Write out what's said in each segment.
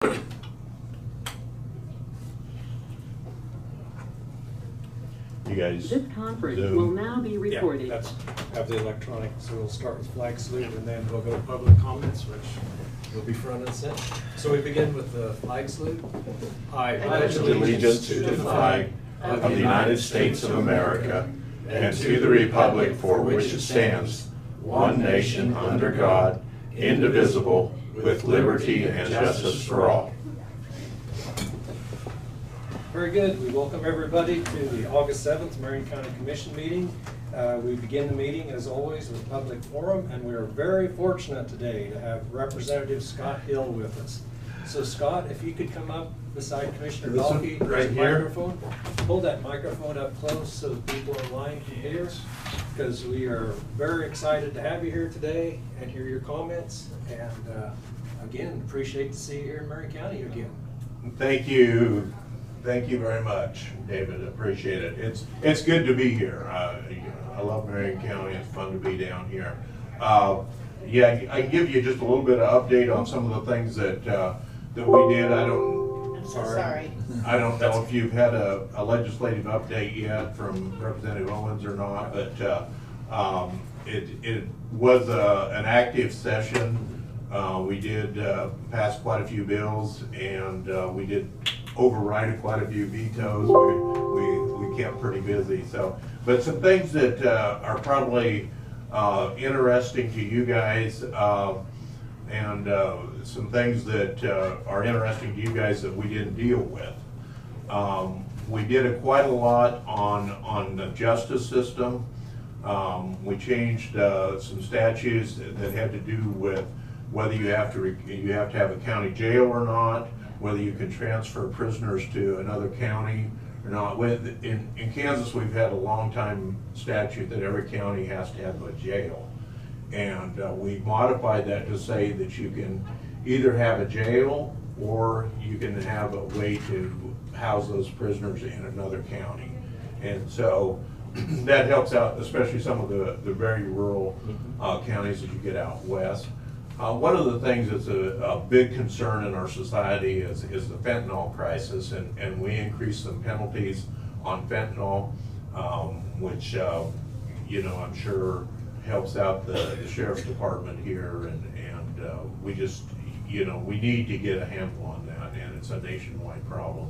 You guys. This conference Zoom. will now be recorded. Yeah, that's, have the electronic, so we'll start with flag salute and then we'll go to public comments, which will be front and center. So we begin with the flag salute. I pledge allegiance to the flag of the United States of America and to the republic for which it stands, one nation under God, indivisible, with liberty and justice for all. Very good. We welcome everybody to the August 7th Marion County Commission meeting. We begin the meeting, as always, with public forum, and we are very fortunate today to have Representative Scott Hill with us. So Scott, if you could come up beside Commissioner Dahlke, right here. microphone. Hold that microphone up close so the people online can hear, because we are very excited to have you here today and hear your comments. And again, appreciate to see you here in Marion County again. Thank you. Thank you very much, David. Appreciate it. It's good to be here. I love Marion County. It's fun to be down here. Yeah, I can give you just a little bit of update on some of the things that we did. I'm so sorry. I don't know if you've had a legislative update yet from Representative Owens or not, but it was an active session. We did pass quite a few bills, and we did override quite a few vetoes. We kept pretty busy. So, but some things that are probably interesting to you guys, and some things that are interesting to you guys that we didn't deal with. We did quite a lot on the justice system. We changed some statutes that had to do with whether you have to have a county jail or not, whether you can transfer prisoners to another county or not. In Kansas, we've had a long time statute that every county has to have a jail. And we modified that to say that you can either have a jail or you can have a way to house those prisoners in another county. And so that helps out, especially some of the very rural counties that you get out west. One of the things that's a big concern in our society is the fentanyl crisis, and we increased some penalties on fentanyl, which I'm sure helps out the sheriff's department here, and we just we need to get a handle on that, and it's a nationwide problem.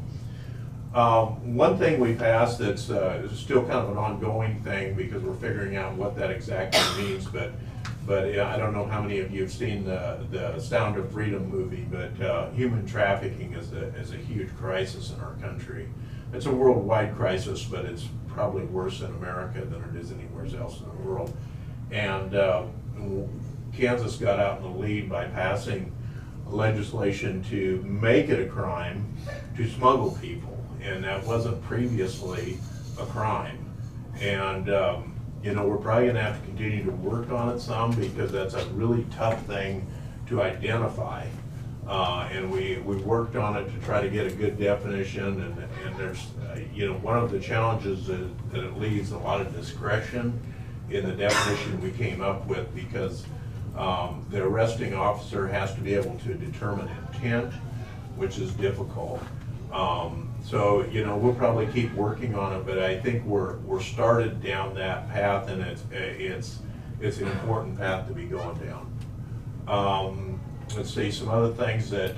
One thing we passed that's still kind of an ongoing thing because we're figuring out what that exactly means, but I don't know how many of you have seen the Sound of Freedom movie, but human trafficking is a huge crisis in our country. It's a worldwide crisis, but it's probably worse in America than it is anywhere else in the world. And Kansas got out in the lead by passing legislation to make it a crime to smuggle people, and that wasn't previously a crime. And we're probably going to have to continue to work on it some because that's a really tough thing to identify. And we worked on it to try to get a good definition. And there's, one of the challenges that it leaves a lot of discretion in the definition we came up with, because the arresting officer has to be able to determine intent, which is difficult. So we'll probably keep working on it, but I think we're started down that path, and it's an important path to be going down. Let's see some other things that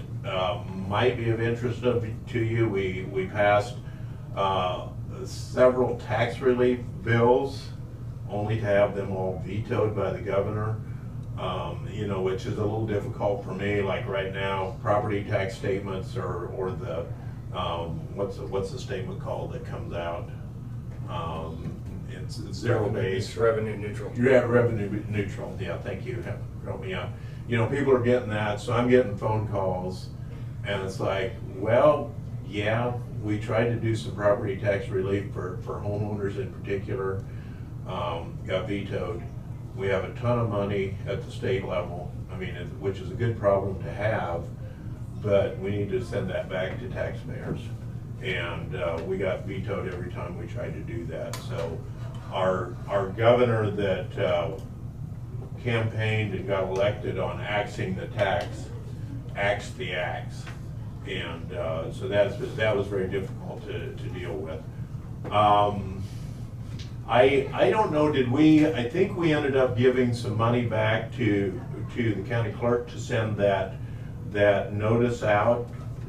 might be of interest to you. We passed several tax relief bills, only to have them all vetoed by the governor. Which is a little difficult for me. Like right now, property tax statements or the what's the statement called that comes out? It's zero based. It's revenue neutral. Yeah, revenue neutral. Yeah, thank you. Help me out. People are getting that, so I'm getting phone calls, and it's like, well, yeah, we tried to do some property tax relief for homeowners in particular, got vetoed. We have a ton of money at the state level, which is a good problem to have, but we need to send that back to taxpayers. And we got vetoed every time we tried to do that. So our governor that campaigned and got elected on axing the tax, axed the axe. And so that was very difficult to deal with. I don't know, I think we ended up giving some money back to the county clerk to send that notice out.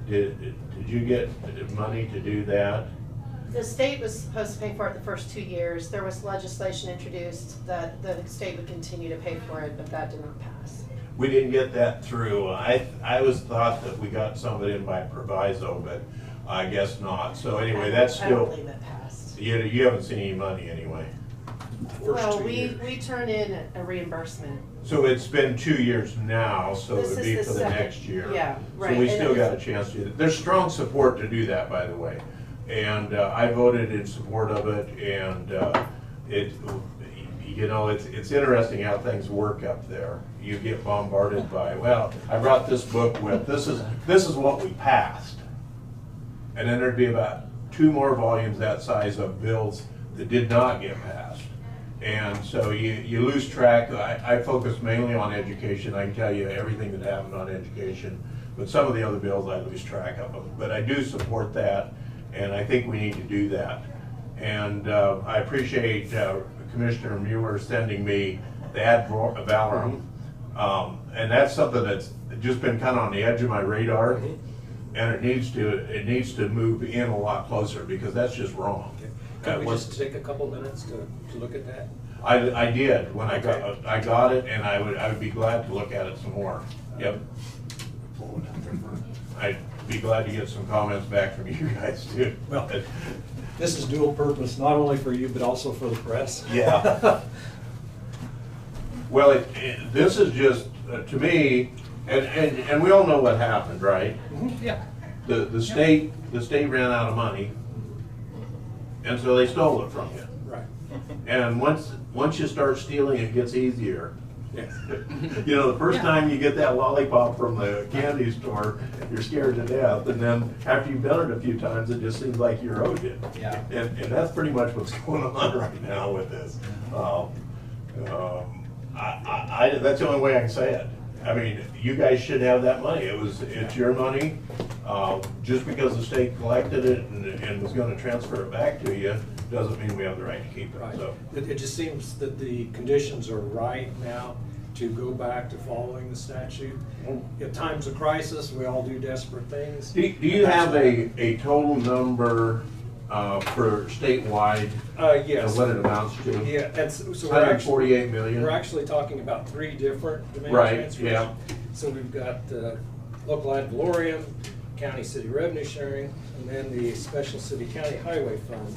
Did you get money to do that? The state was supposed to pay for it the first 2 years. There was legislation introduced that the state would continue to pay for it, but that did not pass. We didn't get that through. I was thought that we got some of it in by proviso, but I guess not. So anyway, that's I don't still, believe it passed. you haven't seen any money anyway. Well, we turn in a reimbursement. So it's been 2 years now, so it This would is be the for the second. next year. Yeah, right. So we And still it got a is- chance to do that. There's strong support to do that, by the way. And I voted in support of it, and it's interesting how things work up there. You get bombarded by, well, I brought this book with, this is what we passed. And then there'd be about 2 more volumes that size of bills that did not get passed. And so you lose track. I focus mainly on education. I can tell you everything that happened on education, but some of the other bills I lose track of them. But I do support that, and I think we need to do that. And I appreciate Commissioner Mueller sending me the ad valorem. And that's something that's just been kind of on the edge of my radar. And it needs to move in a lot closer, because that's just wrong. Can we just take a couple minutes to look at that? I did when Okay. I got it, and I would be glad to look at it some more. Yep. I'd be glad to get some comments back from you guys too. Well, this is dual purpose, not only for you, but also for the press. Yeah. Well, this is just, to me, and we all know what happened, right? Yeah. The state ran out of money, and so they stole it from you. Right. And once you start stealing, it gets easier. Yes. You know, the first time you get that lollipop from the candy store, you're scared to death, and then after you've done it a few times, it just seems like you're owed it. Yeah. And that's pretty much what's going on right now with this. That's the only way I can say it. I mean, you guys should have that money. It's your money. Just because the state collected it and was gonna transfer it back to you, doesn't mean we have the right to keep it, Right. so. It just seems that the conditions are right now to go back to following the statute. At times of crisis, we all do desperate things. Do you have a total number for statewide? Yes. And what it amounts to? Yeah, and so we're actually, 148 million? we're actually talking about 3 different demand Right, transfers. yeah. So we've got local ad valorem, county city revenue sharing, and then the special city county highway fund.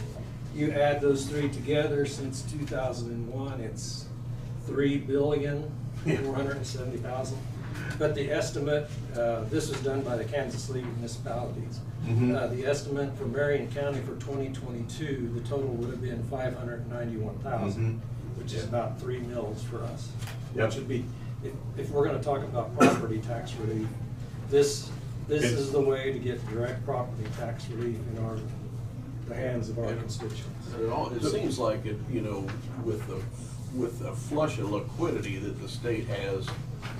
You add those 3 together, since 2001, it's $3,470,000. But the estimate, this was done by the Kansas League of Municipalities. Mhm. The estimate for Marion County for 2022, the total would have been 591,000, which is about 3 mills for us. Yep. Which would be, if we're gonna talk about property tax relief, this is the way to get direct property tax relief in the hands of our constituents. It seems like it, you know, with the flush of liquidity that the state has,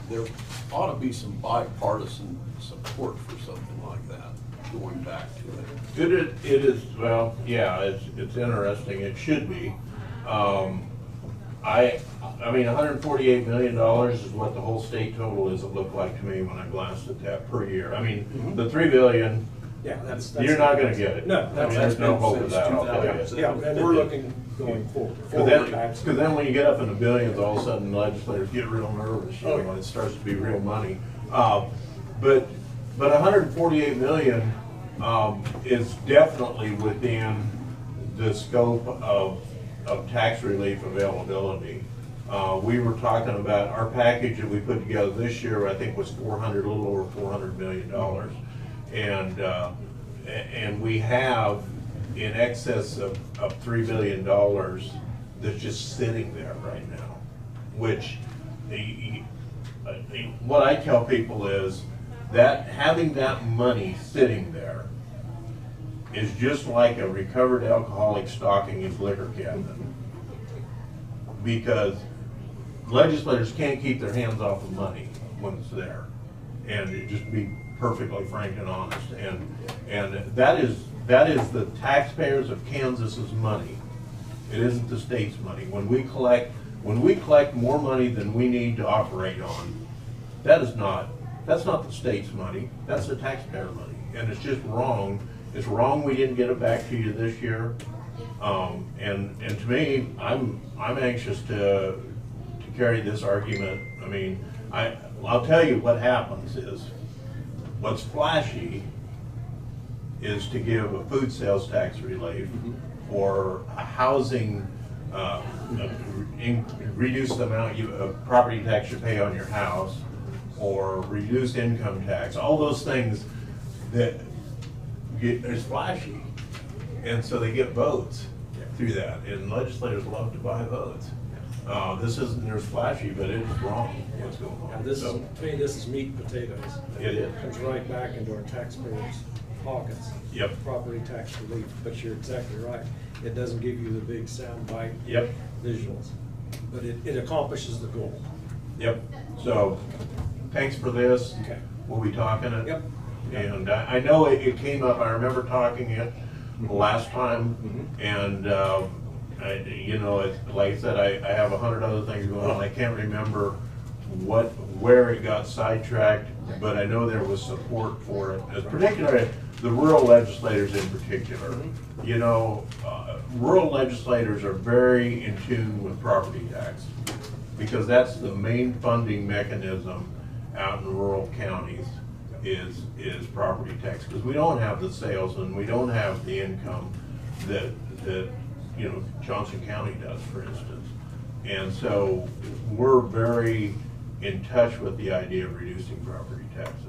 there ought to be some bipartisan support for something like that, going back to it. It is, well, yeah, it's interesting, it should be. I mean, $148 million is what the whole state total is, it looked like to me when I glanced at that per year. I mean, the $3 billion, Yeah, that's. you're not gonna get it. No, I mean, that's there's no been hope of since that, I'll tell 2000. you. Yeah, and we're looking going forward. Because then when you get up in the billions, all of a sudden legislators get real nervous, you Oh, know, yeah. when it starts to be real money. But 148 million is definitely within the scope of tax relief availability. We were talking about our package that we put together this year, I think was a little over $400 million. And we have in excess of $3 billion that's just sitting there right now, which what I tell people is that having that money sitting there is just like a recovered alcoholic stocking his liquor cabinet. Because legislators can't keep their hands off of money when it's there. And it just be perfectly frank and honest. And that is the taxpayers of Kansas's money. It isn't the state's money. When we collect more money than we need to operate on, that's not the state's money, that's the taxpayer money. And it's just wrong. It's wrong we didn't get it back to you this year. And to me, I'm anxious to carry this argument. I mean, I'll tell you what happens is, what's flashy is to give a food sales tax relief or a housing, reduce the amount of property tax you pay on your house, or reduce income tax. All those things that is flashy, and so they get votes through that, and legislators love to buy votes. This isn't near as flashy, but it is wrong what's going on. And to me, this is meat and potatoes. It is. Comes right back into our taxpayers' pockets. Yep. Property tax relief, but you're exactly right. It doesn't give you the big sound bite Yep. visuals, but it accomplishes the goal. Yep. So, thanks for this. Okay. We'll be talking it. Yep. And I know it came up, I remember talking it last time, and you know, like I said, I have 100 other things going on. I can't remember where it got sidetracked, but I know there was support for it, particularly the rural legislators in particular. You know, rural legislators are very in tune with property tax, because that's the main funding mechanism out in rural counties is property tax, because we don't have the sales and we don't have the income that you know, Johnson County does, for instance. And so we're very in touch with the idea of reducing property taxes.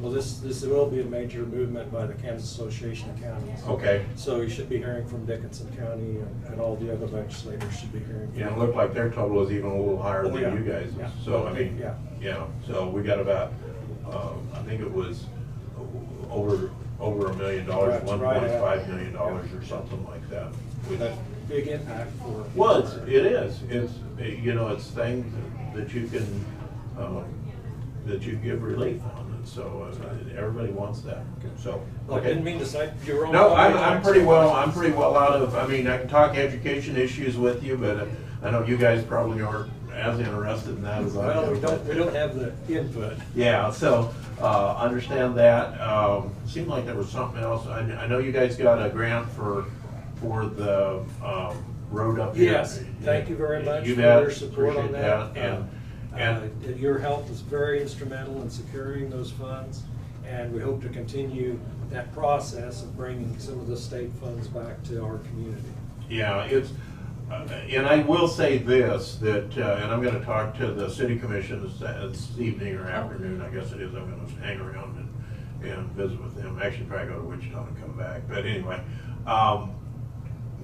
Well, this will be a major movement by the Kansas Association of Counties. Okay. So you should be hearing from Dickinson County, and all the other legislators should be hearing. Yeah, it looked like their total is even a little higher than yeah. you guys. Yeah. So, I mean, Yeah. yeah, so we got about, I think it was over $1 million, Right, $1.5 million or something like that. That big impact for. Well, it is. It's, you know, it's things that you can give relief on. And so everybody wants that. So, Well, I didn't mean to cite your own. no, I'm pretty well out of, I mean, I can talk education issues with you, but I know you guys probably aren't as interested in that as I Well, am. we don't have the input. Yeah, so, understand that. Seemed like there was something else. I know you guys got a grant for the, road up here. Yes, thank you very much You for bet. your support on Appreciate that. And Your help is very instrumental in securing those funds, and we hope to continue that process of bringing some of the state funds back to our community. yeah, it's, and I will say this, that, and I'm gonna talk to the city commission this evening or afternoon, I guess it is. I'm gonna hang around and visit with them. Actually, probably go to Wichita and come back. But anyway,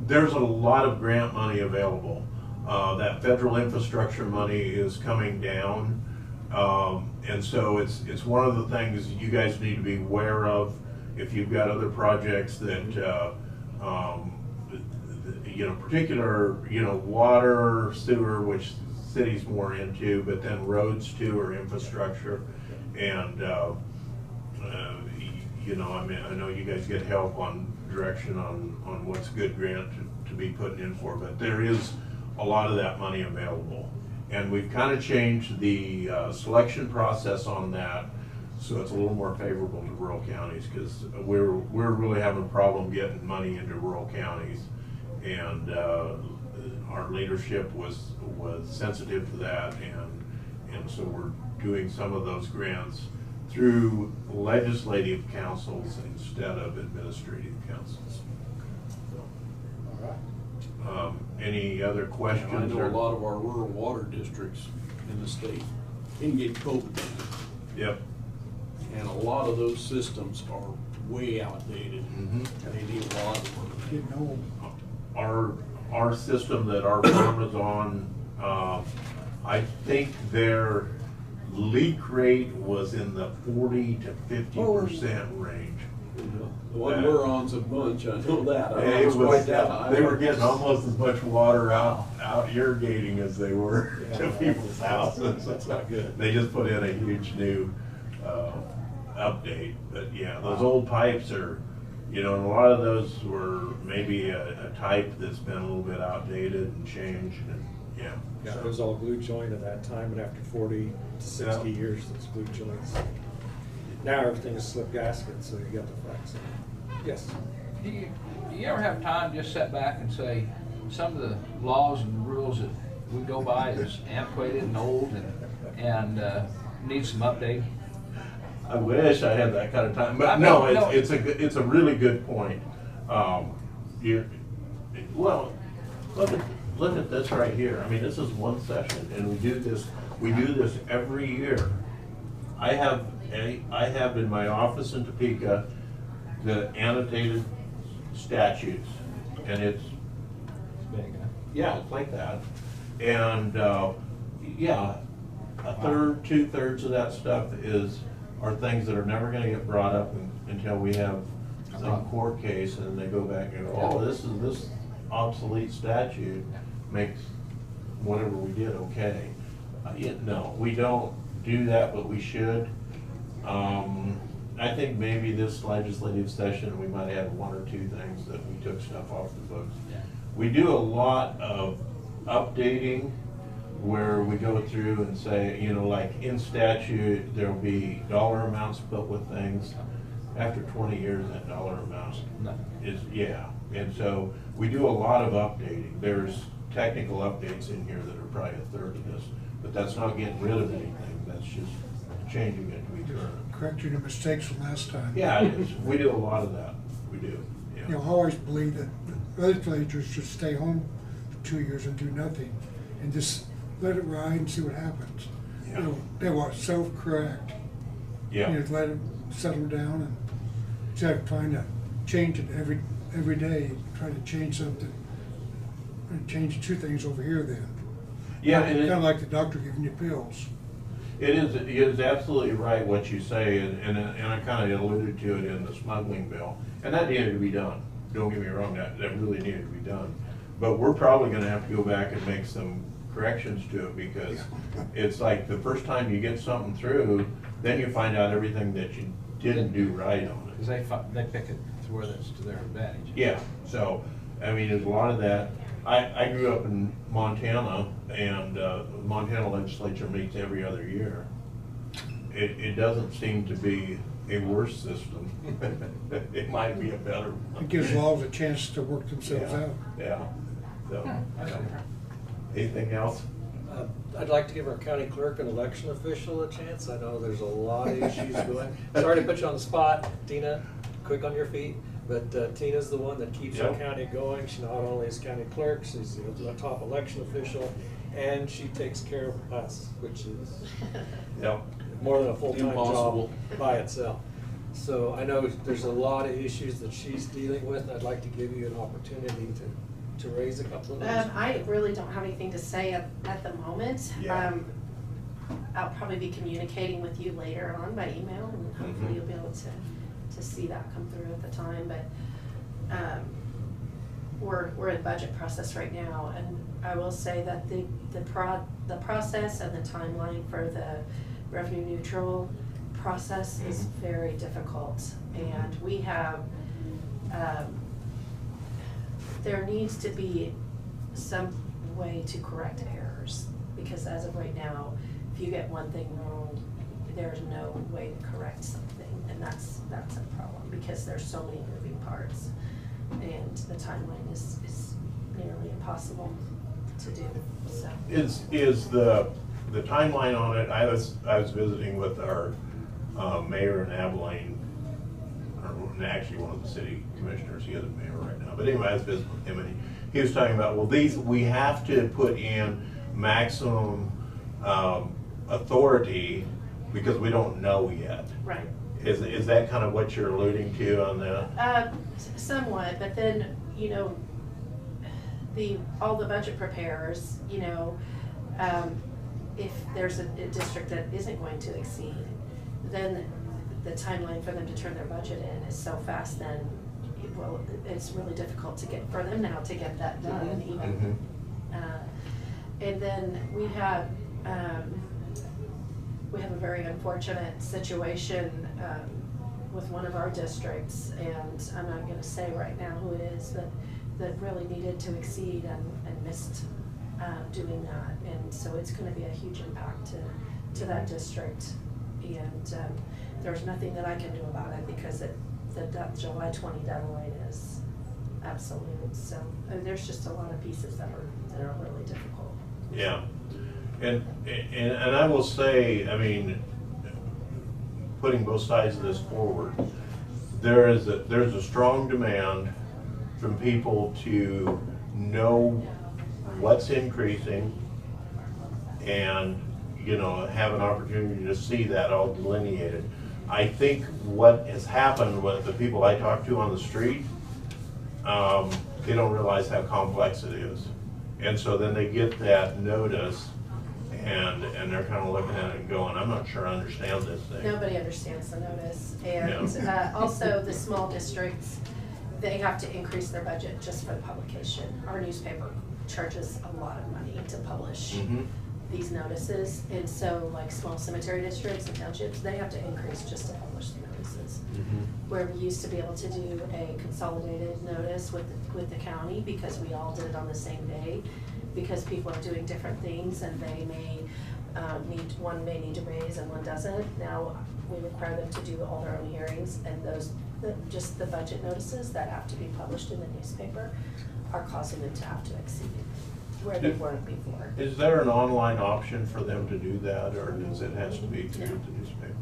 there's a lot of grant money available. That federal infrastructure money is coming down. And so it's one of the things you guys need to be aware of if you've got other projects that, you know, particular, you know, water, sewer, which city's more into, but then roads too, or infrastructure. And, you know, I mean, I know you guys get help on direction on what's good grant to be putting in for, but there is a lot of that money available. And we've kind of changed the selection process on that, so it's a little more favorable to rural counties, because we're really having a problem getting money into rural counties. And our leadership was sensitive to that, and so we're doing some of those grants through legislative councils instead of administrative councils. All right. Any other questions? I know or- a lot of our rural water districts in the state can get COVID. Yep. And a lot of those systems are way outdated. Mhm. They need a lot of work. Our system that our firm is on, I think their leak rate was in the 40 to 50% range. The one we're on's a bunch, I know that. I It was, quite that. they were getting almost as much water out irrigating as they were to people's houses. That's not good. They just put in a huge new update, but yeah, those old pipes are, you know, and a lot of those were maybe a type that's been a little bit outdated and changed, and, yeah. Yeah, so. it was all glue joint at that time, and after 40 to 60 Yeah. years, it's glue joints. Now everything is slip gasket, so you got the flex. Yes? Do you ever have time to just sit back and say, some of the laws and rules that we go by is antiquated and old and needs some update? I wish I had that kind of time, I but mean, no, no. it's a really good point. Well, look at this right here. I mean, this is one session, and we do this every year. I have in my office in Topeka the annotated statutes, and it's Big, huh? yeah, it's like that, and yeah, a third, 2/3 of that stuff are things that are never gonna get brought up until we have some court case, and they go back and go, oh, this obsolete statute makes whatever we did okay. No, we don't do that, but we should. I think maybe this legislative session, we might have one or two things that we took stuff off the books. Yeah. We do a lot of updating where we go through and say, you know, like in statute, there'll be dollar amounts put with things. After 20 years, that dollar amount No. is, yeah. And so we do a lot of updating. There's technical updates in here that are probably a third of this, but that's not getting rid of anything. That's just changing it to be current. Correcting the mistakes from last time. Yeah, it is. We do a lot of that. We do, You know, I yeah. always believe that the legislators should stay home for 2 years and do nothing, and just let it ride and see what happens. Yeah. You know, they will self-correct. You know, Yeah, let it settle down, and instead of trying to change it every day, try to change something, and change 2 things over here then. yeah, and Kind of it, like the doctor giving you pills. it is absolutely right what you say, and I kind of alluded to it in the smuggling bill, and that needed to be done. Don't get me wrong, that really needed to be done. But we're probably gonna have to go back and make some corrections to it, because it's like the first time you get something through, then you find out everything that you didn't do right on it. Because they pick it to where that's to their advantage. Yeah, so, I mean, there's a lot of that. I grew up in Montana, and Montana legislature meets every other year. It doesn't seem to be a worse system. It might be a better one. It gives laws a chance to work themselves Yeah, out. yeah, so, That's different. anything else? I'd like to give our county clerk and election official a chance. I know there's a lot of issues going. Sorry to put you on the spot, Tina, quick on your feet, but Tina's the one that keeps our Yep. county going. She not only is county clerk, she's the top election official, and she takes care of us, which is Yep. more than a full-time job Impossible. by itself. So I know there's a lot of issues that she's dealing with, and I'd like to give you an opportunity to raise a couple of those. I really don't have anything to say at the moment. Yeah. I'll probably be communicating with you later on by email, and hopefully Mhm. you'll be able to see that come through at the time, but, we're in budget process right now, and I will say that the process and the timeline for the revenue neutral process is Mhm. very difficult, and we have, there needs to be some way to correct errors, because as of right now, if you get one thing wrong, there's no way to correct something, and that's a problem, because there's so many moving parts, and the timeline is nearly impossible to do, so. Is the timeline on it, I was visiting with our mayor in Abilene, or actually one of the city commissioners, he isn't mayor right now, but anyway, I was visiting with him, and he was talking about, well, we have to put in maximum authority because we don't know yet. Right. Is that kind of what you're alluding to on that? Somewhat, but then, you know, all the budget preparers, you know, if there's a district that isn't going to exceed, then the timeline for them to turn their budget in is so fast, then, well, it's really difficult for them now to get that done even. Mhm. And then we we have a very unfortunate situation with one of our districts, and I'm not gonna say right now who it is, that really needed to exceed and missed doing that. And so it's gonna be a huge impact to that district. And there's nothing that I can do about it because that July 20 deadline is absolute. So there's just a lot of pieces that are really difficult. Yeah, and I will say, I mean, putting both sides of this forward, there's a strong demand from people to know what's increasing and, you know, have an opportunity to see that all delineated. I think what has happened with the people I talk to on the street, they don't realize how complex it is. And so then they get that notice and they're kind of looking at it and going, I'm not sure I understand this thing. Nobody understands the notice. And also the small districts, they have to increase their budget just for the publication. Our newspaper charges a lot of money to publish these notices. And so like small cemetery districts and townships, they have to increase just to publish the notices. Where we used to be able to do a consolidated notice with the county because we all did it on the same day, because people are doing different things and they may one may need to raise and one doesn't. Now we require them to do all their own hearings, and just the budget notices that have to be published in the newspaper are causing them to have to exceed where they weren't before. Is there an online option for them to do that, or does it has to be through the newspaper?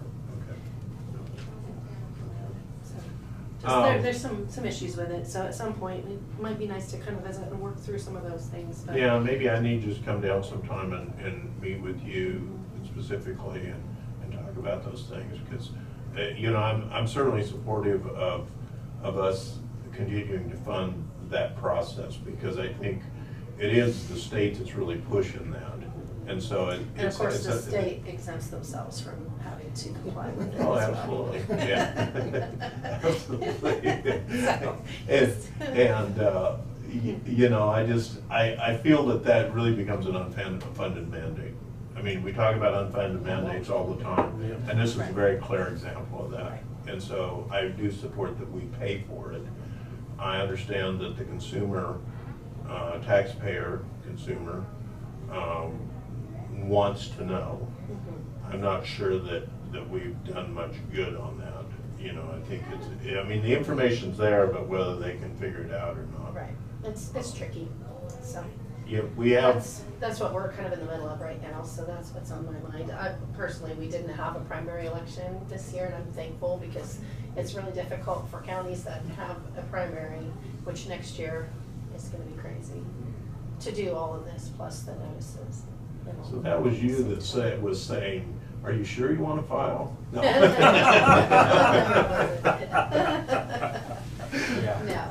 There's some issues with it, so at some point, it might be nice to kind of visit and work through some of those things, but. Yeah, maybe I need to just come down sometime and meet with you specifically and talk about those things, because, you know, I'm certainly supportive of us continuing to fund that process, because I think it is the state that's really pushing that. And so And of course, the state exempts themselves from having to comply with it as Oh, well. absolutely, yeah. Absolutely. You know, I feel that really becomes an unfunded mandate. I mean, we talk about unfunded mandates all the time, and this is a very clear example of that. And so I do support that we pay for it. I understand that the consumer, consumer, wants to know. I'm not sure that we've done much good on that. You know, I think I mean, the information's there, but whether they can figure it out or not. Right, it's tricky, so. Yeah, we have. That's what we're kind of in the middle of right now, so that's what's on my mind. Personally, we didn't have a primary election this year, and I'm thankful, because it's really difficult for counties that have a primary, which next year is gonna be crazy, to do all of this, plus the notices. So that was you that was saying, are you sure you want to file? No.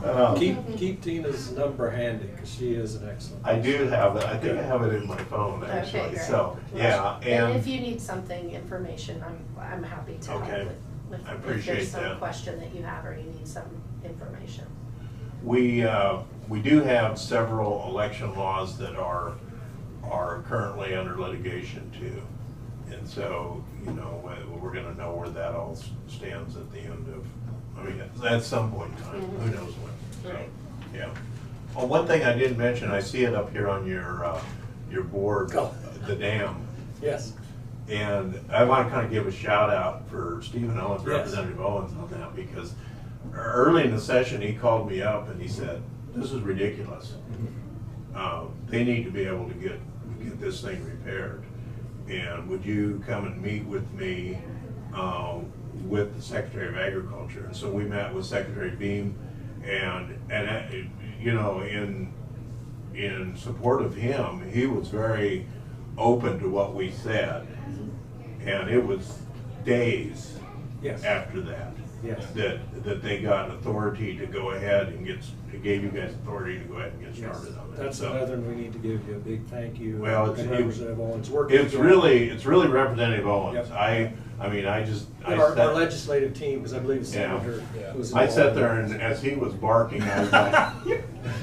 No. Keep Tina's number handy, because she is an excellent. I do have it. I think I have it in my phone, actually. Okay, great. So, yeah. And if you need something, information, I'm happy to help Okay. with I appreciate if there's some that. question that you have or you need some information. We do have several election laws that are currently under litigation too. And so, you know, we're gonna know where that all stands at the end of, I mean, at some point in time, who knows when. So, Right. yeah. Oh, one thing I didn't mention, I see it up here on your board, the dam. Yes. And I want to kind of give a shout out for Stephen Owens, Yes. Representative Owens, on that, because early in the session, he called me up and he said, this is ridiculous. They need to be able to get this thing repaired. And would you come and meet with me with the Secretary of Agriculture? And so we met with Secretary Beam, and you know, in support of him, he was very open to what we said. And it was days after that. Yes. That they got authority to go ahead and gave you guys authority to go ahead and get started on that. That's So, another one we need to give you a big thank you. Well, and Representative Owens working. It's really Representative Owens. Yep. I mean, Our legislative team, because I believe the Yeah. senator was. I sat involved. there and as he was barking, I was like,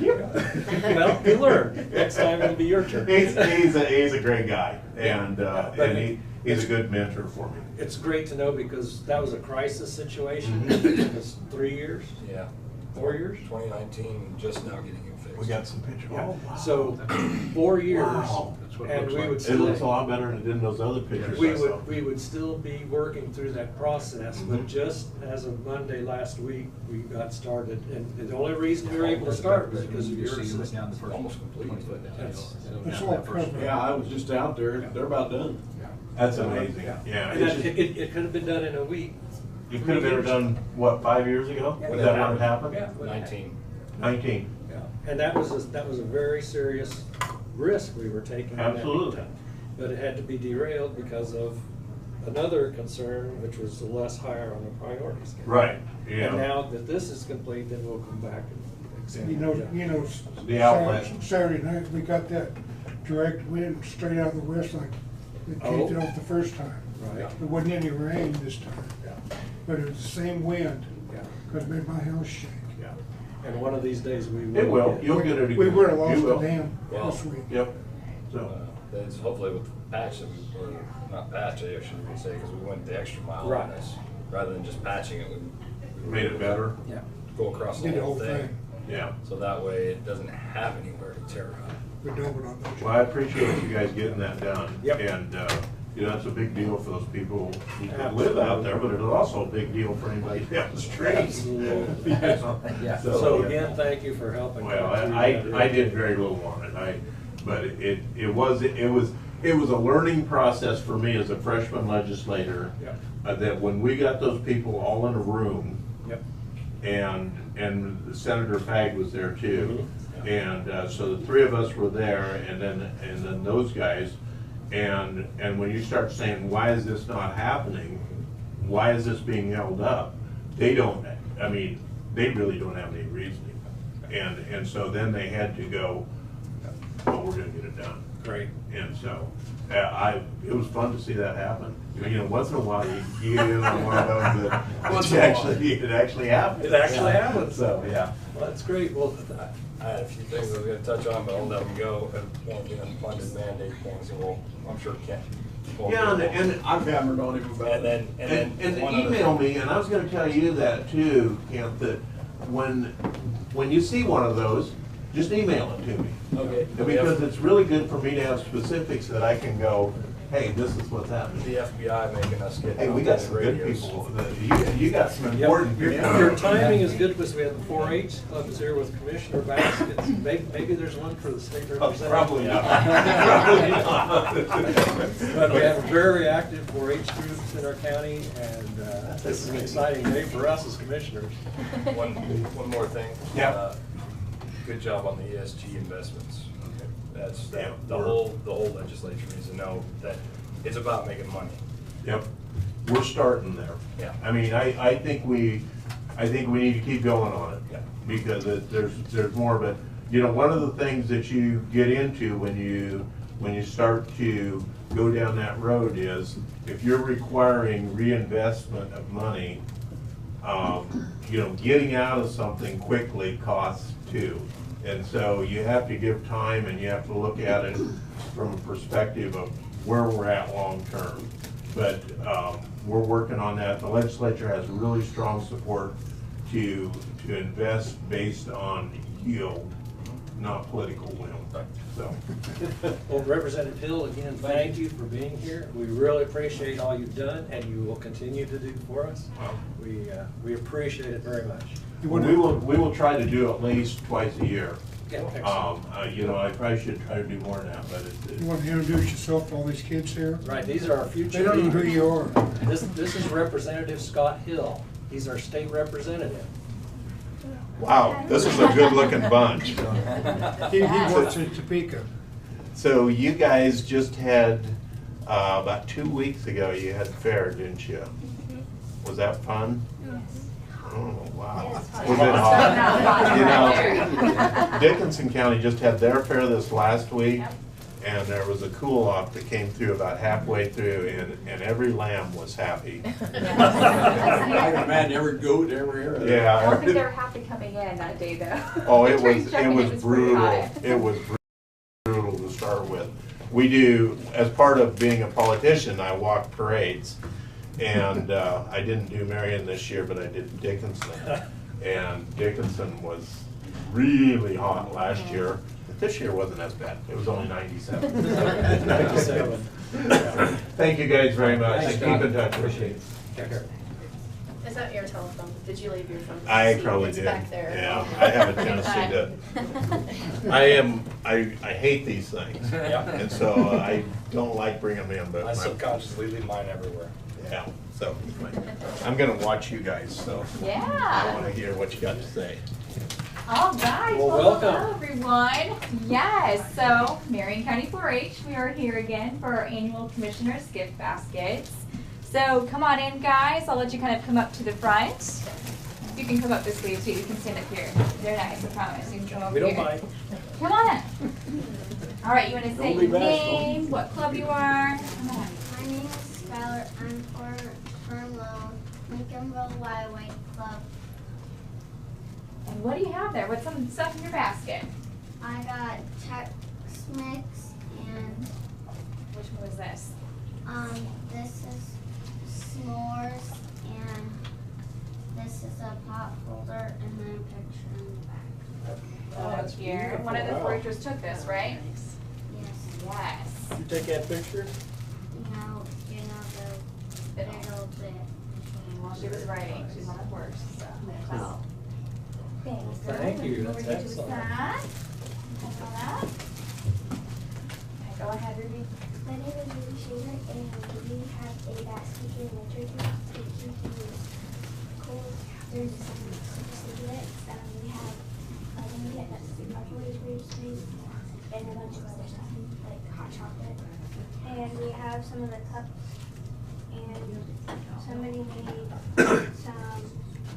Well, you learn. Next time it'll be your turn. he's a great guy, and he's a good mentor for me. It's great to know because that was a crisis situation. Mhm. It took us 3 years, Yeah. 4 years. 2019, just now getting it fixed. We got some pictures. Oh, wow. So 4 years, Wow. That's what it and looks we like. would It still, looks a lot better than it did in those other pictures I saw. we would still be working through that process, but Mhm. just as of Monday last week, we got started. And the only reason we were able to start was because of your assistance. Down the first Almost complete. 20 foot. That's- That's Yeah, all that first- covered. Yeah, I was just out there, they're about done. That's amazing, yeah. And it's that- just- it could have been done in a week. You could have been done, what, 5 years ago? Yeah. Is that when it happened? Yeah. 19. 19. Yeah, and that was a very serious risk we were taking in that Absolutely. meantime. But it had to be derailed because of another concern, which was the less higher on the priority scale. Right, And yeah. now that this is complete, then we'll come back and examine. You know, The outlet. Saturday night, we got that direct wind straight out of the west like it came Oh. out the first time. Right. There wasn't any rain this time, Yeah, but it was the same wind, yeah, because it made my house shake. yeah. And one of these days we will. It will, get- you'll get it again. We would have lost You the will. dam Well, this week. Yep, so, That's hopefully with the patch that we, or not patch, I should even say, because we went the extra mile Right. on this. Rather than just patching it, we made it better, Yeah. go across Did the whole thing. yeah. So that way it doesn't have anywhere to tear up. We doubled on those. Well, I appreciate you guys getting that done. Yep. And, you know, that's a big deal for those people who live out there, but it's also a big deal for anybody down the street. Absolutely. Yeah. So again, thank you for helping. Well, through I that. did very little on it, but it was a learning process for me as a freshman legislator. Yep. That when we got those people all in a room, Yep. and Senator Fagg was there too. And so the three of us were there, and then those guys, and when you start saying, why is this not happening? Why is this being held up? They don't, I mean, they really don't have any reasoning. And so then they had to go, well, we're gonna get it done. Great. And so, it was fun to see that happen. You know, once in a while, you get in on one of those that Once in a while. it actually happens. It actually happens. So, yeah. Well, that's great. Well, I had a few things I was gonna touch on, but I'll let them go. One of the unfunded mandate things, and I'm sure Ken. will Yeah, be- and I've hammered on him about And it. then, And one other email thing. me, and I was gonna tell you that too, Kent, that when you see one of those, just email it to me. Okay. Because it's really good for me to have specifics that I can go, hey, this is what's happening. The FBI making us get. Hey, we got some good radios. people, you got some important Your people. timing is good because we have the 4-H clubs here with Commissioner Baskets. Maybe there's one for the state representative. Probably not. Probably not. But we have a very active 4-H groups in our county, and this is an exciting day for us as commissioners. One more thing. Yeah. Good job on the ESG investments. That's, Yeah, the whole legislature needs to know that it's about making money. Yep, we're starting there. Yeah. I mean, I think we need to keep going on it. Yeah. Because there's more, but, you know, one of the things that you get into when you start to go down that road is, if you're requiring reinvestment of money, you know, getting out of something quickly costs too. And so you have to give time, and you have to look at it from a perspective of where we're at long-term. But we're working on that. The legislature has really strong support to invest based on yield, not political will. So, Well, Representative Hill, again, thank you for being here. We really appreciate all you've done, and you will continue to do for us. Wow. We appreciate it very much. we will try to do at least twice a year. Yeah, excellent. You know, I probably should try to do more than that, but You want to introduce yourself to all these kids here? Right, these are our future They don't know who leaders. you are. This is Representative Scott Hill. He's our state representative. wow, this is a good-looking bunch. He works in Topeka. So you guys just had, about 2 weeks ago, you had fair, didn't you? Was that fun? Oh, wow. Yes, Was fun. it hot? No, You know, Dickinson County just had their fair this last week, and there was a cool-off that came through about halfway through, and every lamb was happy. I can imagine every goat, every area. Yeah. I don't think they were happy coming in that day though. Oh, The it train was check-in, brutal. pretty hot. It was brutal to start with. we do, as part of being a politician, I walk parades. And I didn't do Marion this year, but I did Dickinson. And Dickinson was really hot last year. This year wasn't as bad. It was only 97. 97. Thank you guys very much. Thanks, Keep John. in touch. Appreciate it. Take care. Is that your telephone? Did you leave your phone? I See, probably it's did. back there. Yeah, I have a tendency to. I hate these things. Yeah. And so I don't like bringing them in, but. I subconsciously leave mine everywhere. Yeah, so I'm gonna watch you guys, so I Yeah. wanna hear what you got to say. All right. Well, Hello, welcome. everyone. Yes. So, Marion County 4-H, we are here again for our annual Commissioner's Gift Baskets. So, come on in, guys. I'll let you kind of come up to the front. You can come up this way too. You can stand up here. They're nice, I promise. You can come over We here. don't mind. Come on up. All right. You want to say Don't be your bashful. name, what club you are? Come on. My name is Skylar. I'm from Lincolnville Wildlife Club. And what do you have there? What's some stuff in your basket? I got Chex Mix and Which one was this? this is s'mores and this is a pot holder and then a picture in the back. Oh, that's Here. beautiful. One of the Wow. 4-Hers took this, right? Yes. Yes. You take that picture? You know the little bit. While she was writing, she's on a horse, so. Cool. Thanks. Thank you. Over That's here to the excellent. side. Hold on up. Okay, go ahead, Ruby. My name is Ruby Shaver and we have a basket here in the church. Take you to cool. There's some cigarettes. We have and a bunch of other stuff, like hot chocolate. And we have some of the cups, and somebody made some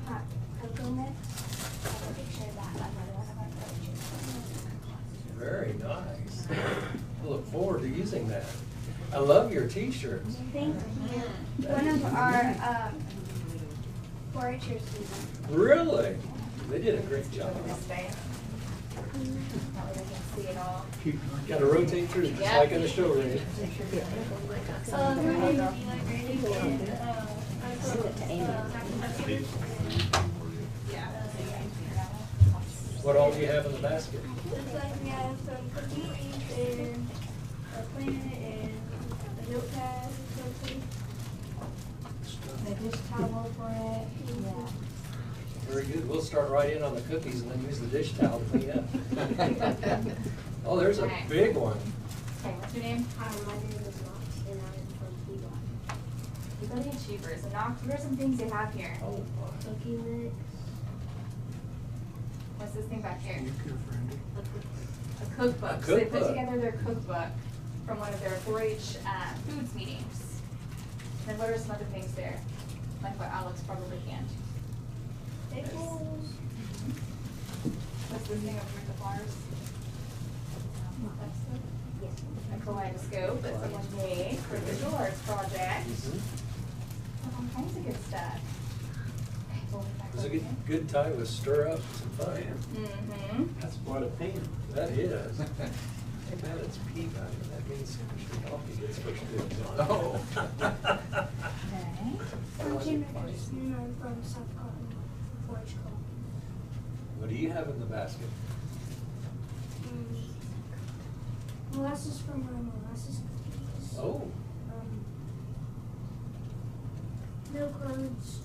hot cocoa mix. I have a picture of that on another one of our pictures. Very nice. I look forward to using that. I love your t-shirts. Thank you. One of our 4-Hers did them. Really? They did a great job. This way. That way we can see it all. Got to rotate through just Yeah. like in the show ring. My name is Eli Brady, and I'm from What all do you have in the basket? looks like we have some cookies and a planet and a notepad, something. The dish towel for it. Yeah. Very good. We'll start right in on the cookies and then use the dish towel to clean up. Oh, there's a big one. Okay, what's your name? Hi, my name is Knox, and I'm from Piedmont. Peabody Achievers. And Knox, what are some things you have here? Oh, my. Cookie mix, What's this thing back here? Your friend. A cookbook. A So they put cookbook. together their cookbook from one of their 4-H foods meetings. Then what are some other things there? Like what Alex probably can't. pickles, What's this thing over with the flowers? A kaleidoscope that someone made for a visual arts project. All kinds of good stuff. Okay, we'll be back It was a over good, here. good time to stir up some fun. Mm-hmm. That's quite a pain. That is. Too bad it's Peabody. That means Mr. Coffee gets first dibs on it. Oh. Okay. I'm Jim Nicholson, and I'm from South Cotton 4-H Club. What do you have in the basket? Molasses from my molasses cookies. Oh, Milk roads.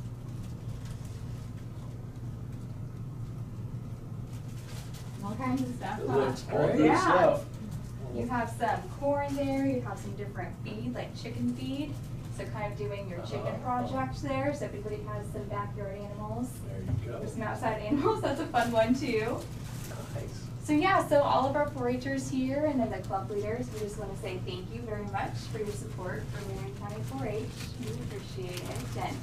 All kinds of stuff. it huh? looks All great. good Yeah. stuff. You have some corn there, you have some different feed, like chicken feed. So kind of doing your chicken project there, so everybody has some backyard animals. There you go. Or some outside animals, that's a fun one too. Nice. So yeah, so all of our 4-Hers here and then the club leaders, we just want to say thank you very much for your support for Marion County 4-H. We appreciate it, and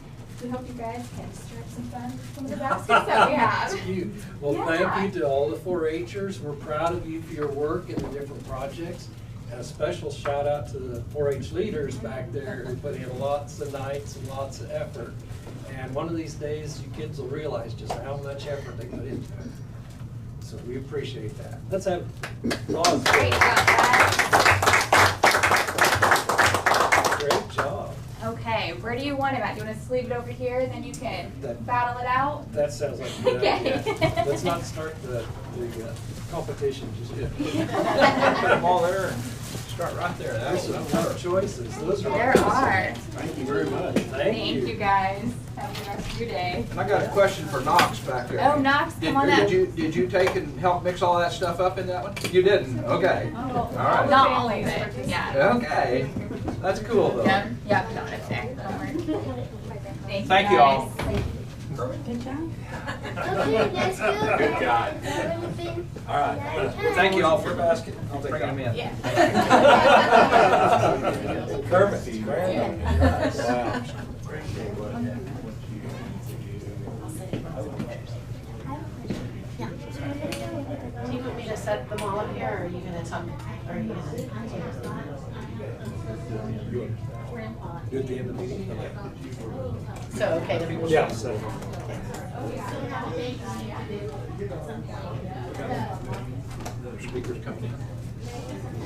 we hope you guys can stir up some fun with some of the baskets that we have. That's cute. Well, Yeah. thank you to all the 4-Hers. We're proud of you for your work and the different projects. And a special shout out to the 4-H leaders back there who put in lots of nights and lots of effort. And one of these days, you kids will realize just how much effort they put into it. So we appreciate that. Let's have applause. Great job, guys. Okay, where do you want him at? Do you want us to leave it over here, then you can That- battle it out? That sounds like a good Okay. idea. Let's not start the competition just yet. Put them all there and start right there. There's some tough choices. Those are. There are. Thank you very much. Thank you. guys. Have a good rest of your day. And I got a question for Knox back there. Oh, Knox, come on up. Did you take and help mix all that stuff up in that one? You didn't? Okay. All right. Not all of it, yeah. Okay. That's cool though. Yep, yep, no, it's there. Don't worry. Thank you all. guys. Okay, let's go. Good guy. All right. Thank you all for asking. I'll take Bring them in. Yeah. Kermit. Wow. Do you want me to set them all up here, or are you gonna talk, are you gonna? Do it at the end of the meeting? Okay. So, okay, then we'll. Yeah. So. Speakers coming in.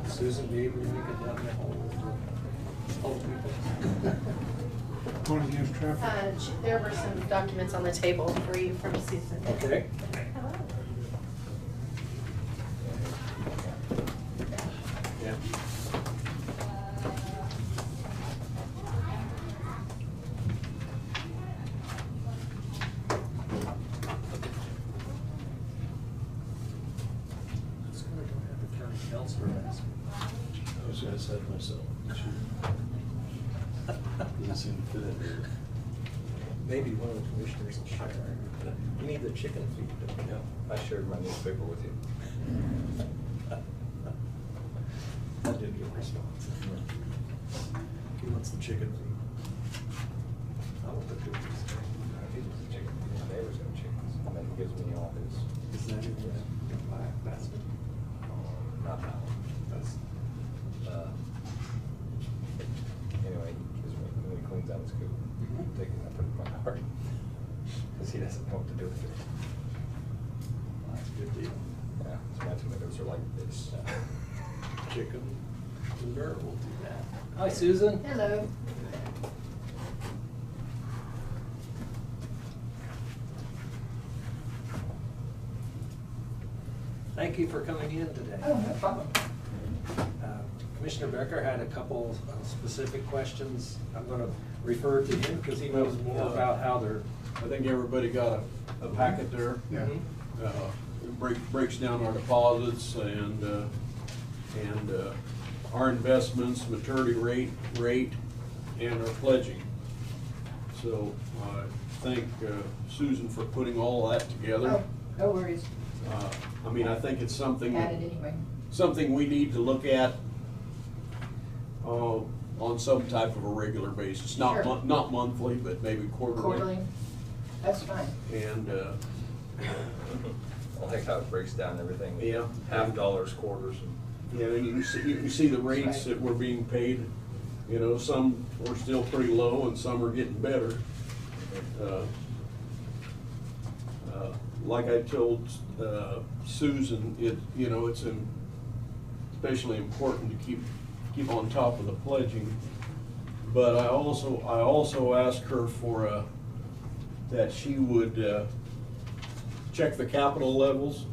Susan, be able to make it down the hall with the old people. Going against traffic. There were some documents on the table for you from Susan. Okay. Yeah. It's gonna go have the county councilor ask. I was gonna say to myself, doesn't seem to fit in here. Maybe one of the commissioners will share. You need the chicken feed, don't you? I shared my newspaper with you. That didn't get a response. He wants the chicken feed. I want the cookies. He was a chicken. My neighbor's got chickens, and then he gives me all his. Is that in the basket? Not that one. That's, Anyway, he gives me, when he cleans out his coop, I take it and I put it in my yard. Because he doesn't know what to do with it. that's a good deal. Yeah, so my tomatoes are like this. Chicken dinner, we'll do that. Hi, Susan. Hello. Thank you for coming in today. Oh, no problem. Commissioner Becker had a couple of specific questions. I'm going to refer to him because he knows more about how they're. I think everybody got a packet there. Yeah. It breaks down our deposits and our investments, maturity rate, and our pledging. So I thank Susan for putting all that together. No worries. I mean, I think it's something, Got it anyway. something we need to look at on some type of a regular basis. Not Sure. not monthly, but maybe quarterly. Quarterly, that's fine. And I like how it breaks down everything. Yeah. Half dollars, quarters. yeah, and you see the rates that we're being paid. You know, some are still pretty low and some are getting better. Like I told Susan, it's especially important to keep on top of the pledging. But I also asked her for that she would check the capital levels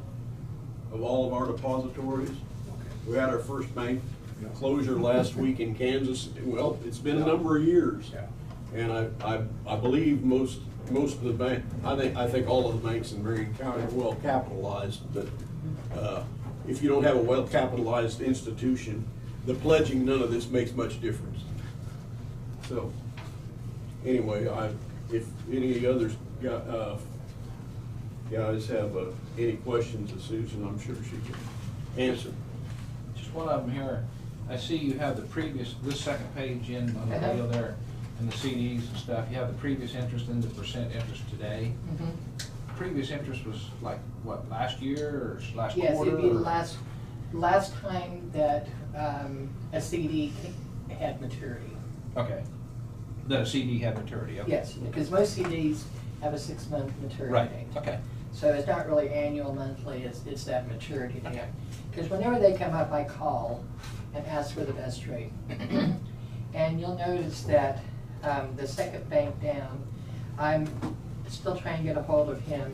of all of our depositories. We had our first bank closure last week in Kansas. Well, it's been a number of years. And I believe most of the bank, I think all of the banks in Marion County are well capitalized, but if you don't have a well capitalized institution, the pledging, none of this makes much difference. So anyway, if any others guys have any questions of Susan, I'm sure she can answer. Just one of them here. I see you have the previous, this second page in on the deal there, and the CDs and stuff. You have the previous interest and the percent interest today. Previous interest was like, what, last year or last Yes, quarter? it'd be or- last, last time that a CD had maturity. Okay. That a CD had maturity, okay. Yes, because most CDs have a 6-month maturity Right, date. okay. So it's not really annual, monthly, it's that maturity date. Because whenever they come up, I call and ask for the best rate. And you'll notice that the second bank down, I'm still trying to get a hold of him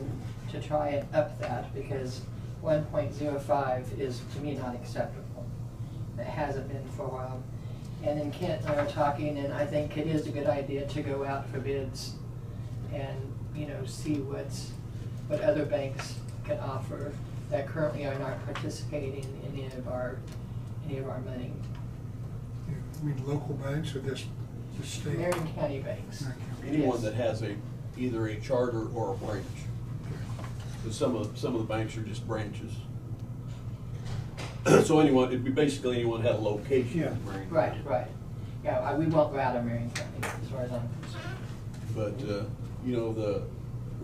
to try and up that, because 1.05 is, to me, not acceptable. It hasn't been for a while. And then Kent and I were talking, and I think it is a good idea to go out for bids and, you know, see what other banks can offer that currently are not participating in any of our money. I mean, local banks or just the state? Marion County banks. Anyone Yes. that has either a charter or a branch. Because some of the banks are just branches. So it'd be basically anyone that had a location Yeah. in Marion Right, County. right. Yeah, we won't go out of Marion County, as far as I'm concerned. But, you know,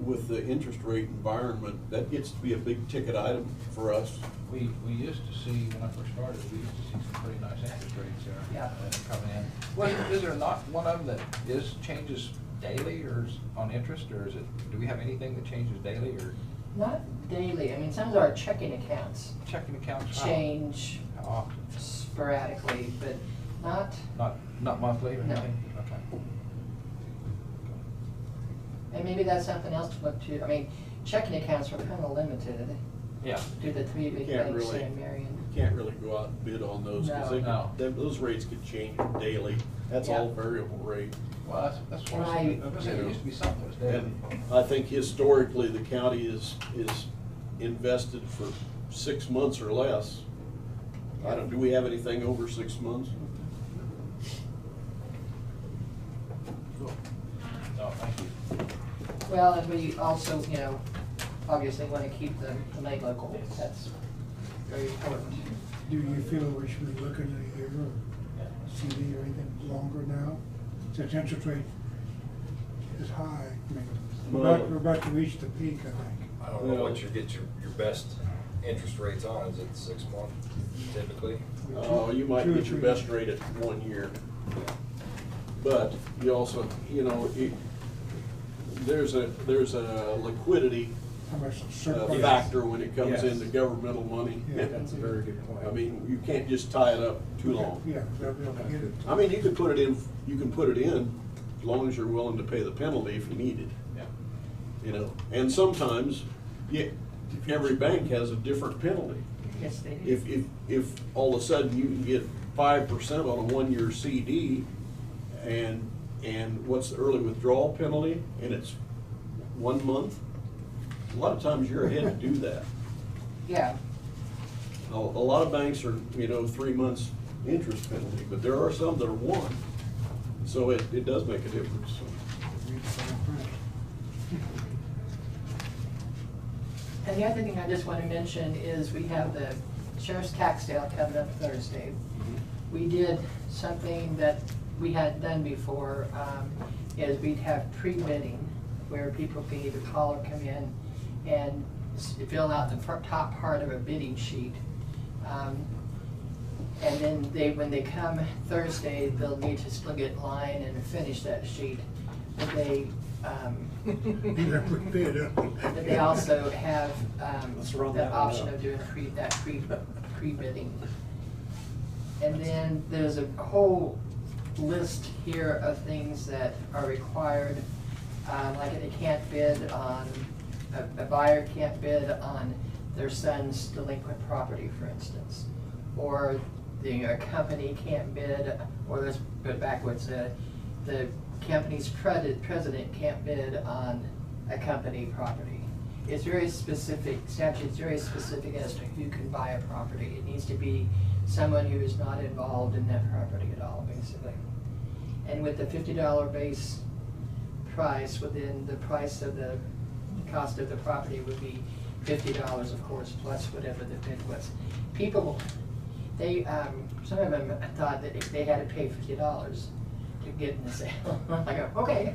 with the interest rate environment, that gets to be a big ticket item for us. We used to see, when I first started, we used to see some pretty nice interest rates there. Yeah. Coming in. Well, is there not one of them that changes daily or on interest, or do we have anything that changes daily or Not daily. I mean, some of our checking accounts checking accounts? how- change How often? sporadically, but not, Not monthly or No. anything? Okay. and maybe that's something else to look to. I mean, checking accounts are kind of limited Yeah. to the 3 big Can't banks really- in Marion. You can't really go out and bid on those, because No. those rates could change daily. That's Yeah. all variable rate. Well, that's what I Right. was saying, there used to be something that was daily. And I think historically, the county is invested for 6 months or less. Do we have anything over 6 months? No, thank you. Well, and we also, you know, obviously want to keep the money local. That's very important. Do you feel we should be looking at a year or CD or anything longer now? Since interest rate is high, I mean, we're about to reach the peak, I think. I don't know what you get your best interest rates on, is it 6 month typically? You might Two or get your three. best rate at 1 year. But you also, you know, there's a liquidity How much surplus? factor when it comes Yes. into governmental money. Yeah. That's a very good point. I mean, you can't just tie it up too long. Yeah, they'll be able to get it. I mean, you can put it in as long as you're willing to pay the penalty if you need it. Yeah. You know, and sometimes, every bank has a different penalty. Yes, they do. If all of a sudden you can get 5% on a 1-year CD, and what's the early withdrawal penalty, and it's 1 month, a lot of times you're ahead to do that. Yeah, A lot of banks are, 3 months interest penalty, but there are some that are 1. So it does make a difference. and the other thing I just want to mention is we have the sheriff's tax sale coming up Thursday. We did something that we hadn't done before, is we'd have pre-bidding where people can either call or come in and fill out the top part of a bidding sheet. And then when they come Thursday, they'll need to still get in line and finish that sheet. But they, but they also have Let's run that that one option up. of doing pre-bidding. And then there's a whole list here of things that are required, like they can't bid on, a buyer can't bid on their son's delinquent property, for instance. Or a company can't bid, or let's put it backwards, the company's president can't bid on a company property. It's very specific, statute's very specific as to who can buy a property. It needs to be someone who is not involved in that property at all, basically. And with the $50 base price, within the price of the cost of the property would be $50, of course, plus whatever the bid was. People, some of them thought that if they had to pay $50 to get in the sale. I go, okay.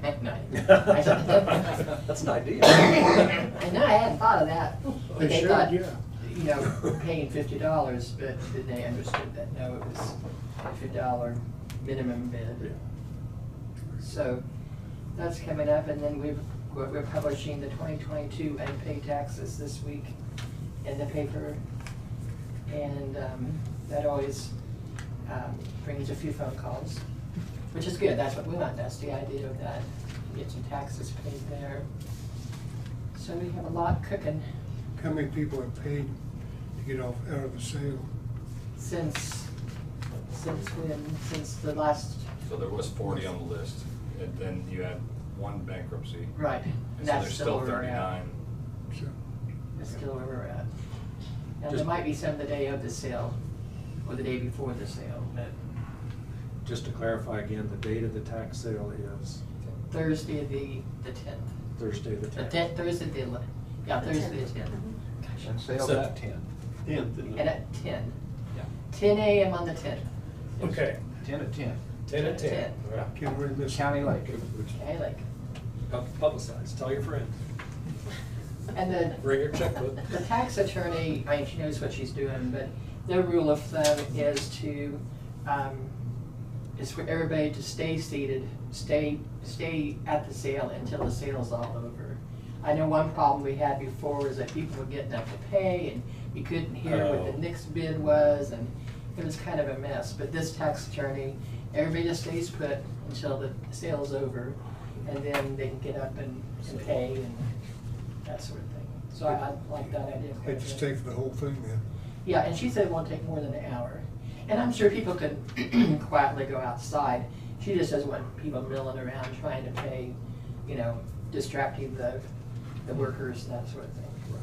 That's an idea. And I hadn't thought of that. But They should, thought, yeah. you know, paying $50, but then they understood that, no, it was $50 minimum bid. So that's coming up, and then we're publishing the 2022 unpaid taxes this week in the paper. And that always brings a few phone calls, which is good. That's what we want. That's the idea of that. Get some taxes paid there. So we have a lot cooking. How many people have paid to get out of the sale? Since when? Since the last. So there was 40 on the list, and then you had one bankruptcy. Right. And And so that's there's still still where we're at. 39. So, That's still where we're at. Now, there Just- might be some the day of the sale, or the day before the sale, but Just to clarify again, the date of the tax sale is Thursday the 10th. Thursday the The 10th. Thursday the 11th. Yeah, The Thursday the 10th. 10th. And sales So- at 10. And at 10. Yeah. 10 a.m. on the 10th. Okay, 10 at 10. 10 and 10. 10. All right. can't really miss. County Lake. Okay, like, Publicize, tell your friend. and the Bring your checkbook. The tax attorney, I mean, she knows what she's doing, but their rule of thumb is to, is for everybody to stay seated, stay at the sale until the sale's all over. I know one problem we had before was that people were getting up to pay and you couldn't hear what the next bid was, and it was kind of a mess. But this tax attorney, everybody just stays put until the sale's over, and then they can get up and pay and that sort of thing. So I like that idea. quite They a just bit. take for the whole thing then. Yeah, and she said it won't take more than an hour. And I'm sure people could quietly go outside. She just doesn't want people milling around trying to pay, you know, distracting the workers and that sort of thing. Right.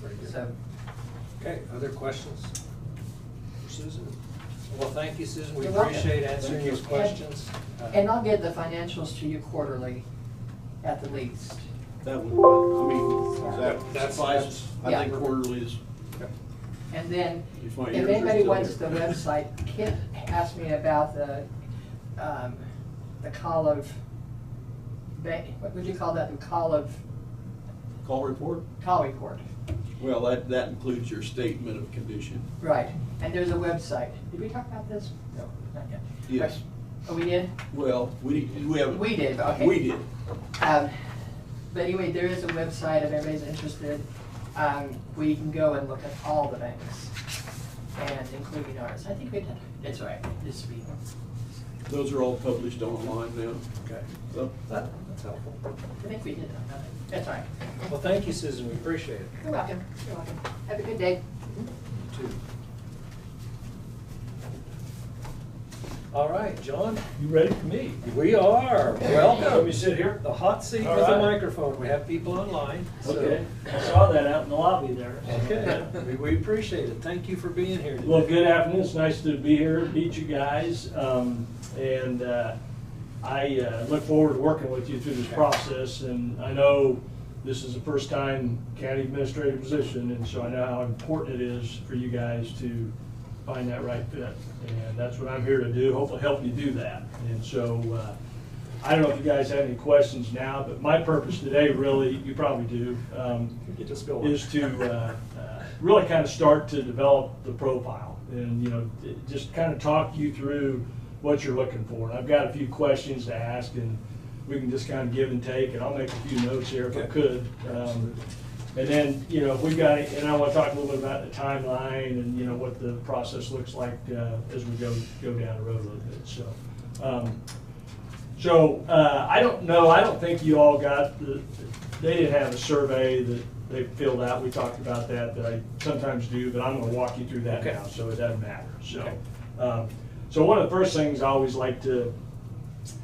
Very good. So, Okay, other questions for Susan? Well, thank you, Susan. We You're welcome. appreciate answering Thank those you. questions. and I'll get the financials to you quarterly at the least. That would, I mean, that That's- suffices. I Yeah. think quarterly is, And then, if my if ears are anybody still wants the here. website, Kit asked me about the call of, what would you call that, the call report? Call report? Well, that includes your statement of condition. Right, and there's a website. Did we talk about this? No, not yet. Yes. Oh, we did? Well, we haven't. We did, okay. We did. But anyway, there is a website if everybody's interested, where you can go and look at all the banks, and including ours. I think we did. It's all right, just be. Those are all published online now. Okay, So, that's helpful. I think we did. That's all right. Well, thank you, Susan. We appreciate it. You're welcome. You're welcome. Have a good day. Too. All right, John, You ready for me? we are. Welcome. Let me sit here, the hot seat All with a right. microphone. We have people online. so- Okay, I saw that out in the lobby there. Okay, we appreciate it. Thank you for being here today. Well, good afternoon. It's nice to be here, meet you guys. I look forward to working with you through this process. And I know this is the first time county administrative position, and so I know how important it is for you guys to find that right fit. And that's what I'm here to do, hopefully help you do that. And so, I don't know if you guys have any questions now, but my purpose today really, you probably do, Get this going. is to really kind of start to develop the profile and, you know, just kind of talk you through what you're looking for. And I've got a few questions to ask, and we can just kind of give and take, and I'll make a few notes here if I could. And then, you know, if we got, and I want to talk a little bit about the timeline and, you know, what the process looks like as we go down the road a little bit. So, I don't know, I don't think you all got they didn't have a survey that they filled out. We talked about that I sometimes do, but I'm going to walk you through that now, so it doesn't matter. So, so one of the first things I always like to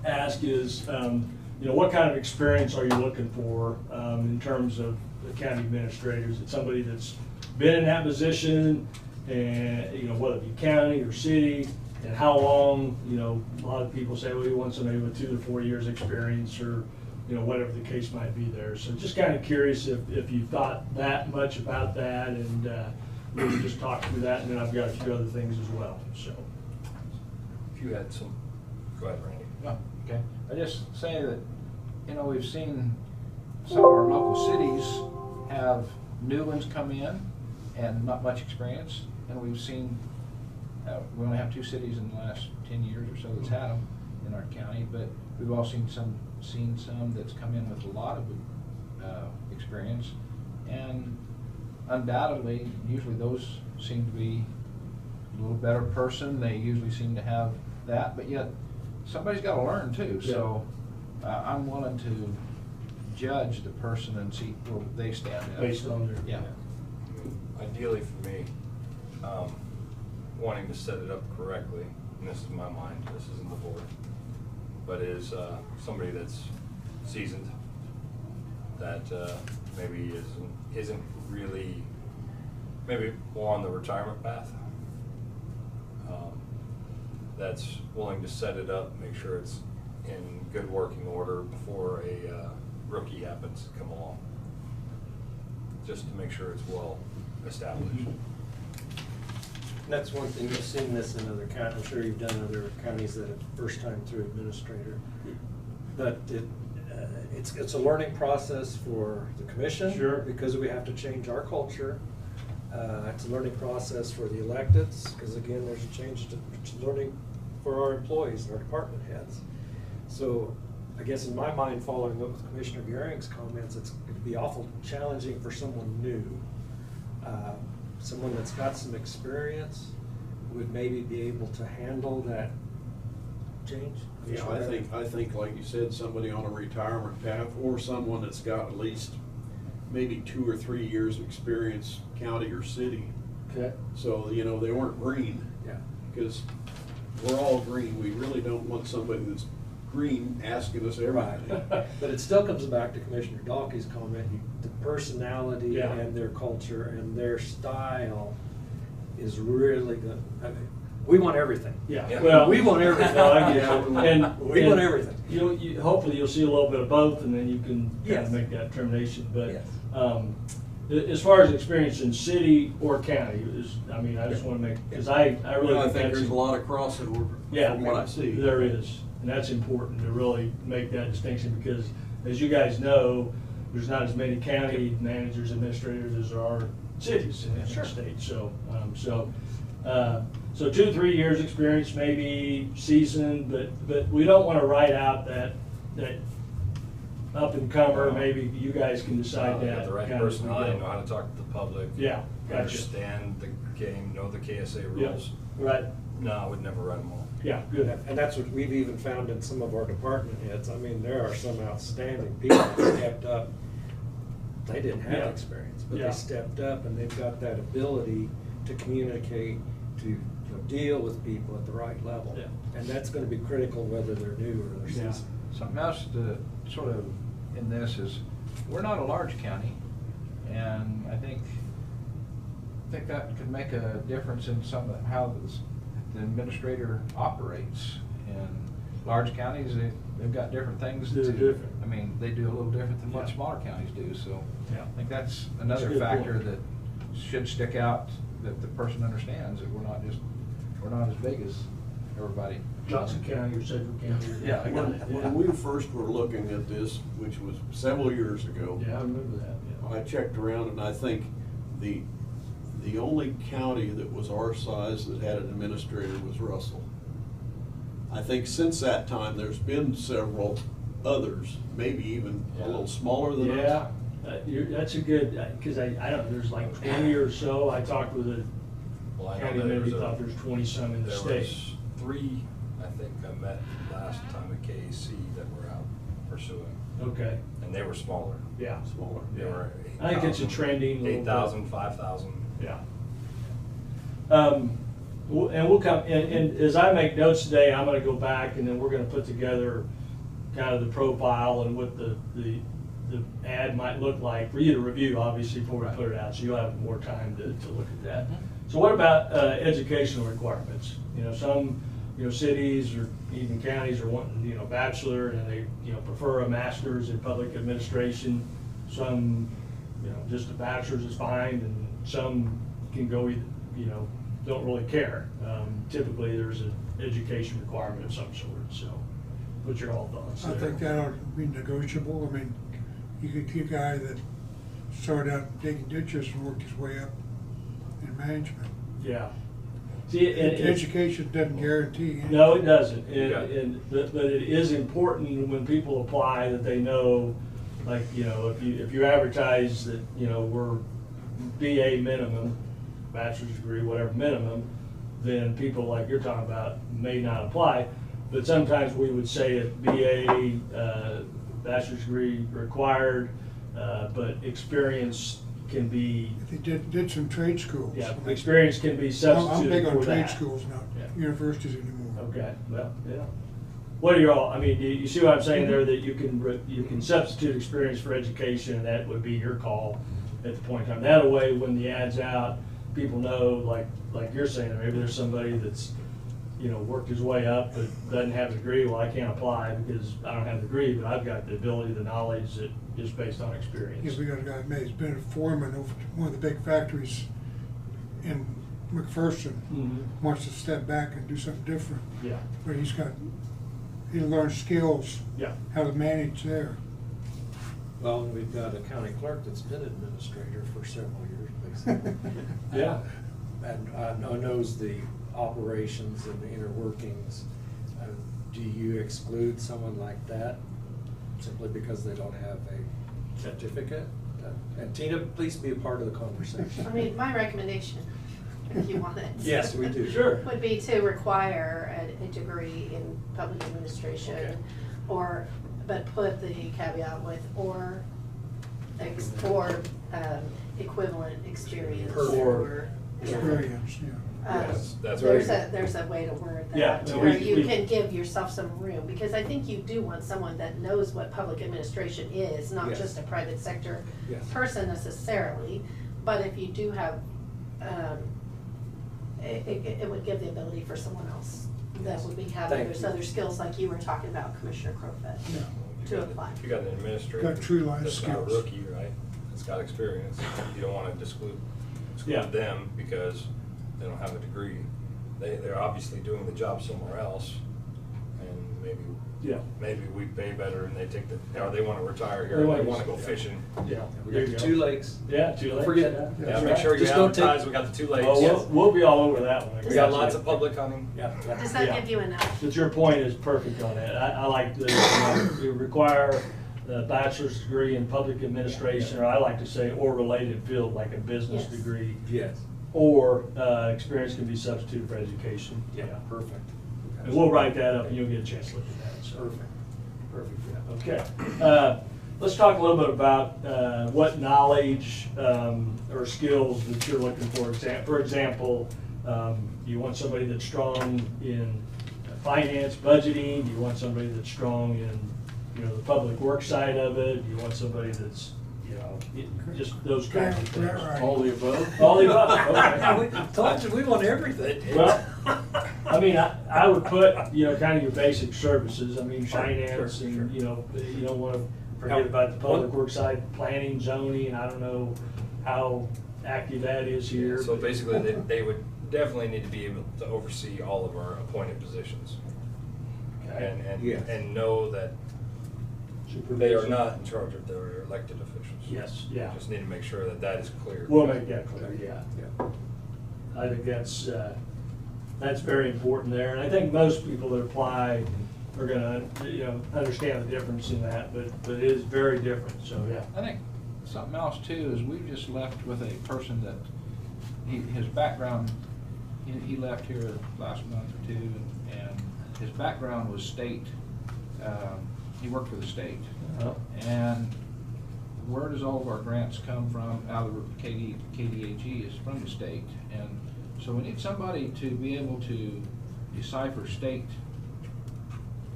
ask is, you know, what kind of experience are you looking for in terms of the county administrator? Is it somebody that's been in that position, and, you know, whether it be county or city, and how long? You know, a lot of people say, well, you want somebody with 2 to 4 years experience, or, you know, whatever the case might be there. So just kind of curious if you thought that much about that, and we can just talk through that, and then I've got a few other things as well. So. If you had some, go ahead, Randy. Oh, okay. I just say that, you know, we've seen some of our local cities have new ones come in, and not much experience. And we've seen, we only have 2 cities in the last 10 years or so that's had them in our county, but we've all seen some that's come in with a lot of experience, and undoubtedly, usually those seem to be a little better person. They usually seem to have that, but yet somebody's got to learn too. So I'm willing to judge the person and see where they stand at. Based on their, yeah. Ideally for me, wanting to set it up correctly, and this is my mind, this isn't the board, but is somebody that's seasoned, that maybe isn't really, maybe more on the retirement path, that's willing to set it up, make sure it's in good working order before a rookie happens to come along, just to make sure it's well established. That's one thing, you've seen this in other counties, I'm sure you've done other counties that have first time through administrator. But it's a learning process for the commission. Sure. Because we have to change our culture. It's a learning process for the electeds, because again, there's a change to learning for our employees and our department heads. So I guess in my mind, following up with Commissioner Gehring's comments, it's going to be awful challenging for someone new. Someone that's got some experience would maybe be able to handle that change. Yeah, I think like you said, somebody on a retirement path, or someone that's got at least maybe 2 or 3 years of experience, county or city. Okay. So, you know, they weren't green. Yeah. Because we're all green. We really don't want somebody that's green asking us everything. Right. But it still comes back to Commissioner Dalkey's comment, the personality Yeah. and their culture and their style is really good. I mean, we want everything. yeah, well. We want everything. No, I get you. And We want everything. Hopefully you'll see a little bit of both, and then you can kind Yes. of make that determination. But Yes. as far as experience in city or county, I just want to make, because I really I think think that's there's a lot of crossover Yeah, from what I see. There is, and that's important to really make that distinction, because as you guys know, there's not as many county managers, administrators as there are cities in the state. So, so 2 to 3 years experience, maybe seasoned, but we don't want to write out that up and comer. Maybe you guys can decide that. Got the right kind of personality, know how to talk to the public. Yeah, gotcha. Understand the game, know the KSA Yeah, rules. right. No, I would never write them all. Yeah, good. And that's what we've even found in some of our department heads. I mean, there are some outstanding people that stepped up. They didn't have Yeah. experience, but Yeah. they stepped up and they've got that ability to communicate, to deal with people at the right level. Yeah. And that's going to be critical whether they're new or they're Yeah. seasoned. Something else to sort of in this is, we're not a large county, and I think that could make a difference in some of how the administrator operates. In large counties, they've got different things They're to, different. I mean, they do a little different than what Yeah. smaller counties do, so Yeah. I think that's That's a another good factor point. that should stick out, that the person understands that we're not as big as everybody. Johnson County or Sedgwick County. Yeah, I got it. When we first were looking at this, which was several years ago, Yeah, I remember that, yeah. I checked around and I think the only county that was our size that had an administrator was Russell. I think since that time, there's been several others, maybe even a little smaller than us. Yeah, that's a good, because I don't, there's like 20 or so. I talked with a Well, I know county there maybe was thought there's 20-some in the there state. was 3, I think, I met last time at KAC that were out pursuing, Okay, and they were smaller. yeah. Smaller. They were I think it's a 8,000, trending little bit. 8,000, 5,000. Yeah. And we'll come, and as I make notes today, I'm gonna go back and then we're gonna put together kind of the profile and what the ad might look like for you to review, obviously, before we put it out, so you'll have more time to look at that. So what about educational requirements? Some, cities or even counties are wanting, bachelor, and they, prefer a master's in public administration. Some, just a bachelor's is fine, and some can go, don't really care. Typically, there's an education requirement of some sort, so what's your all thoughts I there? think that ought to be negotiable. I mean, you could get a guy that started out digging ditches and worked his way up in management. Yeah. See, Education doesn't guarantee anything. No, it doesn't, Yeah. but it is important when people apply that they know, like, you know, if you advertise that, you know, we're BA minimum, bachelor's degree, whatever minimum, then people like you're talking about may not apply. But sometimes we would say it BA, bachelor's degree required, but experience can be, If they did some trade schools. yeah, experience can be I'm substituted big on for trade that. schools, not Yeah. universities anymore. Okay, well, yeah. What are y'all, I mean, you see what I'm saying there, that you can substitute experience for education, and that would be your call at the point in time. That way, when the ad's out, people know, like you're saying, maybe there's somebody that's, you know, worked his way up but doesn't have a degree. Well, I can't apply because I don't have a degree, but I've got the ability, the knowledge that is based on experience. Yes, we got a guy, he's been a foreman over one of the big factories in McPherson. Mhm. Wants to step back and do something different, Yeah, but he learned skills, yeah. how to manage there. Well, and we've got a county clerk that's been administrator for several years, basically. Yeah. And knows the operations and the inner workings. Do you exclude someone like that simply because they don't have a certificate? And Tina, please be a part of the conversation. I mean, my recommendation, if you want it. Yes, we do. Sure. Would be to require a degree in public administration, Okay. but put the caveat with or equivalent experience or. Experience, yeah. Yes, that's There's right. there's a way to word that, Yeah, to no, where we- you we- can give yourself some room, because I think you do want someone that knows what public administration is, not Yes. just a private sector Yes. person necessarily, but if you do have, it would give the ability for someone else that would be having Thank those you. other skills like you were talking about, Commissioner Crowfoot, to apply. If you got an administrator. Got true life that's not a skills. rookie, right, that's got experience, you don't wanna exclude Yeah. them because they don't have a degree. They're obviously doing the job somewhere else, and Yeah. maybe we pay better and they take or they wanna retire here, They or wanna they wanna go yeah. fishing. Yeah. We There got you the go. 2 lakes. Yeah, 2 Don't lakes. forget. Yeah, Yeah, that's make right. sure you Just don't take- advertise, we got the 2 lakes. Oh, we'll be all over that one. We got lots of public hunting. Yeah. Does that Yeah. give you enough? But your point is perfect on that. I like the, you require a bachelor's degree in public administration, or I like to say, or related field, like a business Yes. degree. Yes. Or, experience can be substituted for education. Yeah, perfect. And we'll write that up and you'll get a chance to look at that, so. Perfect. Perfect, yeah, okay. Let's talk a little bit about, what knowledge, or skills that you're looking for. For example, you want somebody that's strong in finance, budgeting, you want somebody that's strong in, you know, the public work side of it, you want somebody that's, you know, just those kinds of things. Right. All the above? All the above, okay. Told you, we want everything. Well, I mean, I would put, you know, kind of your basic services, I mean, finance sure. and, you know, you don't wanna forget about the public work side, planning, zoning, I don't know how active that is here. So but- basically, they would definitely need to be able to oversee all of our appointed positions. Okay. Yes. And know that they are not in charge of their elected officials. Yes, yeah. Just need to make sure that that is clear. We'll make that clear, yeah. Yeah. I think that's very important there, and I think most people that apply are gonna, you know, understand the difference in that, but it is very different, so, yeah. I think something else too is we've just left with a person that, his background, he left here last month or 2, and his background was state, he worked for the state. Uh-huh. And where does all of our grants come from? Out of KDHE is from the state. And so we need somebody to be able to decipher state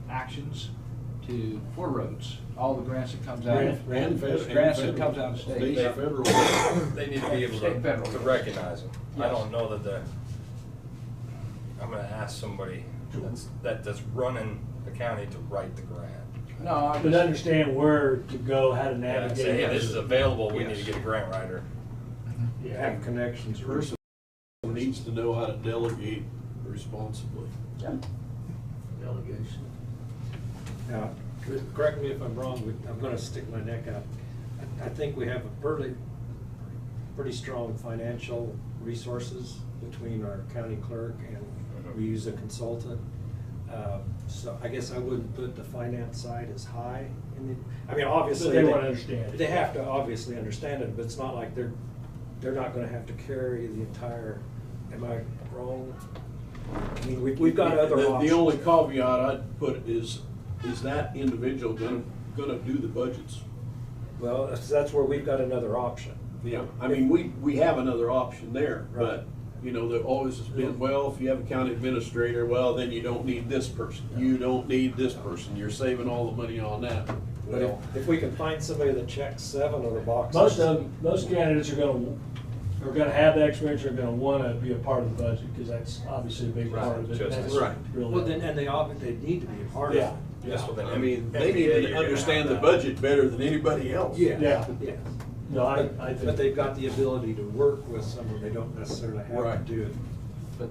actions for roads, all the grants that comes out. And Grants that comes out of state. State and federal. They need to be able State and federal. to recognize them. I Yes. don't know that I'm gonna ask somebody that's running the county to write the grant. No, I But just, understand where to go, how to Yeah, navigate. say, hey, this is available, we Yes. need to get a grant writer. Yeah. Have connections. The person needs to know how to delegate responsibly. Delegation. Now, correct me if I'm wrong, I'm gonna stick my neck out. I think we have a pretty strong financial resources between our county clerk and we use a consultant. So I guess I wouldn't put the finance side as high. I mean, obviously. But they want to understand it. They have to obviously understand it, but it's not like they're not gonna have to carry the entire, am I wrong? I mean, we've got other options. The only caveat I'd put is that individual gonna do the budgets? Well, that's where we've got another option. Yeah, I mean, we have another option there, Right. but, you know, there always has been, well, if you have a county administrator, well, then you don't need this person. You don't need this person. You're saving all the money on that. But Well, if we can find somebody that checks 7 of the boxes. Most candidates are gonna have that experience, are gonna wanna be a part of the budget, because that's obviously a big part of it. Right, That's right. really- Well, then, and they need to be a part of it. Yes, well, then I mean, they MBA, need you're to gonna understand the have that. budget better than anybody else. Yeah. Yeah. No, I But think. they've got the ability to work with someone, they don't necessarily have Right. to do it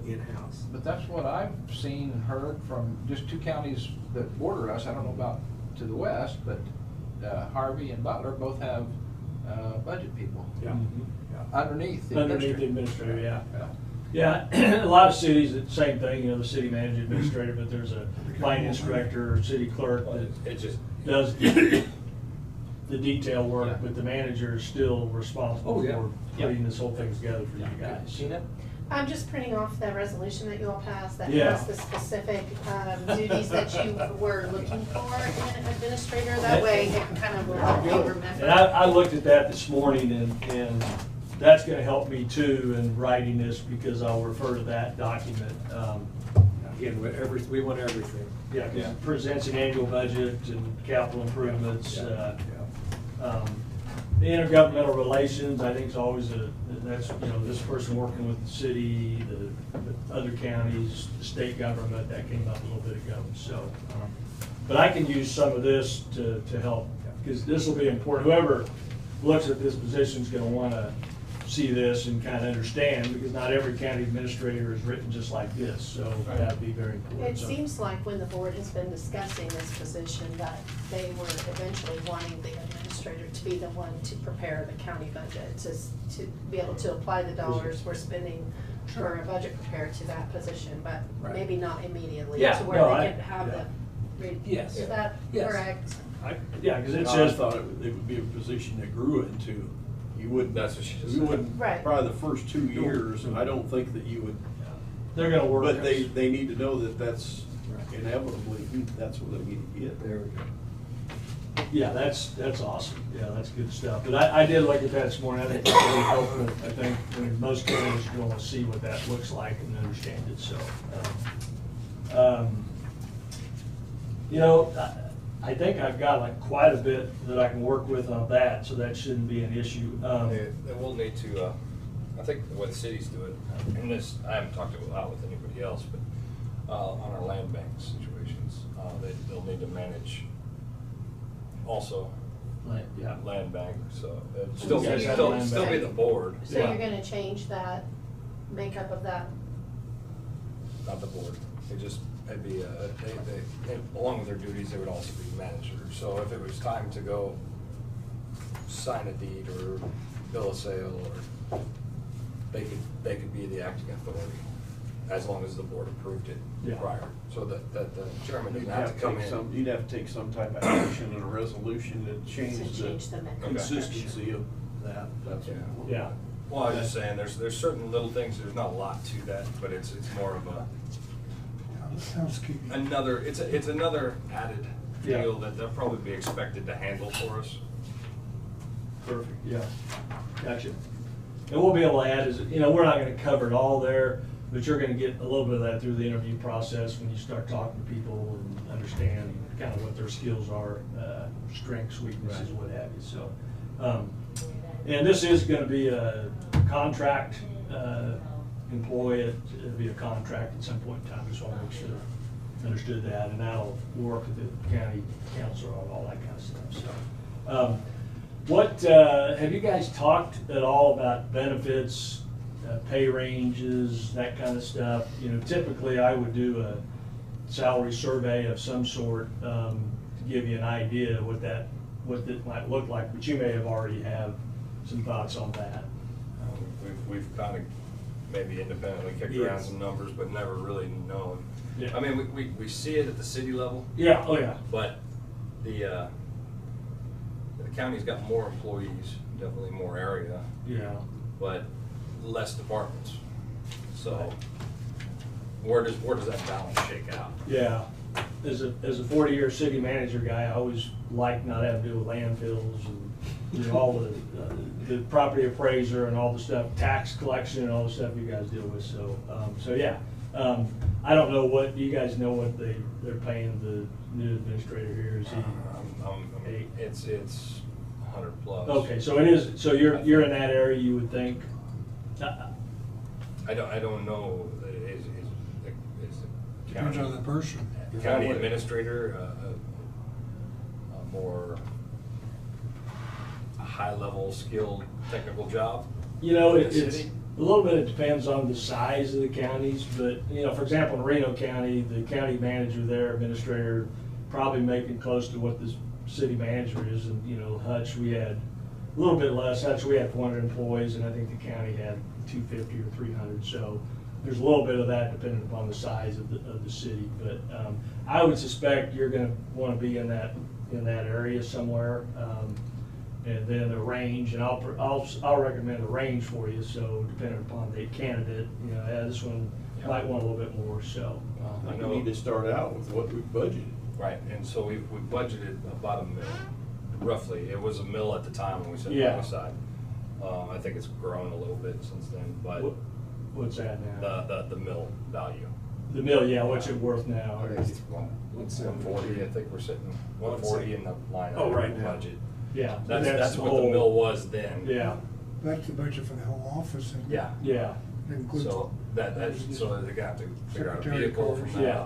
in-house. But that's what I've seen and heard from just 2 counties that border us. I don't know about to the west, but Harvey and Butler both have budget people Yeah. Mhm. underneath the Underneath the administrator. administrator, yeah. Yeah, a lot of cities, it's the same thing, you know, the city manager administrator, but there's a finance director or city clerk that It just, does the detail work, Yeah. but the manager is still responsible Oh, yeah. for putting this whole thing together for you guys. Gina? I'm just printing off the resolution that you all passed that Yeah. has the specific duties that you were looking for in an administrator. That way it can kind of help you remember. And I looked at that this morning, and that's gonna help me too in writing this, because I'll refer to that document. Again, we want everything. Yeah, 'cause it presents an annual budget and capital improvements. The intergovernmental relations, I think is always that's, you know, this person working with the city, the other counties, the state government, that came up a little bit ago, so. But I can use some of this to help, because this will be important. Whoever looks at this position is gonna wanna see this and kind of understand, because not every county administrator is written just like this, so that'd be very important. It So- seems like when the board has been discussing this position, that they were eventually wanting the administrator to be the one to prepare the county budget, to be able to apply the dollars we're spending for a budget prepared to that position, but Right. maybe not immediately, Yeah, to where no, they I- can have yeah. Yes. Is that Yes. correct? Yeah, because it I says. thought it would be a position that grew into, you wouldn't. That's what she just You said. wouldn't, Right. probably the first 2 years, I don't think that you would. They're gonna work. But us. they need to know that that's inevitably, that's what they need to get. There we go. Yeah, that's awesome. Yeah, that's good stuff. But I did look at that this morning. I think it's really helpful. I think, I mean, most candidates are gonna see what that looks like and understand it, so. You know, I think I've got like quite a bit that I can work with on that, so that shouldn't be an issue. They will need to, I think the way the cities do it, and this, I haven't talked a lot with anybody else, but on our land bank situations, they'll need to manage also Yeah. land bank, so it'd So still, you're still gonna still be say- the board, So Yeah. you're gonna change that makeup of that? not the board. It'd be, along with their duties, they would also be manager. So if it was time to go sign a deed or bill a sale, or they could be the acting authority, as long as the board approved it Yeah. prior. So that the chairman You'd doesn't have to come take in. you'd have to take some type of action and a resolution to To change change the the makeup. consistency of that. That's Yeah. Yeah. Well, I was just saying, there's certain little things, there's not a lot to that, but it's more of Housekeeping. it's another added Yeah. deal that they'll probably be expected to handle for us. Perfect, yeah, gotcha. And we'll be able to add is, you know, we're not gonna cover it all there, but you're gonna get a little bit of that through the interview process when you start talking to people and understand kind of what their skills are, strengths, weaknesses, what have you, so. And this is gonna be a contract, employee, it'll be a contract at some point in time, just wanna make sure understood that, and that'll work with the county council on all that kind of stuff, so. What, have you guys talked at all about benefits, pay ranges, that kind of stuff? You know, typically I would do a salary survey of some sort, to give you an idea of what it might look like, but you may have already have some thoughts on that. We've kind of maybe independently kicked Yes. around some numbers, but never really known. Yeah. I mean, we see it at the city level, Yeah, oh yeah. but the county's got more employees, definitely more area, Yeah. but less departments. So where does that balance shake out? Yeah, as a 40-year city manager guy, I always liked not having to deal with landfills and, you know, all the property appraiser and all the stuff, tax collection and all the stuff you guys deal with, so, so yeah. I don't know what, you guys know what they're paying the new administrator here, is he? It's 100 plus. Okay, so it is, so you're in that area, you would think? I don't know, is the Depends county, on the person. county administrator, a more high-level skilled technical job? You know, in the it's, city? a little bit, it depends on the size of the counties, but, you know, for example, in Reno County, the county manager there, administrator, probably making close to what the city manager is, and, you know, Hutch, we had a little bit less. Hutch, we had 400 employees, and I think the county had 250 or 300, so there's a little bit of that depending upon the size of the city, but I would suspect you're gonna wanna be in that area somewhere. And then the range, and I'll recommend a range for you, so depending upon the candidate, you know, yeah, this one might want a little bit more, so. I think we need to start out with what we budgeted. Right, and so we budgeted about $1 million, roughly. It was $1 million at the time when we set Yeah. it aside. I think it's grown a little bit since then, but What's that now? the mill value. The mill, yeah, what's it worth now? I think it's 140, I think we're sitting 140 in the line Oh, item right now. budget. Yeah. That's the what the whole- mill was then. Yeah, That's the budget for the whole office, isn't it? Yeah. yeah. It includes- So so they're gonna have to figure out a Secretary vehicle quarters. from that. Yeah.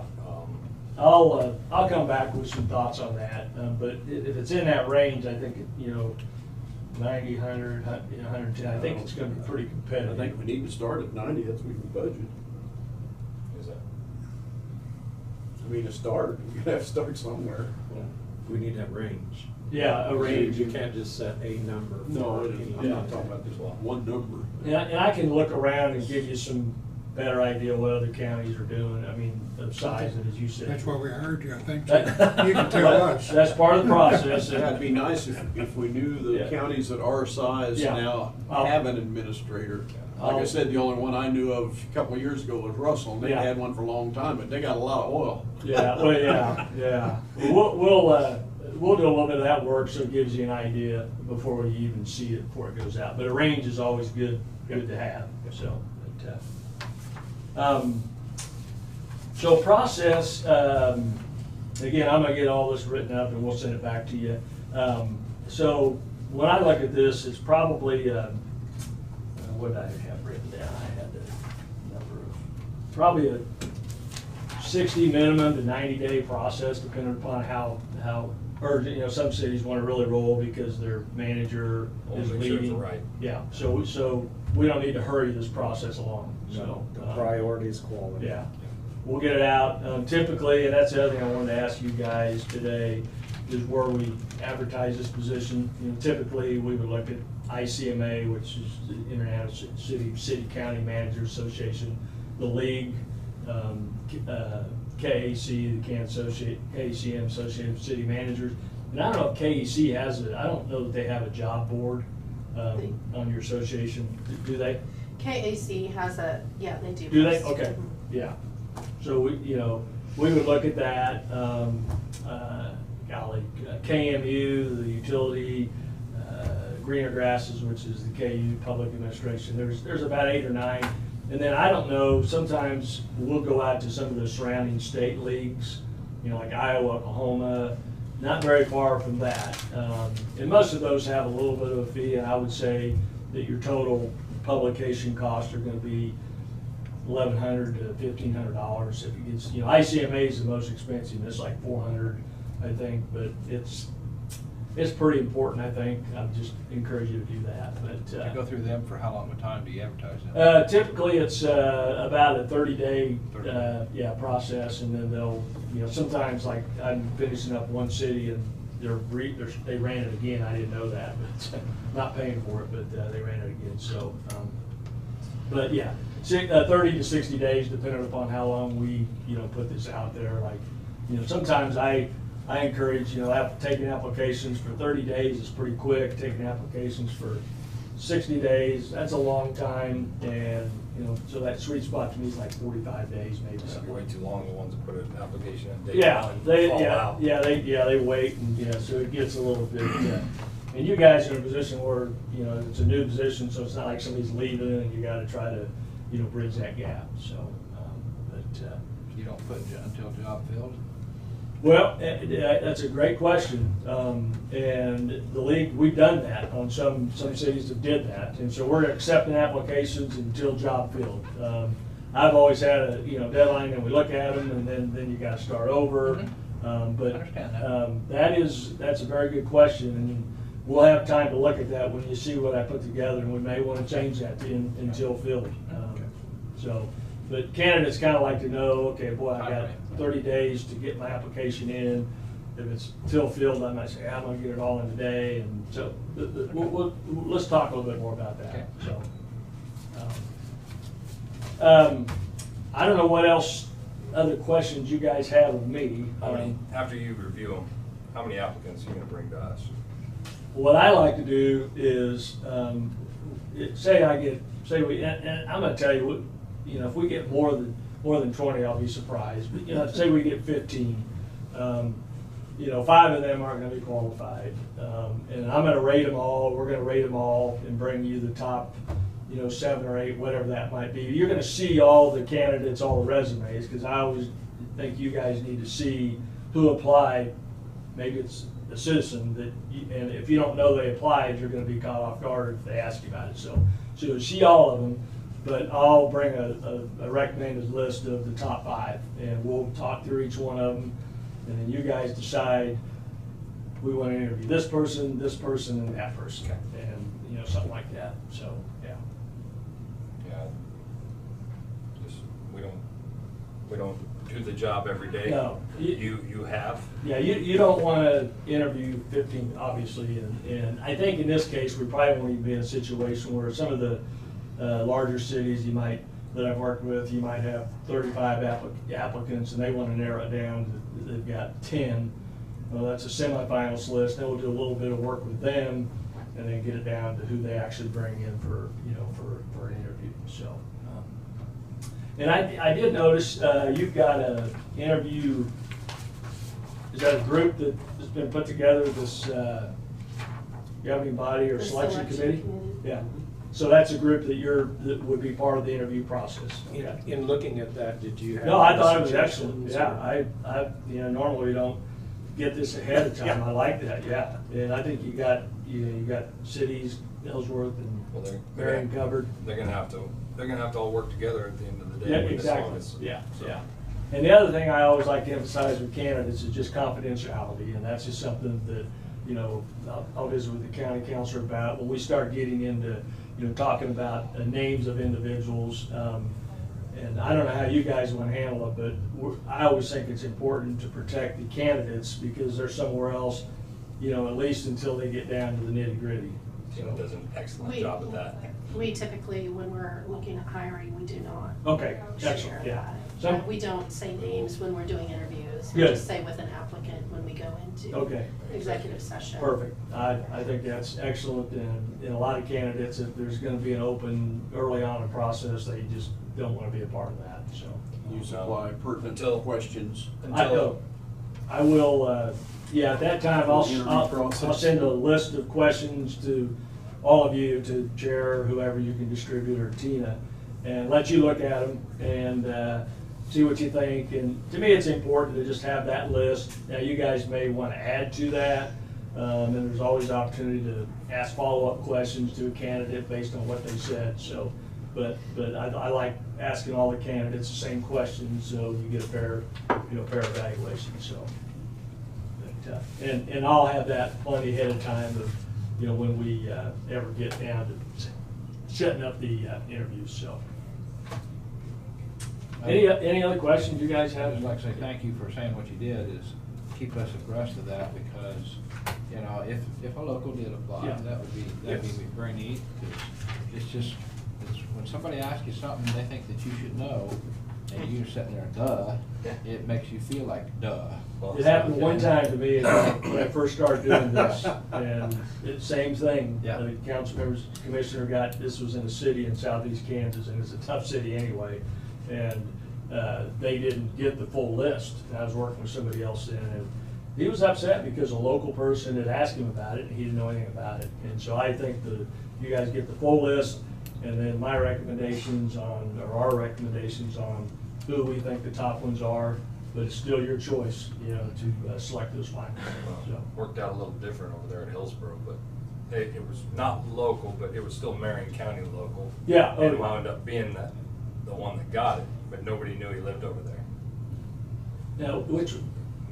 I'll come back with some thoughts on that, but if it's in that range, I think, you know, 90, 100, 110, I think it's gonna be pretty I competitive. think we need to start at 90, that's what we budget. Is that? I mean, to start, we have to start somewhere. We need that range. Yeah, a range. You can't just set a number. No, for it isn't. I'm not talking about just one number. And I can look around and give you some better idea what other counties are doing, I mean, of size, and as you said. That's why we hired you, I think. You can tell us. That's part of the process. Yeah, it'd be nice if we knew the Yeah. counties that our size Yeah. now I'll- have an administrator. Like I I'll- said, the only one I knew of a couple of years ago was Russell, and they Yeah. had one for a long time, but they got a lot of oil. Yeah, well, yeah. We'll do a little bit of that work, so it gives you an idea before you even see it, before it goes out. But a range is always good to have, so. So process, again, I'm gonna get all this written up and we'll send it back to you. So when I look at this, it's probably, what did I have written down? I had the number of, probably a 60 minimum to 90-day process, depending upon how urgent, you know, some cities want to really roll because their manager Wanna is make sure it's leaving. right. Yeah, so we don't need to hurry this process along, so. The priority is quality. Yeah, we'll get it out. Typically, and that's the other thing I wanted to ask you guys today, is where we advertise this position. You know, typically, we would look at ICMA, which is the International City County Managers Association, the league, KAC, the KCM, Association of City Managers. And I don't know if KEC has I don't know that they have a job board on your association. Do they? KAC has yeah, they do. Do they? post. Okay, Mhm. yeah. So we would look at that, KMU, the utility, Greener Grasses, which is the KU Public Administration. There's about 8 or 9. And then I don't know, sometimes we'll go out to some of the surrounding state leagues, you know, like Iowa, Oklahoma, not very far from that. And most of those have a little bit of a fee, and I would say that your total publication costs are gonna be $1,100 to $1,500 if it gets, you know, ICMA is the most expensive, it's like $400, I think, but it's pretty important, I think. I just encourage you to do that, You but. go through them for how long of a time do you advertise them? Typically, it's about a 30-day process, and then they'll, you know, sometimes, like, I'm finishing up one city and they ran it again. I didn't know that, but not paying for it, but they ran it again. So, but yeah, 30 to 60 days, depending upon how long we, put this out there. Like, sometimes I encourage, taking applications for 30 days is pretty quick. Taking applications for 60 days, that's a long time. And, so that sweet spot to me is like 45 days, maybe. It's something way like too long, the ones that put an application in day Yeah, one they, fall out. they wait, and, so it gets a little bit, and you guys are in a position where, it's a new position, so it's not like somebody's leaving and you gotta try to, bridge that gap, so, but, You don't put until job filled? well, that's a great question, and the league, we've done that on some cities that did that, and so we're accepting applications until job filled. I've always had a, deadline, and we look at them, and then you gotta start over. But Understand that. that's a very good question, and we'll have time to look at that when you see what I put together, and we may wanna change that to until filled. So, but candidates kinda like to know, okay, boy, I got 30 days to get my application in. If it's till filled, I might say, I'm gonna get it all in today, and so, let's talk a little bit more about that, Okay. so. I don't know what else, other questions you guys have of me. After you review them, how many applicants are you gonna bring to us? What I like to do is, say I'm gonna tell you, if we get more than 20, I'll be surprised, but, say we get 15, 5 of them aren't gonna be qualified. And I'm gonna rate them all, we're gonna rate them all and bring you the top, 7 or 8, whatever that might be. You're gonna see all the candidates, all the resumes, because I always think you guys need to see who applied. Maybe it's a citizen and if you don't know they applied, you're gonna be caught off guard if they ask you about it. So you'll see all of them, but I'll bring a recommended list of the top 5, and we'll talk through each one of them, and then you guys decide, we want to interview this person, and that person, and, something like that, so, yeah. Yeah. Just, we don't do the job every day. No. You have? Yeah, you don't want to interview 15, obviously, and I think in this case, we probably won't even be in a situation where some of the larger cities that I've worked with, you might have 35 applicants, and they want to narrow it down, they've got 10. Well, that's a semifinals list, then we'll do a little bit of work with them, and then get it down to who they actually bring in for an interview, so. And I did notice, you've got a interview, is that a group that has been put together, this governing body or The selection committee? committee. Yeah, so that's a group that would be part of the interview process. Okay. In looking at that, did you have? No, I thought it any was excellent, suggestions yeah, or- I normally don't get this ahead of time, I like that, yeah. And I think you got cities, Ellsworth Well, and they're Marion covered. They're gonna have to all work together at the end of the day. Yeah, when this all exactly, is- yeah, so. yeah. And the other thing I always like to emphasize with candidates is just confidentiality, and that's just something that, I'll visit with the county councilor about when we start getting into, talking about names of individuals. And I don't know how you guys want to handle it, but I always think it's important to protect the candidates because they're somewhere else, at least until they get down to the nitty gritty. Tina does an excellent We- job at that. We typically, when we're looking at hiring, we do not Okay, share excellent, yeah. that. We don't say names when we're doing interviews. We Good. just say with an applicant when we go into Okay. executive session. Perfect. I think that's excellent, and in a lot of candidates, if there's gonna be an open early on in the process, they just don't wanna be a part of that, so. You supply pertinent Until- questions. I will, yeah, at that time, Interview I'll process. send a list of questions to all of you, to Chair, or whoever you can distribute, or Tina, and let you look at them and see what you think. And to me, it's important to just have that list. Now, you guys may want to add to that, and there's always opportunity to ask follow-up questions to a candidate based on what they said. So, but I like asking all the candidates the same questions, so you get a fair evaluation. So, but, and I'll have that plenty ahead of time of, when we ever get down to setting up the interviews. So, any other questions you guys have? I'd like to say thank you for saying what you did, is keep us abreast of that, because, if a local did apply, Yeah. that'd be very neat, because it's 'Cause when somebody asks you something they think that you should know, and you're sitting there, duh, it makes you feel like duh. It happened one time to me when I first started doing this, and it's same thing. Yeah. The council members, commissioner this was in a city in southeast Kansas, and it's a tough city anyway. And they didn't get the full list. I was working with somebody else then, and he was upset because a local person had asked him about it, and he didn't know anything about it. And so I think that you guys get the full list, and then my recommendations on, or our recommendations on who we think the top ones are, but it's still your choice, you know, to select those five. So. Worked out a little different over there at Hillsborough, but it was not local, but it was still Marion County local. Yeah. And it wound up being the one that got it, but nobody knew he lived over there. Now, which?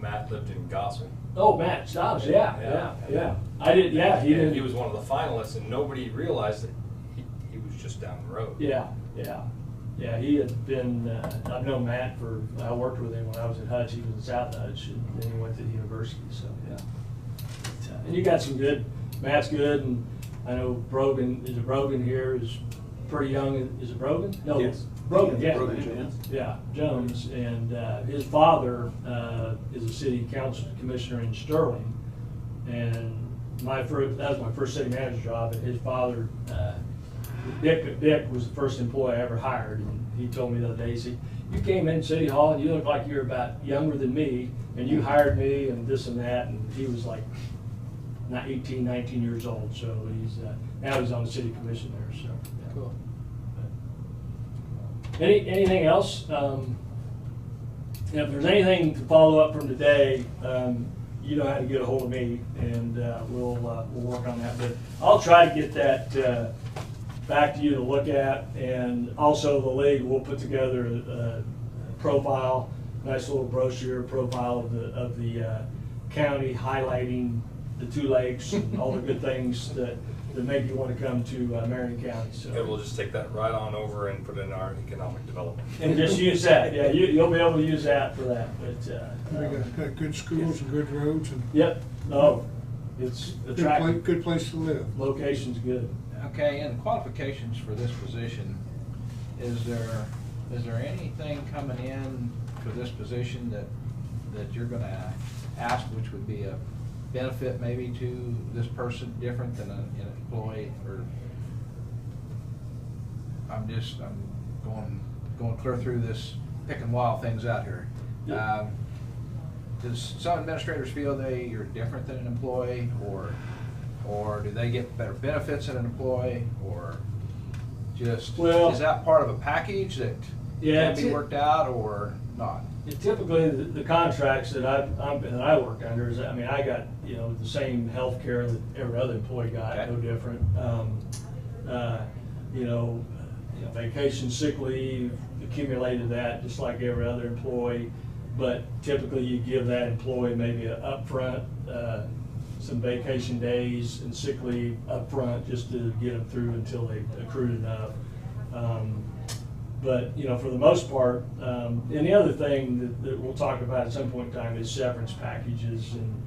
Matt lived in Gossamer. Oh, Matt Stobbs, yeah. I did, yeah, he And didn't. he was one of the finalists, and nobody realized that he was just down the road. Yeah, he had been, I've known Matt I worked with him when I was at Hutch, he was in South Hutch, and then he went to the university, so, yeah. And you got some Matt's good, and I know Brogan here is pretty young, is it Brogan? No, Yes. Brogan, yeah. Brogan Jones. Yeah, Jones, and his father is a city council commissioner in Sterling, and that was my first city manager job, and his father, Dick was the first employee I ever hired, and he told me the other day, he said, you came in City Hall and you look like you're about younger than me, and you hired me and this and that, and he was like 18, 19 years old, so now he's on the city commission there, so. Yeah. Cool. Anything else? If there's anything to follow up from today, you know how to get a hold of me, and we'll work on that. But I'll try to get that back to you to look at, and also the league will put together a profile, nice little brochure profile of the county, highlighting the two lakes and all the good things that make you want to come to Marion County. So. And we'll just take that right on over and put it in our economic development. And just use that, yeah, you'll be able to use that for that, but. We got good schools and good roads and. Yep, no, it's attractive. Good place to live. Location's good. Okay, and the qualifications for this position, is there anything coming in for this position that you're gonna ask, which would be a benefit maybe to this person different than an employee, or I'm going clear through this, picking wild things out here. Yeah. Does some administrators feel you're different than an employee, or do they get better benefits than an employee, or just, is that part of a package that can be worked out or not? Typically, the contracts that I work under is, I mean, I got, the same health care that every other employee got, Okay. no different. Vacation, sick leave, accumulated that just like every other employee. But typically you give that employee maybe an upfront, some vacation days and sick leave upfront just to get them through until they accrued enough. But, for the most part, and the other thing that we'll talk about at some point in time is severance packages, and,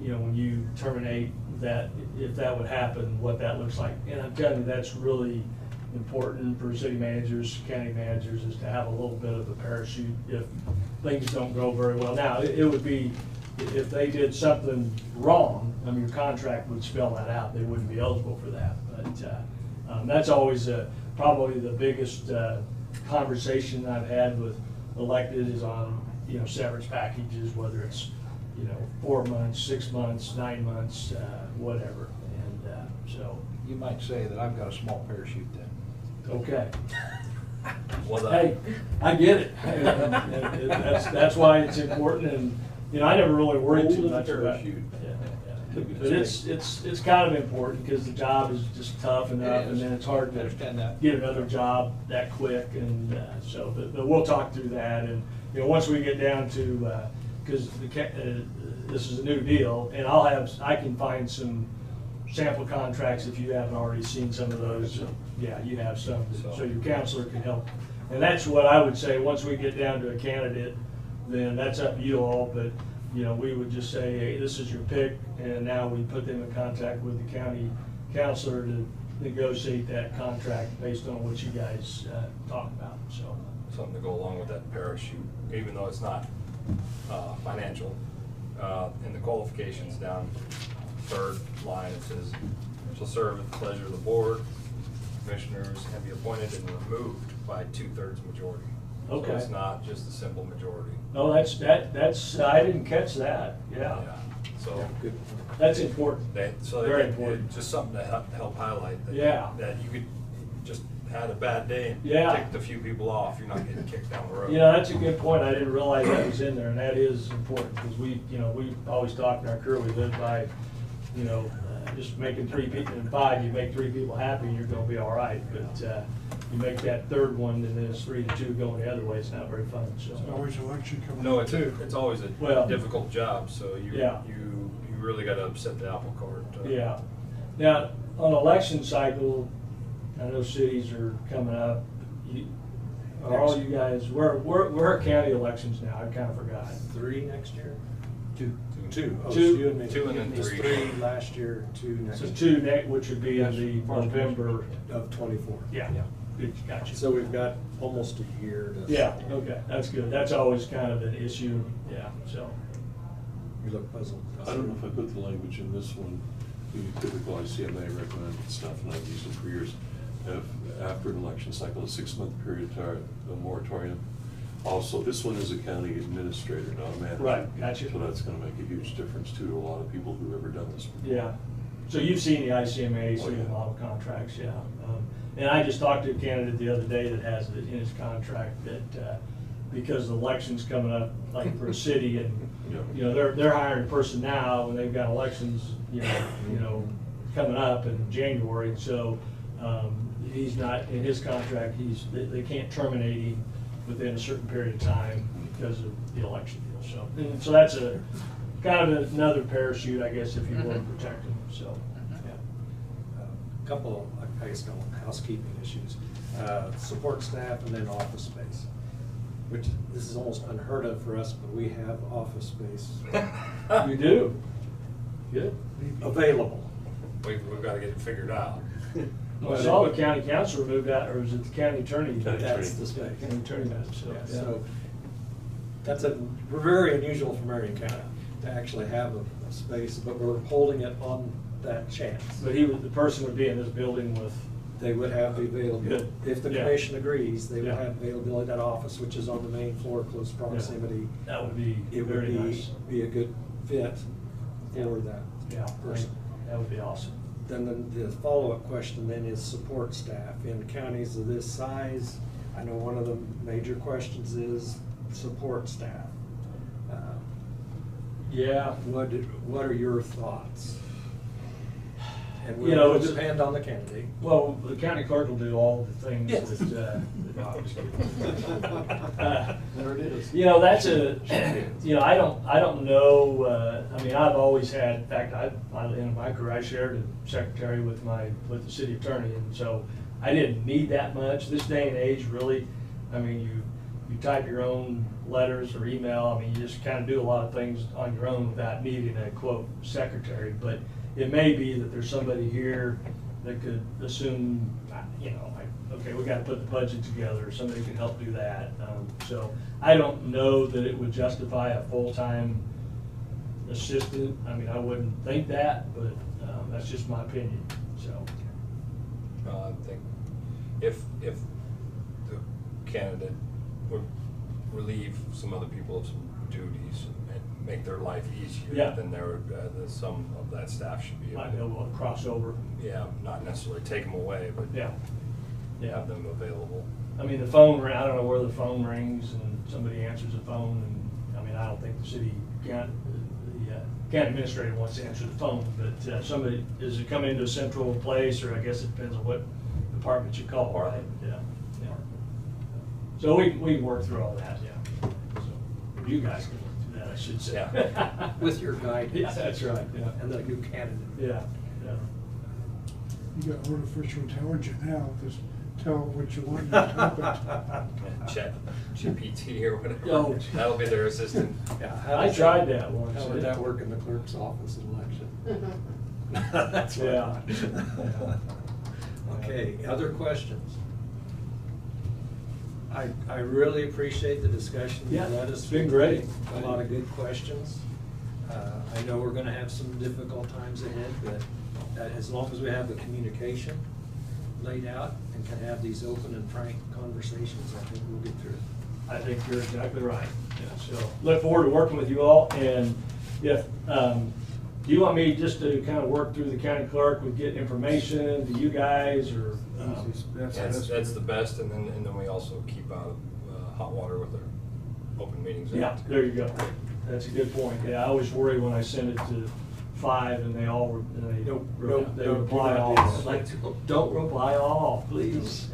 when you terminate that, if that would happen, what that looks like. And I'm telling you, that's really important for city managers, county managers, is to have a little bit of a parachute if things don't go very well. Now, it would be, if they did something wrong, your contract would spell that out. They wouldn't be eligible for that. But that's always probably the biggest conversation I've had with elected is on, severance packages, whether it's, 4 months, 6 months, 9 months, whatever. And so. You might say that I've got a small parachute then. Okay. Well, Hey, I get it. That's why it's important, and, I never really worried too much about it. But it's kind of important because the job is just tough enough, and then it's hard to get another job that quick, and but we'll talk through that, and once we get down to because this is a new deal, and I can find some sample contracts if you haven't already seen some of those. Yeah, you have some, so your counselor can help, and that's what I would say. Once we get down to a candidate, then that's up to you all, but. We would just say, hey, this is your pick, and now we put them in contact with the county counselor to negotiate that contract based on what you guys talk about, so. Something to go along with that parachute, even though it's not financial. In the qualifications down third line, it says, shall serve at the pleasure of the board, commissioners, and be appointed and removed by 2/3 majority. Okay. So it's not just a simple majority. No, that's, I didn't catch that, yeah. So Good. That's important. Very important. Just something to help highlight that. Yeah. That you could just had a bad day and Yeah. ticked a few people off, you're not getting kicked down the road. You know, that's a good point. I didn't realize that was in there, and that is important, because we always talk in our career, we live by, just making 3 people, and 5, you make 3 people happy, and you're gonna be all right. But, you make that third one, and then it's 3-2 going the other way, it's not very fun, so. There's always election coming No, up too. it's always a Well, difficult job, so you yeah. really gotta upset the apple cart. Yeah. Now, on election cycle, I know cities are coming up. Are all you guys, where are county elections now? I kind of forgot. 3 next year? 2. 2. Oh, Two. it's you and me. 2 and then It was 3. 3 last year, 2 next So year. 2 next, which would be in the November. Of 24. Yeah, good, gotcha. So we've got almost a year to. Yeah, okay, that's good. That's always kind of an issue, yeah, so. You look puzzled. I don't know if I put the language in this one, the typical ICMA recommended stuff, and I've used it for years. If after an election cycle, a 6-month period to a moratorium. Also, this one is a county administrator, not a manager. Right, gotcha. So that's gonna make a huge difference too to a lot of people who've ever done this before. Yeah, so you've seen the ICMA, Oh, seen the yeah. model contracts, yeah. And I just talked to a candidate the other day that has it in his contract that, because the election's coming up, like for a city, and, Yeah. they're hiring a person now, and they've got elections, coming up in January, and so, he's not, in his contract, they can't terminate him within a certain period of time because of the election deal, so. And so that's a, kind of another parachute, I guess, if you want to protect him, so, yeah. A couple, I guess, housekeeping issues. Support staff and then office space, which this is almost unheard of for us, but we have office space You do? Good. available. We've gotta get it figured out. Well, I saw the county council moved out, or was it the county attorney? County That's the space. County attorney moved, so, Yeah, yeah. so that's very unusual for Marion County to actually have a space, but we're holding it on that chance. But the person would be in this building with, They would have the availability, Good. if the Yeah. commission agrees, they would Yeah. have availability at that office, which is on the main floor, close proximity. that would be It would very nice. be a good fit Yeah. for that Yeah, person. that would be awesome. Then the follow-up question then is support staff. In counties of this size, I know one of the major questions is support staff. Yeah. What are your thoughts? And You know, will it's- depend on the candidate. Well, the county clerk will do all the things Yes. that, no, I'm just kidding. There it is. That's I don't know, I mean, I've always had, in fact, in my career, I shared a secretary with the city attorney, and so I didn't need that much. This day and age, really, I mean, you type your own letters or email, I mean, you just kind of do a lot of things on your own without needing a quote secretary, but it may be that there's somebody here that could assume, like, okay, we gotta put the budget together, or somebody can help do that. So I don't know that it would justify a full-time assistant. I mean, I wouldn't think that, but that's just my opinion, so. I think if the candidate would relieve some other people of some duties and make their life easier, Yeah. then there would, some of that staff should be Might be able to cross over. yeah, not necessarily take them away, but Yeah. Yeah. have them available. I mean, the phone, I don't know where the phone rings and somebody answers the phone, and, I mean, I don't think the city county administrator wants to answer the phone, but somebody, does it come into a central place, or I guess it depends on what department you call, right? Yeah. So we can work through all that, yeah. So you guys can work through that, I should say. Yeah. With your guidance. Yeah, that's right, yeah. And the new candidate. Yeah. You got artificial intelligence now, just tell what you want in the topic. Chat GPT or whatever. Oh. That'll be their assistant. Yeah, how I does tried that once. How would that work in the clerk's office election? Mhm. That's what I Yeah. thought. Okay, other questions? I really appreciate the discussion. You Yeah, led us it's been through great. A lot of good questions. I know we're gonna have some difficult times ahead, but as long as we have the communication laid out and can have these open and frank conversations, I think we'll get through it. I think you're exactly right. Yeah, so look forward to working with you all, and if, do you want me just to kind of work through the county clerk with getting information to you guys, or? That's the best, and then we also keep out of hot water with our open meetings. Yeah, there you go. That's a good point. Yeah, I always worry when I send it to 5 and they all, they Nope, they nope, reply do not all. do that. It's like, don't reply all, please.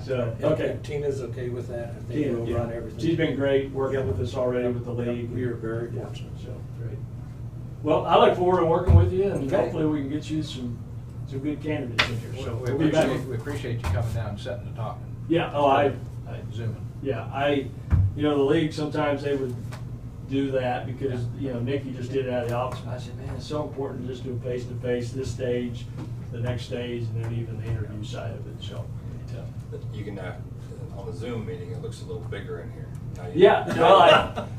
So, okay. If Tina's okay with that, I think Tina, we'll yeah. run everything. She's been great working with us already with the league. We are very Yeah, fortunate. so, great. Well, I look forward to working with you, and Okay. hopefully we can get you some good candidates in here. So We we'll be back. appreciate you coming down and sitting and talking. Yeah, oh, I Zooming. Yeah, you know, the league, sometimes they would do that because, you know, Nikki just did it out of the office. And I said, man, it's so important to just do a face-to-face, this stage, the next stage, and then even the interview side of it, so. You can, on the Zoom meeting, it looks a little bigger in here. Now Yeah,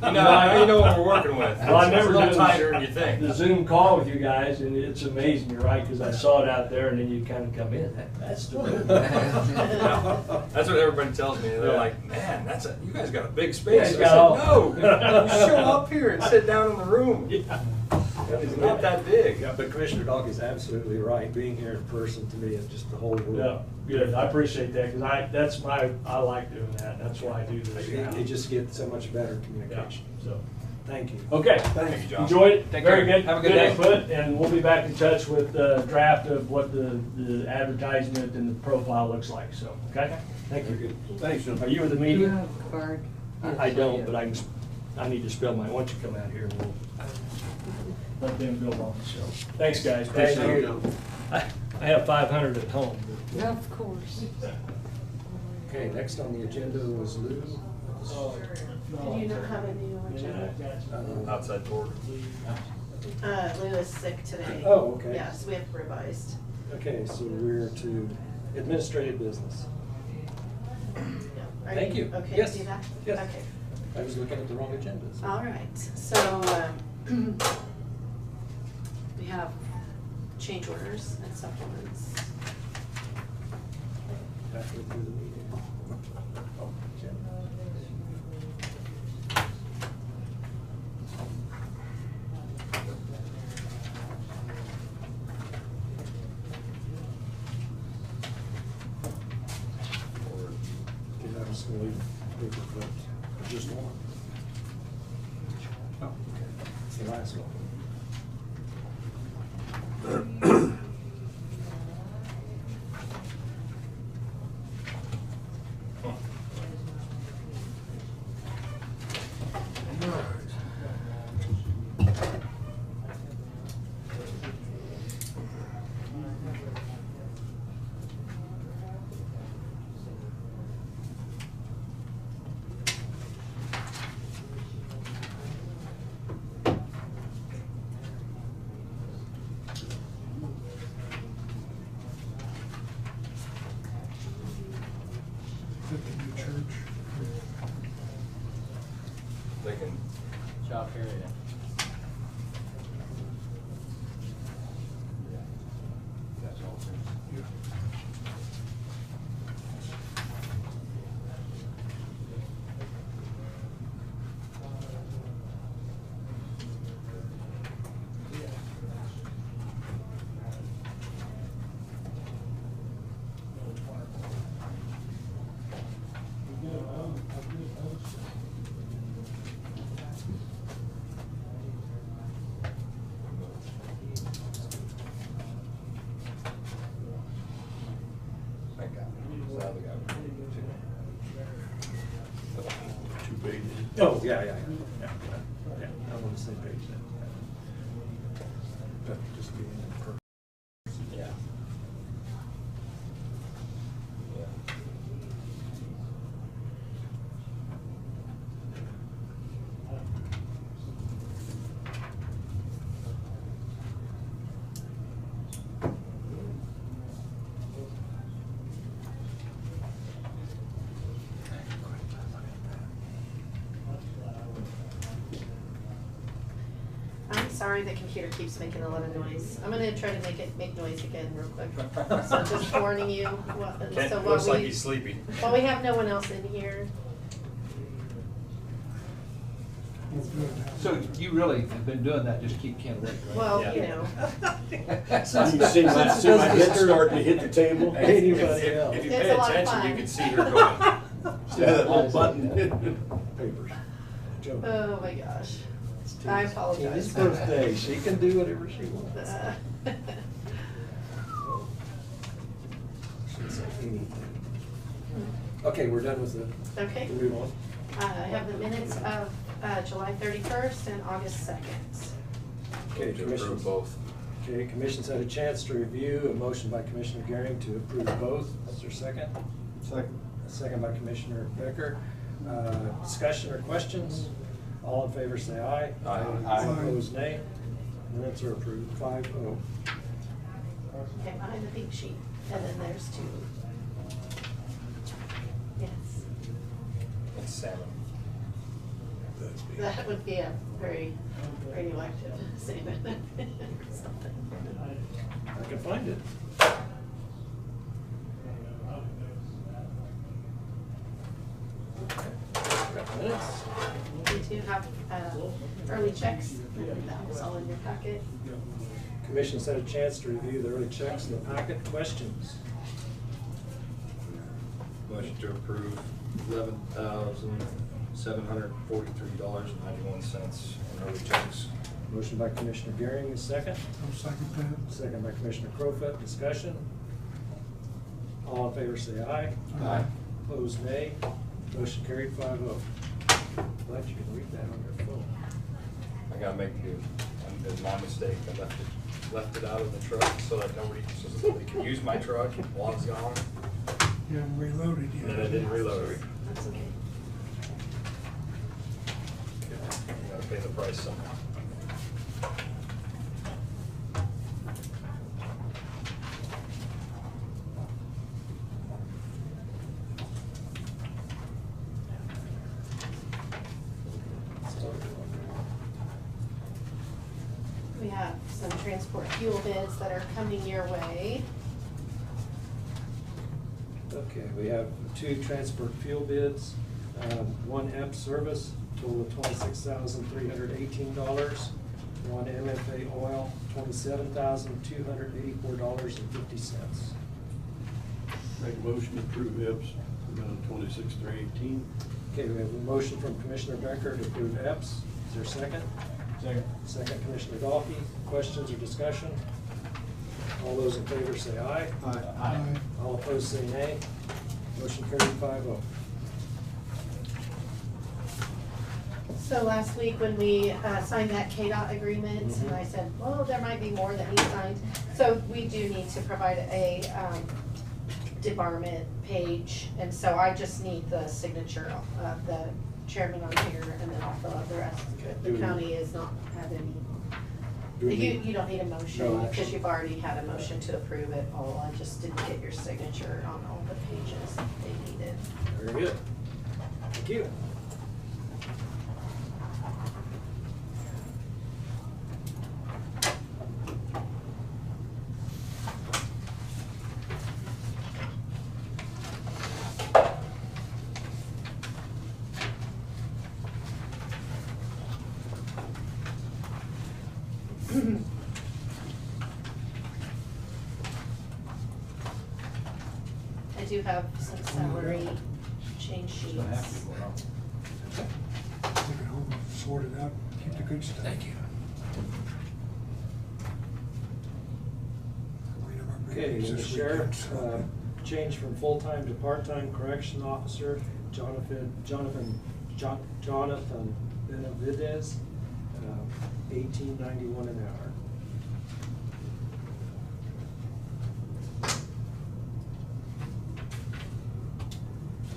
well, you know what we're working with. Well, I It's remember a little doing tighter than you think. the Zoom call with you guys, and it's amazing, you're right, because I saw it out there, and then you kind of come in, that's the room. That's what everybody tells me. They're Yeah. like, man, you guys got a big space. Yeah, I you said, got no, you show up here and sit down in the room. Yeah. It's not that big. Yeah, but Commissioner Dog is absolutely right. Being here in person to me is just the whole world. Yeah, good, I appreciate that, because I like doing that, that's why I do this now. You just get so much better communication. Yeah, so. Thank you. Okay. Thank you, John. Enjoyed it. Take Very care. good. Have a good day. input, and we'll be back in touch with the draft of what the advertisement and the profile looks like, so, okay? Thank you. Thanks, Jim. Are you with the meeting? a card? I don't, but I need to spell mine. Why don't you come out here and we'll let them go on, so. Thanks, guys. Thank Appreciate you. it. I have 500 at home. Of course. Okay, next on the agenda was Lou. Do you not have a new agenda? Outside board. Lou is sick today. Oh, okay. Yes, we have revised. Okay, so we're to administrative business. Are Thank you. Okay Yes. to do that? Yes. Okay. I was looking at the wrong agendas. All right, so, we have change orders and supplements. Halfway through the meeting. Oh, okay. Okay, I'm just gonna leave paper clips. Just one. Oh, okay. It's the last one. Is that the new church? They can. Shop area. That's all. Thank God. So the guy- Two pages. Oh, yeah. I'm on the same page then. Just being in person. Yeah. Yeah. sorry, the computer keeps making a lot of noise. I'm gonna try to make noise again real quick. So just warning you. Kent So looks like he's sleepy. While we have no one else in here. So you really have been doing that, just keep Ken awake, right? Well, Yeah. you know. You can see my head starting to hit the table. Anybody else? If you It's pay a lot of attention, you fun. can see her going. See that little button? Papers. Oh my gosh. I apologize. Tina's birthday, she can do whatever she wants. Shouldn't say anything. Okay, we're done with the, Okay. move on. I have the minutes of July 31st and August 2nd. Okay, To commissioners. approve both. Okay, commission's had a chance to review, a motion by Commissioner Gehring to approve both. Is there a second? Second. A second by Commissioner Becker. Discussion or questions? All in favor say aye. Aye. All opposed, nay. Minutes are approved, 5-0. Okay, behind the pink sheet, and then there's two. Yes, It's salmon. that would be a very radioactive statement or something. I can find it. Got minutes? We do have early checks, and that was all in your packet. Commission's had a chance to review the early checks in the packet. Questions? Motion to approve $11,743.91 in early checks. Motion by Commissioner Gehring, is second. I'll second that. Second by Commissioner Crowfoot. Discussion. All in favor say aye. Aye. Opposed, nay. Motion carried 5-0. Glad you can read that on your phone. I gotta make do. It's my mistake. I left it out of the truck so that so somebody can use my truck while it's gone. You haven't reloaded yet. And then I didn't reload it. That's okay. You gotta pay the price somehow. We have some transport fuel bids that are coming your way. Okay, we have 2 transport fuel bids, 1 app service, total of $26,318. 1 MFA oil, $27,284.50. Make a motion to approve EPS, amount of 26,318. Okay, we have a motion from Commissioner Becker to approve EPS. Is there a second? Second. Second, Commissioner Dahlke. Questions or discussion? All those in favor say aye. Aye. All opposed say nay. Motion carried 5-0. So last week when we signed that KDOT agreement, and I said, well, there might be more that he signed. So we do need to provide a debarment page, and so I just need the signature of the chairman on here, and then I'll fill out the rest. Okay. The county is not had any, Do we you need- don't need a No motion, action. because you've already had a motion to approve it all. I just didn't get your signature on all the pages they needed. Very good. Thank you. I do have some salary change sheets. Don't have to, well, Take it home and sort it out, keep the good stuff. Thank you. Okay, and the sheriff, changed from full-time to part-time correction officer, Jonathan Benavidez, $18.91 an hour.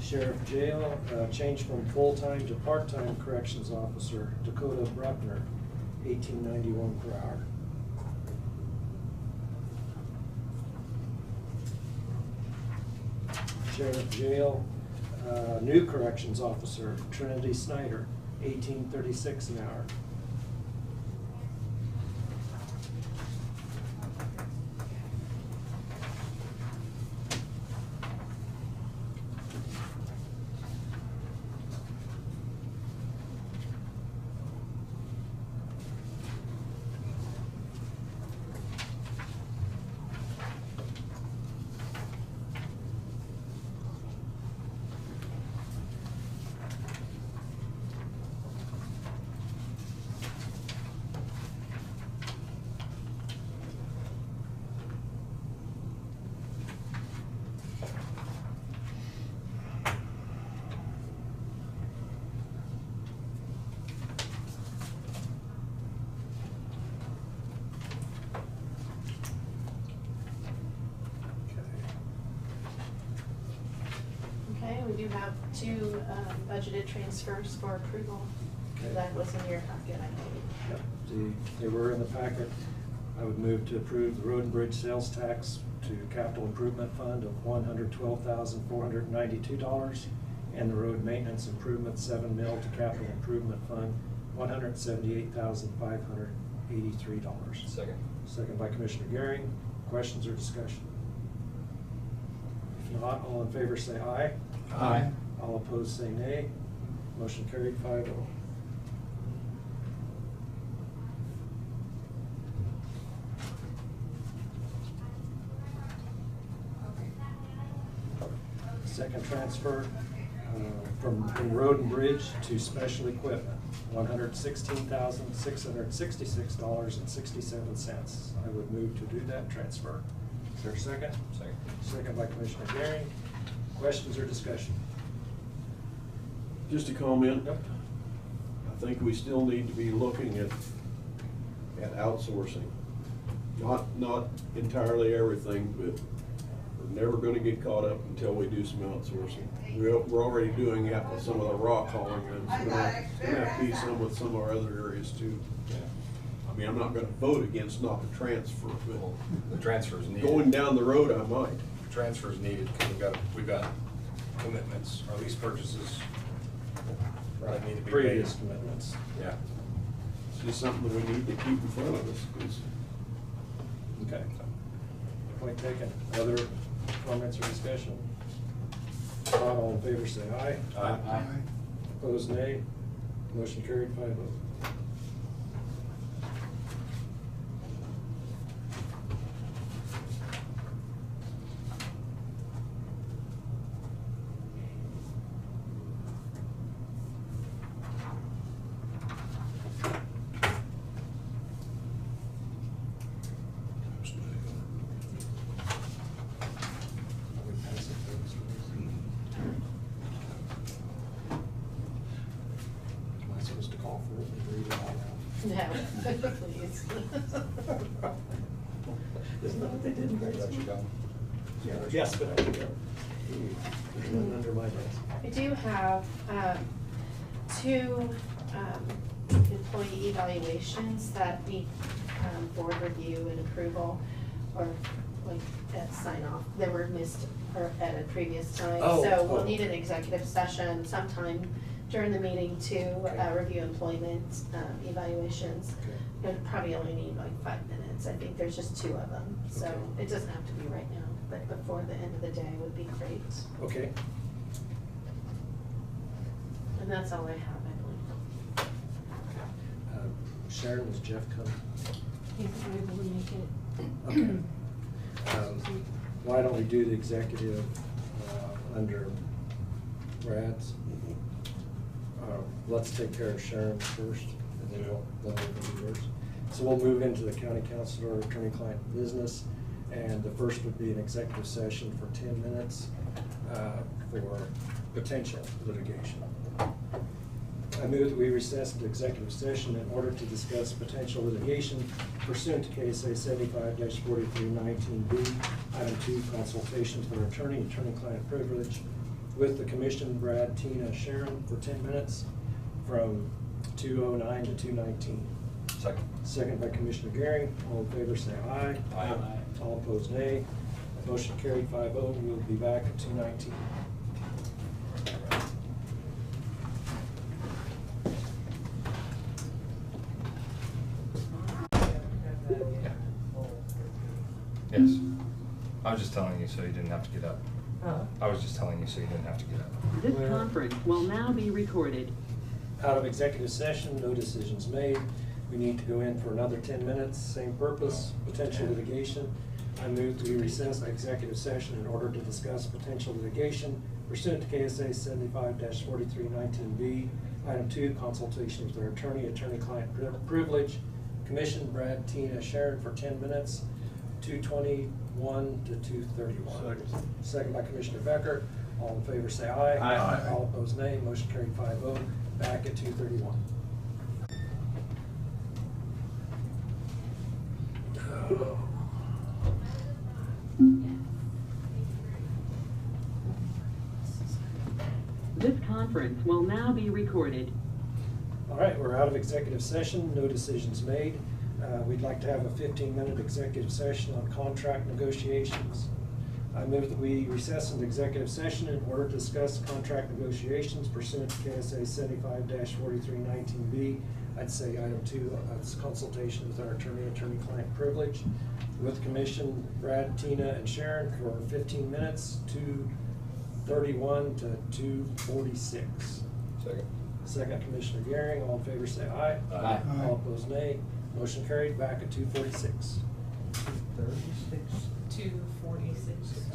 Sheriff jail, changed from full-time to part-time corrections officer, Dakota Bruckner, $18.91 per hour. Sheriff jail, new corrections officer, Trinity Snyder, $18.36 an hour. do have two budgeted transfers for approval. Okay. That was in your packet, I believe. Yep, they were in the packet. I would move to approve the road and bridge sales tax to capital improvement fund of $112,492, and the road maintenance improvement 7 mil to capital improvement fund, $178,583. Second. Second by Commissioner Gehring. Questions or discussion? If not, all in favor say aye. Aye. All opposed say nay. Motion carried 5-0. Second transfer from road and bridge to special equipment, $116,666.67. I would move to do that transfer. Is there a second? Second. Second by Commissioner Gehring. Questions or discussion? Just a comment. Yep. I think we still need to be looking at outsourcing. Not entirely everything, but we're never gonna get caught up until we do some outsourcing. We're already doing that with some of the rock hauling, and it's gonna have to be some with some of our other areas too. I mean, I'm not gonna vote against not the transfer, Well, but the transfer is needed. going down the road, I might. Transfer is needed because we've got commitments, or lease purchases that need to be paid. Previous commitments. Yeah. It's just something that we need to keep in front of us, 'cause Okay. Point taken. Other comments or discussion? Not all in favor say aye. Aye. Opposed nay. Motion carried 5-0. Am I supposed to call for it and read it out loud? No, please. Isn't that what they did in grade Got you school? done. Yes, but I can go. There's none under my desk. I do have two employee evaluations that need board review and approval, or like sign off. They were missed or at a previous time. Oh, So we'll oh. need an executive session sometime during the meeting to Okay. review employment evaluations. Okay. It'll probably only need like 5 minutes. I think there's just 2 of them. So Okay. it doesn't have to be right now, but before the end of the day would be great. Okay. And that's all I have, I believe. Sharon, was Jeff coming? He's not able to make it. Okay. Why don't we do the executive under Brad's? Let's take care of Sharon's first, and then we'll move into yours. So we'll move into the county councilor, attorney-client business, and the first would be an executive session for 10 minutes for potential litigation. I move that we recess into executive session in order to discuss potential litigation pursuant to KSA 75-4319B, Item 2, consultations with our attorney, attorney-client privilege, with the commission, Brad, Tina, Sharon, for 10 minutes from 2:09 to 2:19. Second. Second by Commissioner Gehring. All in favor say aye. Aye. All opposed nay. Motion carried 5-0. We will be back at 2:19. Yes. I was just telling you so you didn't have to get up. I was just telling you so you didn't have to get up. This conference will now be recorded. Out of executive session, no decisions made. We need to go in for another 10 minutes, same purpose, potential litigation. I move to recess executive session in order to discuss potential litigation pursuant to KSA 75-4319B. Item 2, consultation with our attorney, attorney-client privilege. Commission, Brad, Tina, Sharon for 10 minutes, 2:21 to 2:31. Second by Commissioner Becker. All in favor say aye. Aye. All opposed nay. Motion carried 5-0. Back at 2:31. conference will now be recorded. All right, we're out of executive session, no decisions made. We'd like to have a 15-minute executive session on contract negotiations. I move that we recess into executive session in order to discuss contract negotiations pursuant to KSA 75-4319B. I'd say item 2, it's consultation with our attorney-client privilege. With commission, Brad, Tina, and Sharon for 15 minutes, 2:31 to 2:46. Second. Second, Commissioner Garing. All in favor say aye. Aye. All opposed, nay. Motion carried. Back at 2:46. 2:46.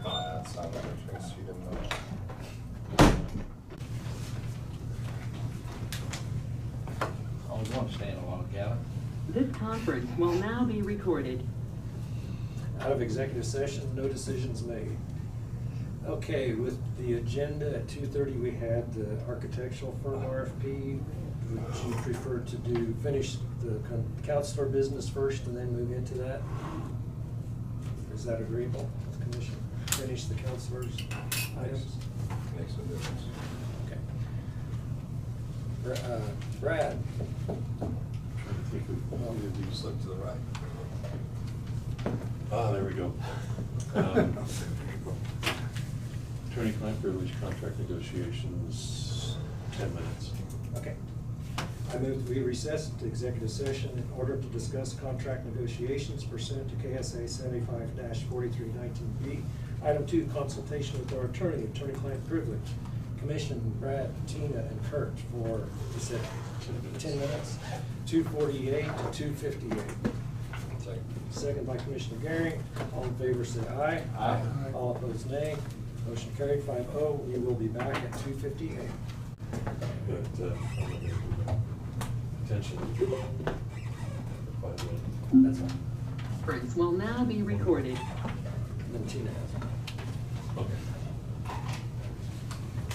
That's not what I trust you didn't know. Always want to stay in a long gallon. This conference will now be recorded. Out of executive session, no decisions made. Okay, with the agenda at 2:30, we had the architectural firm RFP. Would you prefer to finish the count store business first and then move into that? Is that agreeable with the commission? Finish the count stores items? Makes no difference. Okay. Brad? Trying to think of any of these. Look to the right. There we go. Attorney-client privilege contract negotiations, 10 minutes. Okay. I move that we recess to executive session in order to discuss contract negotiations pursuant to KSA 75-4319B. Item 2, consultation with our attorney-client privilege. Commission, Brad, Tina, and Kurt for, you said, 10 minutes, 2:48 to 2:58. Second. Second by Commissioner Garing. All in favor say aye. Aye. All opposed, nay. Motion carried 5-0. We will be back at 2:58. But, attention. That's fine. Conference will now be recorded. And then Tina has it. Okay.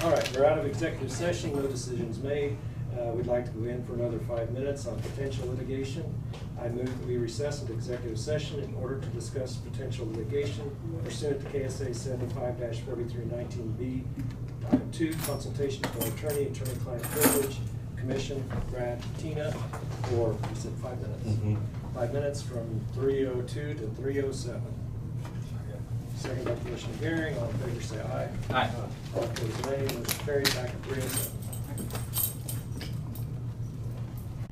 All right, we're out of executive session, no decisions made. We'd like to go in for another 5 minutes on potential litigation. I move that we recess into executive session in order to discuss potential litigation pursuant to KSA 75-4319B. Item 2, consultation with our attorney-client privilege. Commission, Brad, Tina, for, you said 5 minutes? 5 minutes from 3:02 to 3:07. Second by Commissioner Garing. All in favor say aye. Aye. All opposed, nay. Motion carried. Back at 3:07.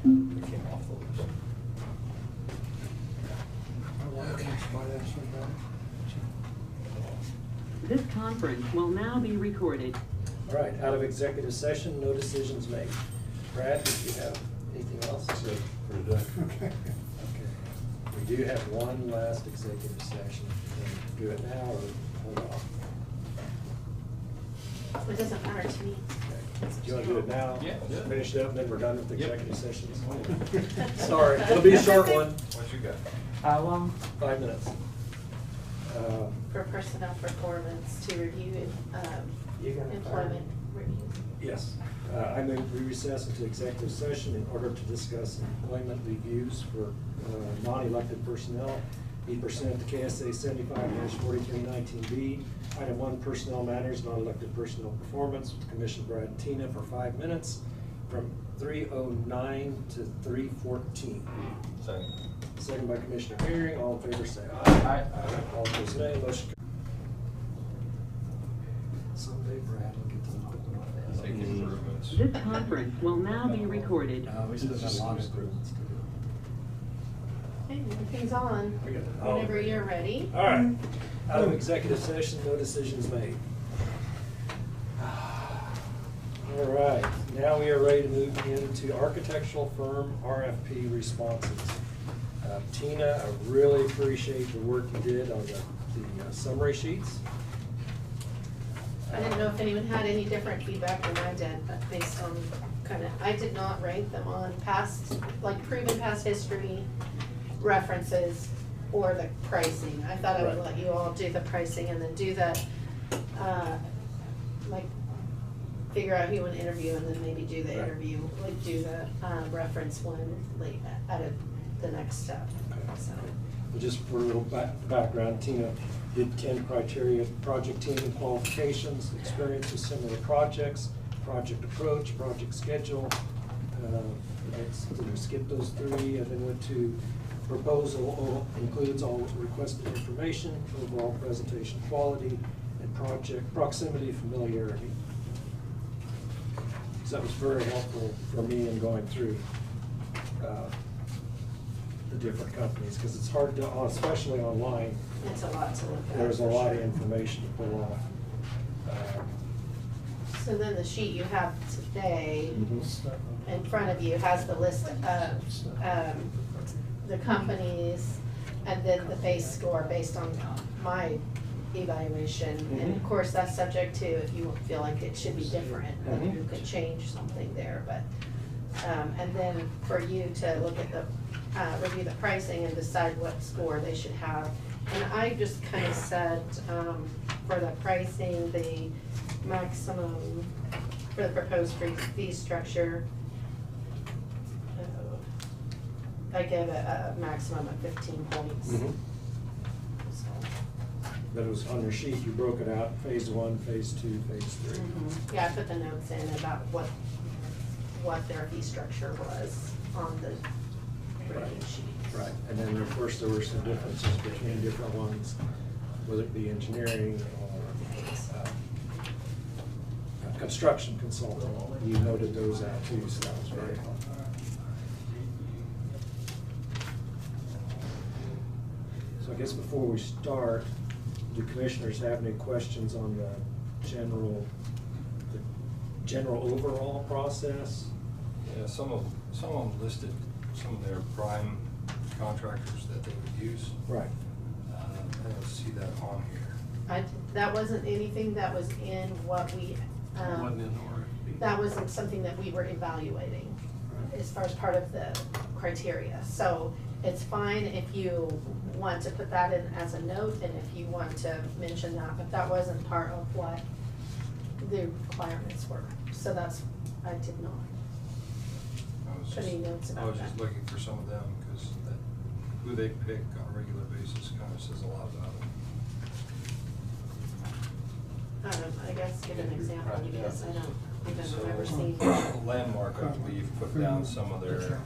We came off the list. This conference will now be recorded. All right, out of executive session, no decisions made. Brad, did you have anything else? That's it for today. Okay. Okay. We do have one last executive session. Do it now or hold off? It doesn't matter to me. Do you want to do it now? Yeah. Finish it up, and then we're done with the Yep. executive sessions? Sorry, it'll be a short one. What you got? How long? 5 minutes. For personnel performance to review You gonna employment reviews. Yes. I move we recess into executive session in order to discuss employment reviews for non-elected personnel. Be pursuant to KSA 75-4319B. Item 1, personnel matters, non-elected personnel performance with Commissioner Brad and Tina for 5 minutes from 3:09 to 3:14. Second. Second by Commissioner Herring. All in favor say aye. Aye. All opposed, nay. Motion. Someday Brad will get to knock them off that. Make improvements. This conference will now be recorded. We still got a lot of improvements to do. Okay, everything's on. We got it. Whenever you're ready. All right. Out of executive session, no decisions made. All right, now we are ready to move into architectural firm RFP responses. Tina, I really appreciate the work you did on the summary sheets. I didn't know if anyone had any different feedback than I did, but based on I did not rank them on past, like proven past history, references, or the pricing. I thought I would Right. let you all do the pricing and then do the, figure out who you want to interview and then maybe do the Right. interview, do the, reference one, at the next step, so. Just for a little background, Tina did 10 criteria, project team and qualifications, experience with similar projects, project approach, project schedule. Skip those 3 and then went to proposal includes all requested information, overall presentation quality, and project proximity familiarity. So that was very helpful for me in going through the different companies, because it's hard to, especially online. It's a lot to look at. There's a for lot sure. of information to pull off. So then the sheet you have today Mhm. in front of you has the list of the companies and then the base score based on my evaluation. And of course, that's subject to if you feel like it should be different, then you could change something there, but, and then for you to look at the, review the pricing and decide what score they should have. And I just kind of said, for the pricing, the maximum for the proposed fee structure, I give a maximum of 15 points. Mhm. So, That was on your sheet, you broke it out, phase 1, phase 2, phase 3. yeah, I put the notes in about what their fee structure was on the rating sheet. Right, and then of course there were some differences between different ones, whether it be engineering or construction consultant. You noted those out too, so that was very helpful. So I guess before we start, do commissioners have any questions on the general overall process? Yeah, some of them listed some of their prime contractors that they would use. Right. I don't see that on here. That wasn't anything that was in what we, Wasn't in the RFP. that wasn't something that we were evaluating as far as part of the criteria. So it's fine if you want to put that in as a note and if you want to mention that, but that wasn't part of what the requirements were. So that's, I did not I was put any just- notes I about was just that. looking for some of them, because who they pick on a regular basis kind of says a lot about them. I guess give an example, because I don't even So, remember seeing. Landmark, I believe, put down some of their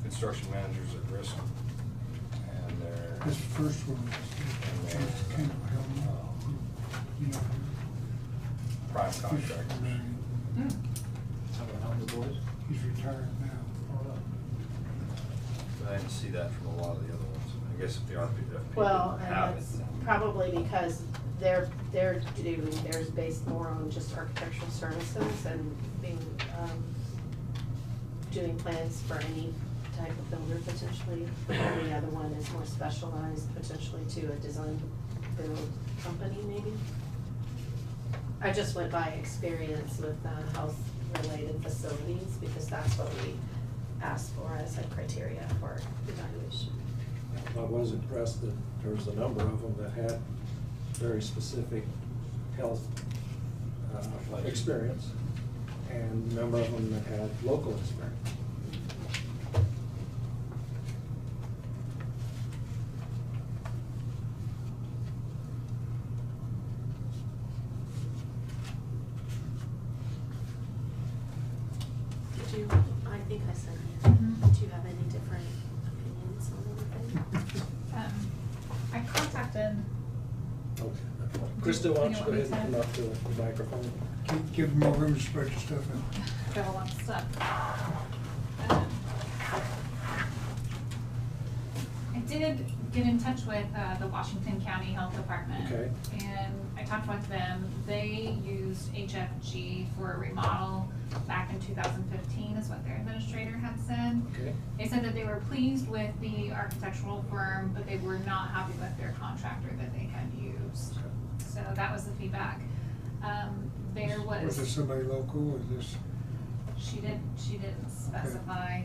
construction managers at risk, and their, This first one and was their kind of, you know, prime he's contractors. married. He's retired now. But I didn't see that from a lot of the other ones. I guess if the RPF Well, didn't and have that's it. probably because they're doing, theirs based more on just architectural services and being, doing plans for any type of builder potentially. And the other one is more specialized potentially to a design build company maybe. I just went by experience with health-related facilities because that's what we asked for as a criteria for evaluation. I was impressed that there was a number of them that had very specific health experience, and a number of them that had local experience. Did you, I think I said, did you have any different opinions on anything? I contacted, Krista, why don't you go ahead and come up to the microphone? Give them more room to spread your stuff out. got a lot of stuff. I did get in touch with the Washington County Health Department. Okay. And I talked with them. They used HFG for a remodel back in 2015 is what their administrator had said. Okay. They said that they were pleased with the architectural firm, but they were not happy with their contractor that they had used. So that was the feedback. There Was it somebody local or this? she didn't specify.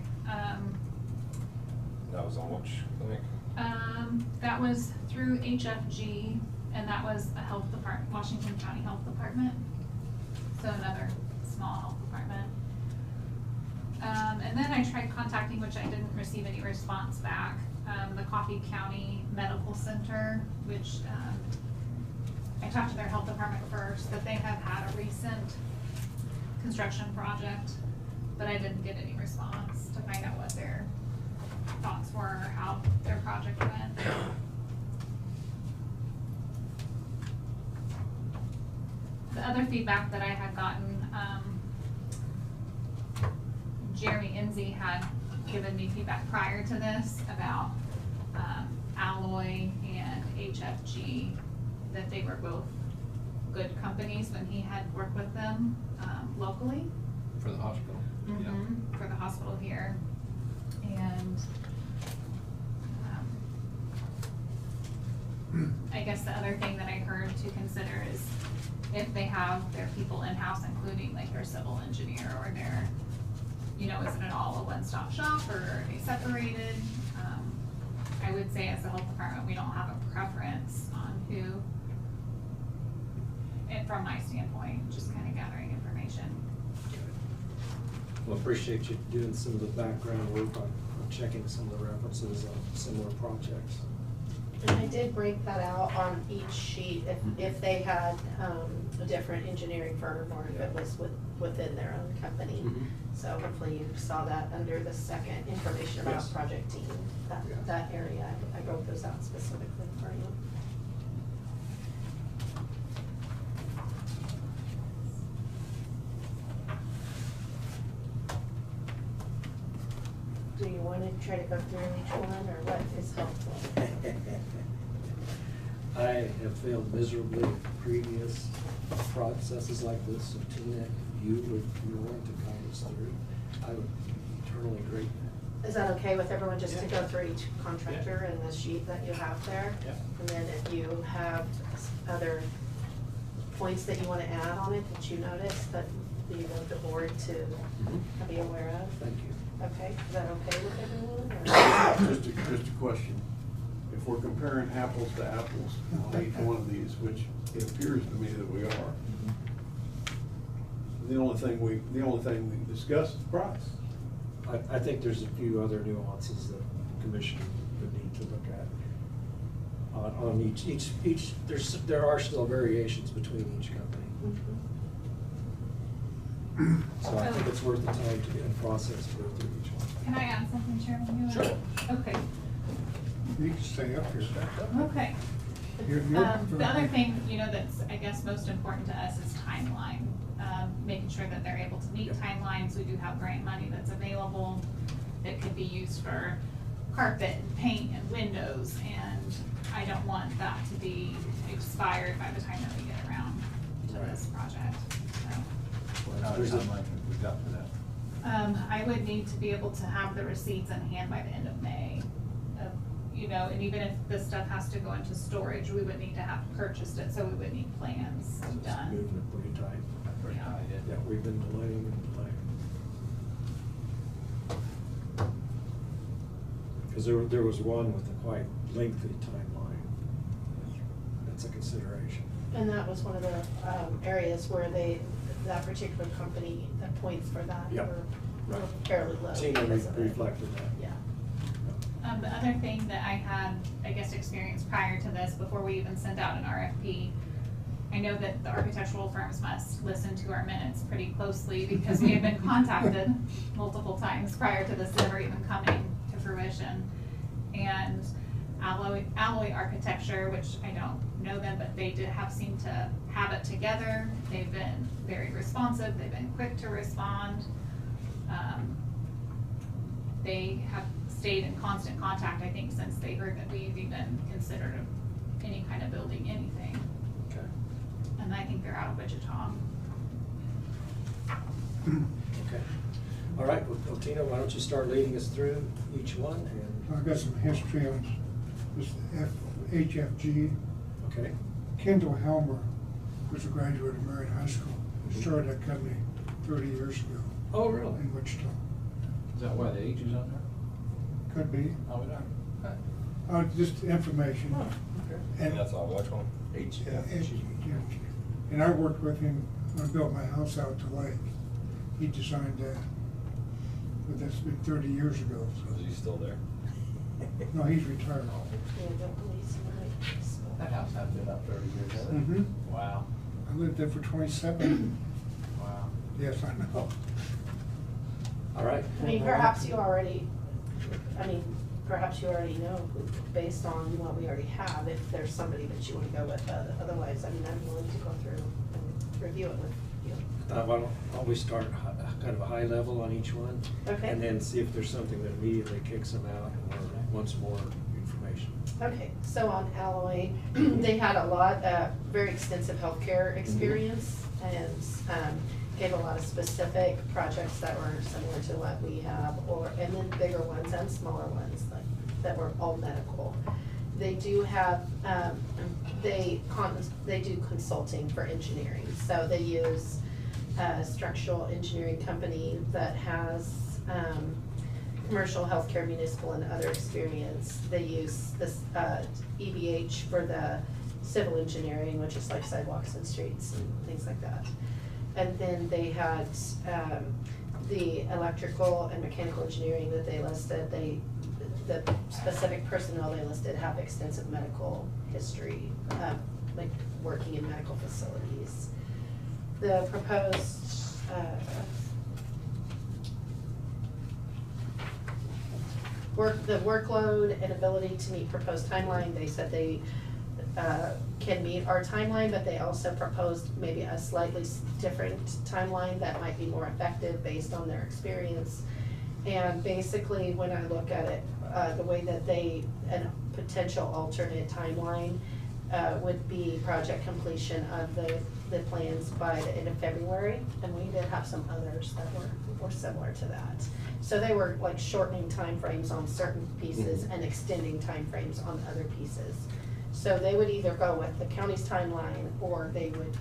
That was on which clinic? That was through HFG, and that was a health department, Washington County Health Department. So another small health department. And then I tried contacting, which I didn't receive any response back, the Coffee County Medical Center, which, I talked to their health department first, that they have had a recent construction project, but I didn't get any response to find out what their thoughts were or how their project went. The other feedback that I had gotten, Jeremy Enzi had given me feedback prior to this about Alloy and HFG, that they were both good companies when he had worked with them locally. For the hospital. For the hospital here. And I guess the other thing that I heard to consider is if they have their people in-house, including like their civil engineer or their, you know, is it an all a one-stop shop or are they separated? I would say as a health department, we don't have a preference on who, and from my standpoint, just kind of gathering information. Well, appreciate you doing some of the background work on checking some of the references on similar projects. And I did break that out on each sheet, if they had a different engineering firm or if it was within their own company. So hopefully you saw that under the second information about Yes. project team, that area, I broke those out specifically for you. Do you want to try to go through each one, or what is helpful? I have failed miserably in previous processes like this, so Tina, if you would be willing to guide us through, I would be eternally grateful. Is that okay with everyone, just to go through each contractor and the sheet that you have there? Yeah. And then if you have other points that you want to add on it that you notice that you want the board to be aware of? Thank you. Okay, is that okay with everyone? Or? Just a question. If we're comparing apples to apples on each one of these, which it appears to me that we are, the only thing we discussed is price. I think there's a few other nuances that the commission would need to look at on each, there are still variations between each company. So I think it's worth the time to get in process to go through each one. Can I add something, Chairman? Sure. Okay. You can stay up here. Okay. The other thing, you know, that's, I guess, most important to us is timeline. Making sure that they're able to meet timelines. We do have grant money that's available that could be used for carpet and paint and windows, and I don't want that to be expired by the time that we get around to this project, so. What kind of timeline have we got for that? I would need to be able to have the receipts in hand by the end of May. You know, and even if this stuff has to go into storage, we would need to have purchased it, so we would need plans It's done. moving it pretty tight. Pretty high, Yeah, we've been delaying and delaying. Because there was one with a quite lengthy timeline. That's a consideration. And that was one of the areas where that particular company, the points for that Yep. were fairly low. Tina because of it. reflected that. Yeah. The other thing that I had, I guess, experienced prior to this, before we even sent out an RFP, I know that the architectural firms must listen to our minutes pretty closely because we have been contacted multiple times prior to this ever even coming to fruition. And Alloy Architecture, which I don't know them, but they seemed to have it together. They've been very responsive. They've been quick to respond. They have stayed in constant contact, I think, since they heard that we've even considered any kind of building anything. Okay. And I think they're out of Wichita. Okay. All right, well, Tina, why don't you start leading us through each one and. I've got some history on this HFG. Okay. Kendall Helmer was a graduate of Marion High School. Started that company 30 years ago. Oh, really? In Wichita. Is that why the age is on there? Could be. Oh, we don't. Just information. Oh, okay. And That's all, which one? HFG. And I worked with him when I built my house out to Lake. He designed that. But that's been 30 years ago. So. Is he still there? No, he's retired. Yeah, don't believe somebody. That house has been up 30 years, hasn't it? Mm-hmm. Wow, I lived there for 27. wow. Yes, I know. All right. I mean, perhaps you already know, based on what we already have, if there's somebody that you wanna go with, otherwise, I mean, I'm willing to go through and review it with you. Why don't we start kind of a high level on each one? Okay. And then see if there's something that immediately kicks them out or wants more information. Okay, so on Alloy, they had a lot, very extensive healthcare experience and gave a lot of specific projects that were similar to what we have, and then bigger ones and smaller ones that were all medical. They do have, they do consulting for engineering, so they use a structural engineering company that has commercial, healthcare, municipal, and other experience. They use this EBH for the civil engineering, which is like sidewalks and streets and things like that. And then they had the electrical and mechanical engineering that they listed. The specific personnel they listed have extensive medical history, like working in medical facilities. The proposed the workload and ability to meet proposed timeline, they said they can meet our timeline, but they also proposed maybe a slightly different timeline that might be more effective based on their experience. And basically, when I look at it, the way that a potential alternate timeline would be project completion of the plans by the end of February, and we did have some others that were similar to that. So they were like shortening timeframes on certain pieces and extending timeframes on other pieces. So they would either go with the county's timeline, or they would,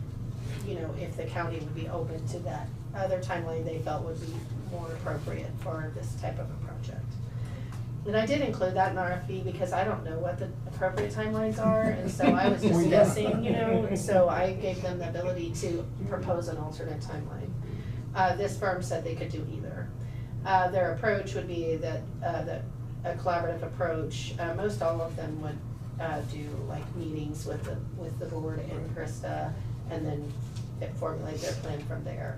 if the county would be open to that other timeline they felt would be more appropriate for this type of a project. And I did include that in RFP because I don't know what the appropriate timelines are, and so I was just guessing, and so I gave them the ability to propose an alternate timeline. This firm said they could do either. Their approach would be that a collaborative approach. Most all of them would do like meetings with the board and Krista, and then formulate their plan from there.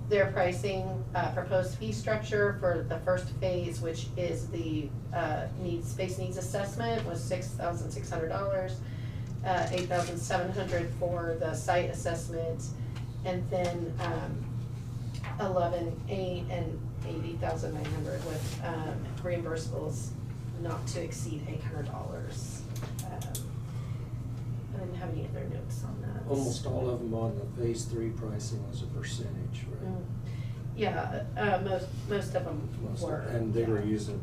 Their pricing, proposed fee structure for the first phase, which is the space needs assessment, was $6,600, $8,700 for the site assessment, and then $11,800 and $80,900 with reimbursables not to exceed $800. I didn't have any other notes on that. Almost all of them on the phase 3 pricing was a percentage, right? Yeah, most of them were. And they were using,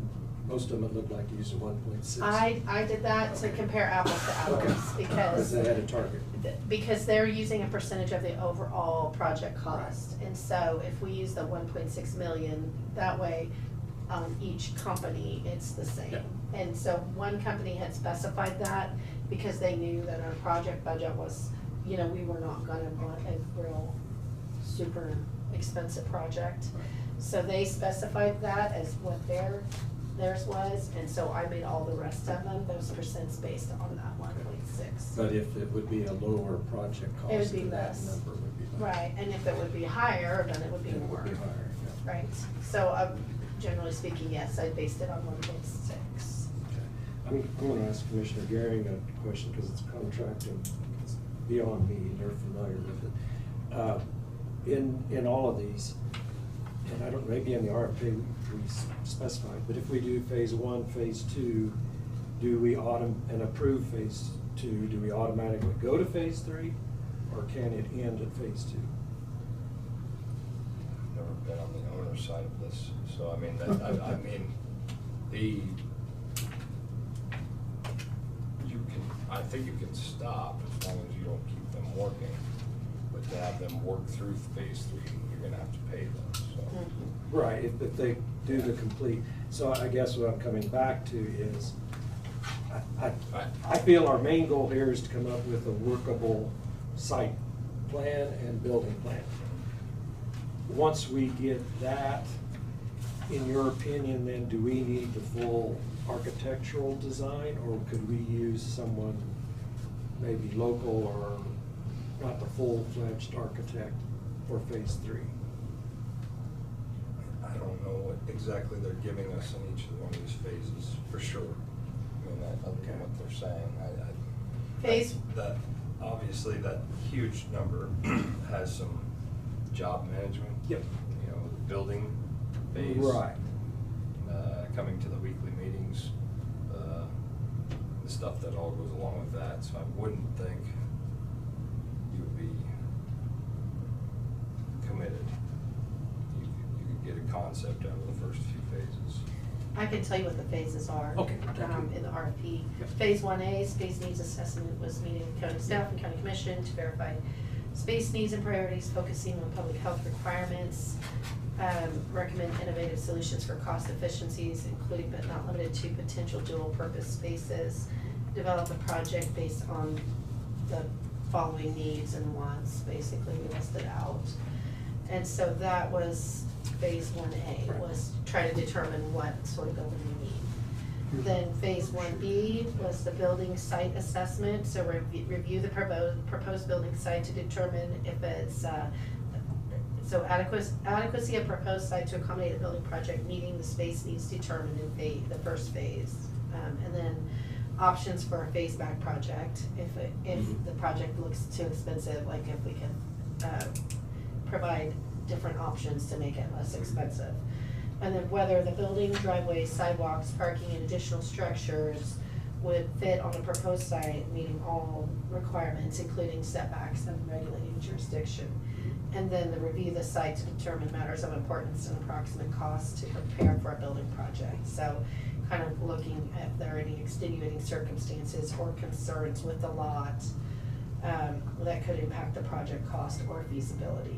most of them it looked like using 1.6. I did that to compare apples to apples because they had a target. Because they're using a percentage of the overall project cost. And so if we use the 1.6 million, that way each company, it's the same. Yeah. And so one company had specified that because they knew that our project budget was, we were not gonna want a real super expensive project. So they specified that as what theirs was, and so I made all the rest of them, those percents based on that 1.6. But if it would be a lower project cost, It would be then that less. number would be higher. Right, and if it would be higher, then it would be Then it more. would be higher, yeah. Right, so generally speaking, yes, I based it on 1.6. I'm going to ask Commissioner Gehring a question because it's contracting. It's beyond me, and they're familiar with it. In all of these, and I don't, maybe in the RFP we specified, but if we do phase 1, phase 2, do we and approve phase 2, do we automatically go to phase 3, or can it end at phase 2? Never been on the owner's side of this, so I mean, I think you can stop as long as you don't keep them working, but to have them work through phase 3, you're gonna have to pay them, so. Right, if they do the complete. So I guess what I'm coming back to is, I feel our main goal here is to come up with a workable site plan and building plan. Once we get that, in your opinion, then do we need the full architectural design, or could we use someone maybe local or not the full-fledged architect for phase 3? I don't know what exactly they're giving us in each one of these phases, for sure. I mean, I don't know what they're saying. Phase- That, obviously, that huge number has some job management. Yep. You know, the building phase. Right. Coming to the weekly meetings, the stuff that all goes along with that. So I wouldn't think you would be committed. You could get a concept out of the first few phases. I can tell you what the phases are. Okay, thank you. In the RFP. Yep. Phase 1A, space needs assessment, was meeting with county staff and county commission to verify space needs and priorities, focusing on public health requirements, recommend innovative solutions for cost efficiencies, including but not limited to potential dual-purpose spaces, develop a project based on the following needs and wants, basically listed out. And so that was phase 1A, was try to determine what sort of building we need. Then phase 1B was the building site assessment, so review the proposed building site to determine if it's, so adequacy of proposed site to accommodate a building project meeting the space needs determined in the first phase. And then options for a phase back project, if the project looks too expensive, like if we can provide different options to make it less expensive. And then whether the building, driveways, sidewalks, parking, and additional structures would fit on a proposed site, meeting all requirements, including setbacks and regulating jurisdiction. And then the review the site to determine matters of importance and approximate costs to prepare for a building project. So kind of looking if there are any extenuating circumstances or concerns with the lot that could impact the project cost or feasibility.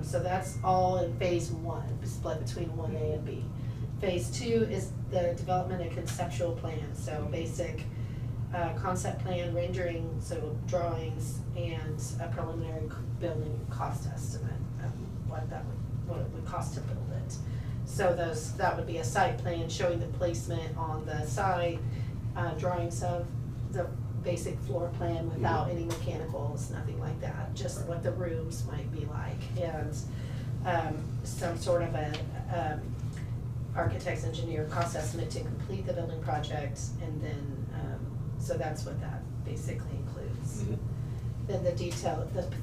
So that's all in phase 1, split between 1A and B. Phase 2 is the development and conceptual plan, so basic concept plan, rendering, so drawings, and a preliminary building cost estimate of what it would cost to build it. So that would be a site plan showing the placement on the site, drawings of the basic floor plan without any mechanicals, nothing like that, just what the rooms might be like, and some sort of a architect's engineer cost estimate to complete the building project, and then so that's what that basically includes. Then the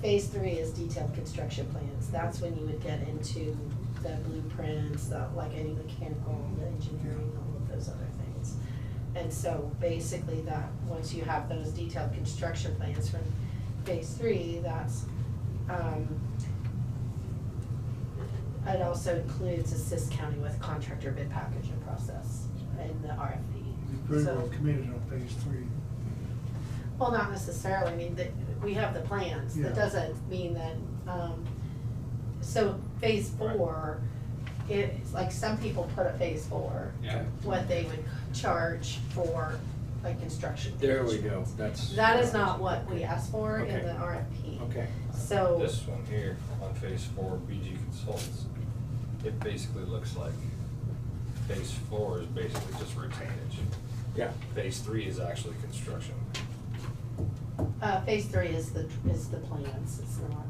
phase 3 is detailed construction plans. That's when you would get into the blueprints, like any mechanical, the engineering, all of those other things. And so basically that, once you have those detailed construction plans from phase 3, that's, it also includes assist county with contractor bid packaging process in the RFP. Very So- well committed on phase 3. Well, not necessarily, I mean, we have the plans, Yeah. that doesn't mean that, so phase 4, it's like some people put at phase 4, Yeah. what they would charge for like construction. There we go, that's. That is not what we asked for in Okay. the RFP. Okay. So. This one here on phase 4, BG Consultants, it basically looks like phase 4 is basically just retainage. Yeah. Phase 3 is actually construction. Phase 3 is the plans, it's not.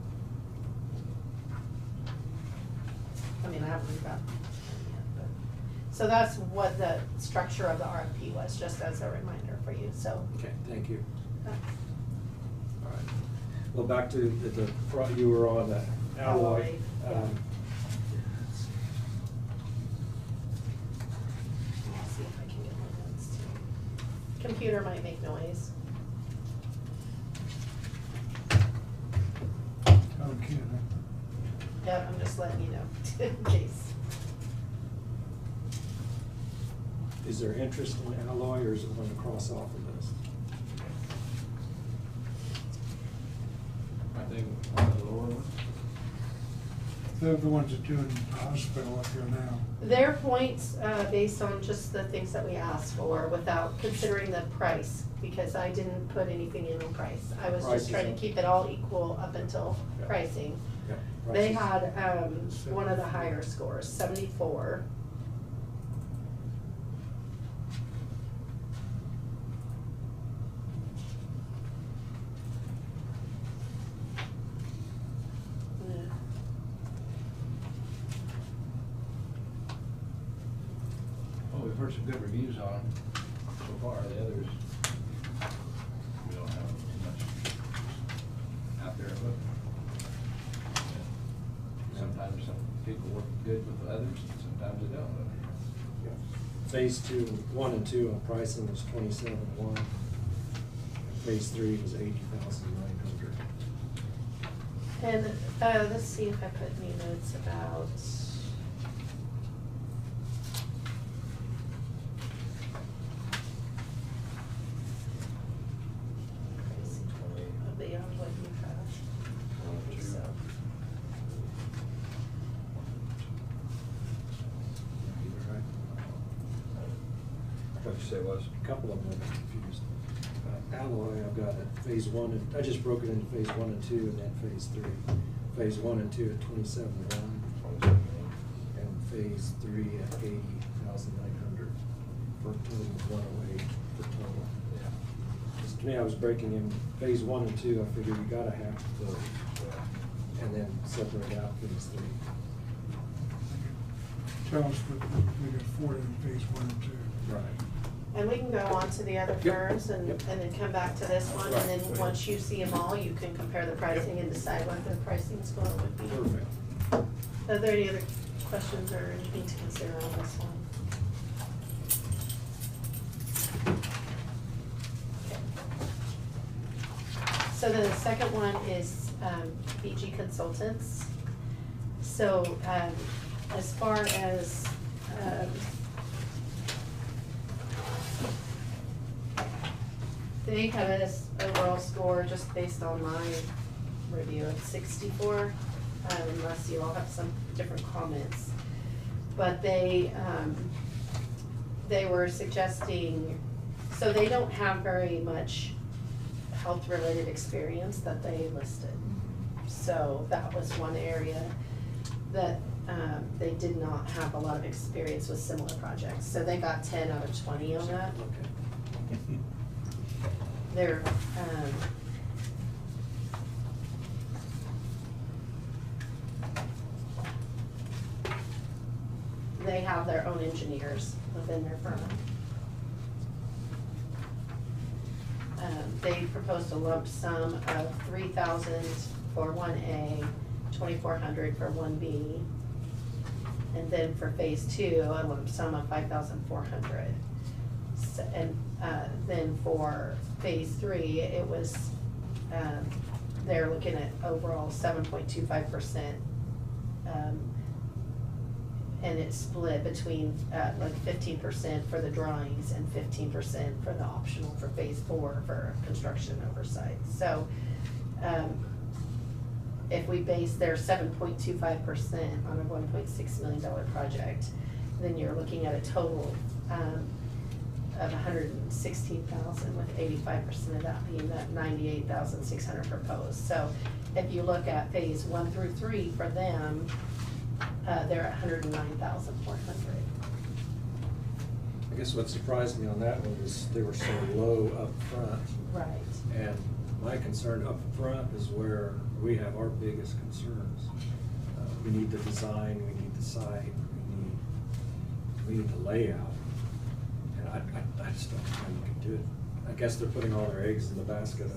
I mean, I haven't got it yet, but, so that's what the structure of the RFP was, just as a reminder for you, so. Okay, thank you. uh, All right. Well, back to the front, you were on the alloy. Yeah. Let's see if I can get my notes too. Computer might make noise. Okay, Yeah, I'm just letting you know, in case. Is there interest in alloy, or is it going to cross off the list? I think one of the lower ones. they're the ones that doing the hospital up here now. Their points, based on just the things that we asked for, without considering the price, because I didn't put anything in on price. I was Price just is trying to up. keep it all equal up until Yeah. pricing. Yeah, They prices. had, one of the higher scores, 74. heard some good reviews on them so far. The others, we don't have much out there to look. Sometimes some people work good with the others, and sometimes they don't. Phase 1 and 2 on pricing was 27.1. Phase 3 was 80,900. And, let's see if I put any notes about. Beyond what you have. I don't think so. What'd you say it was? A couple of them I'm confused. Alloy, I've got at phase 1, and I just broke it into phase 1 and 2, and then phase 3. Phase 1 and 2 at 27.1, and phase 3 at 80,900, for a total of 108 for total. Yeah. To me, I was breaking in phase 1 and 2, I figured you gotta have those, and then separate out phase 3. Tell us what we got for in phase 1 and 2. Right. And we can go on to the other Yep. firms and then come back to this one, and then once you see them all, you can compare the pricing and decide what the pricing's going would be. Perfect. Are there any other questions or anything to consider on this one? Okay. So then the second one is BG Consultants. So as far as they have this overall score, just based on my review, of 64, unless you all have some different comments. But they were suggesting, so they don't have very much health-related experience that they listed. So that was one area that they did not have a lot of experience with similar projects. So they got 10 out of 20 on that. Okay. They're, they have their own engineers within their firm. They proposed a lump sum of 3,000 for 1A, 2,400 for 1B, and then for phase 2, a lump sum of 5,400. And then for phase 3, it was, they're looking at overall 7.25%. And it's split between like 15% for the drawings and 15% for the optional for phase 4 for construction oversight. So if we base their 7.25% on a $1.6 million project, then you're looking at a total of $116,000, with 85% of that being that $98,600 proposed. So if you look at phase 1 through 3 for them, they're at $109,400. I guess what surprised me on that one was they were so low up front. Right. And my concern up front is where we have our biggest concerns. We need the design, we need the site, we need the layout. And I just don't know how you can do it. I guess they're putting all their eggs in the basket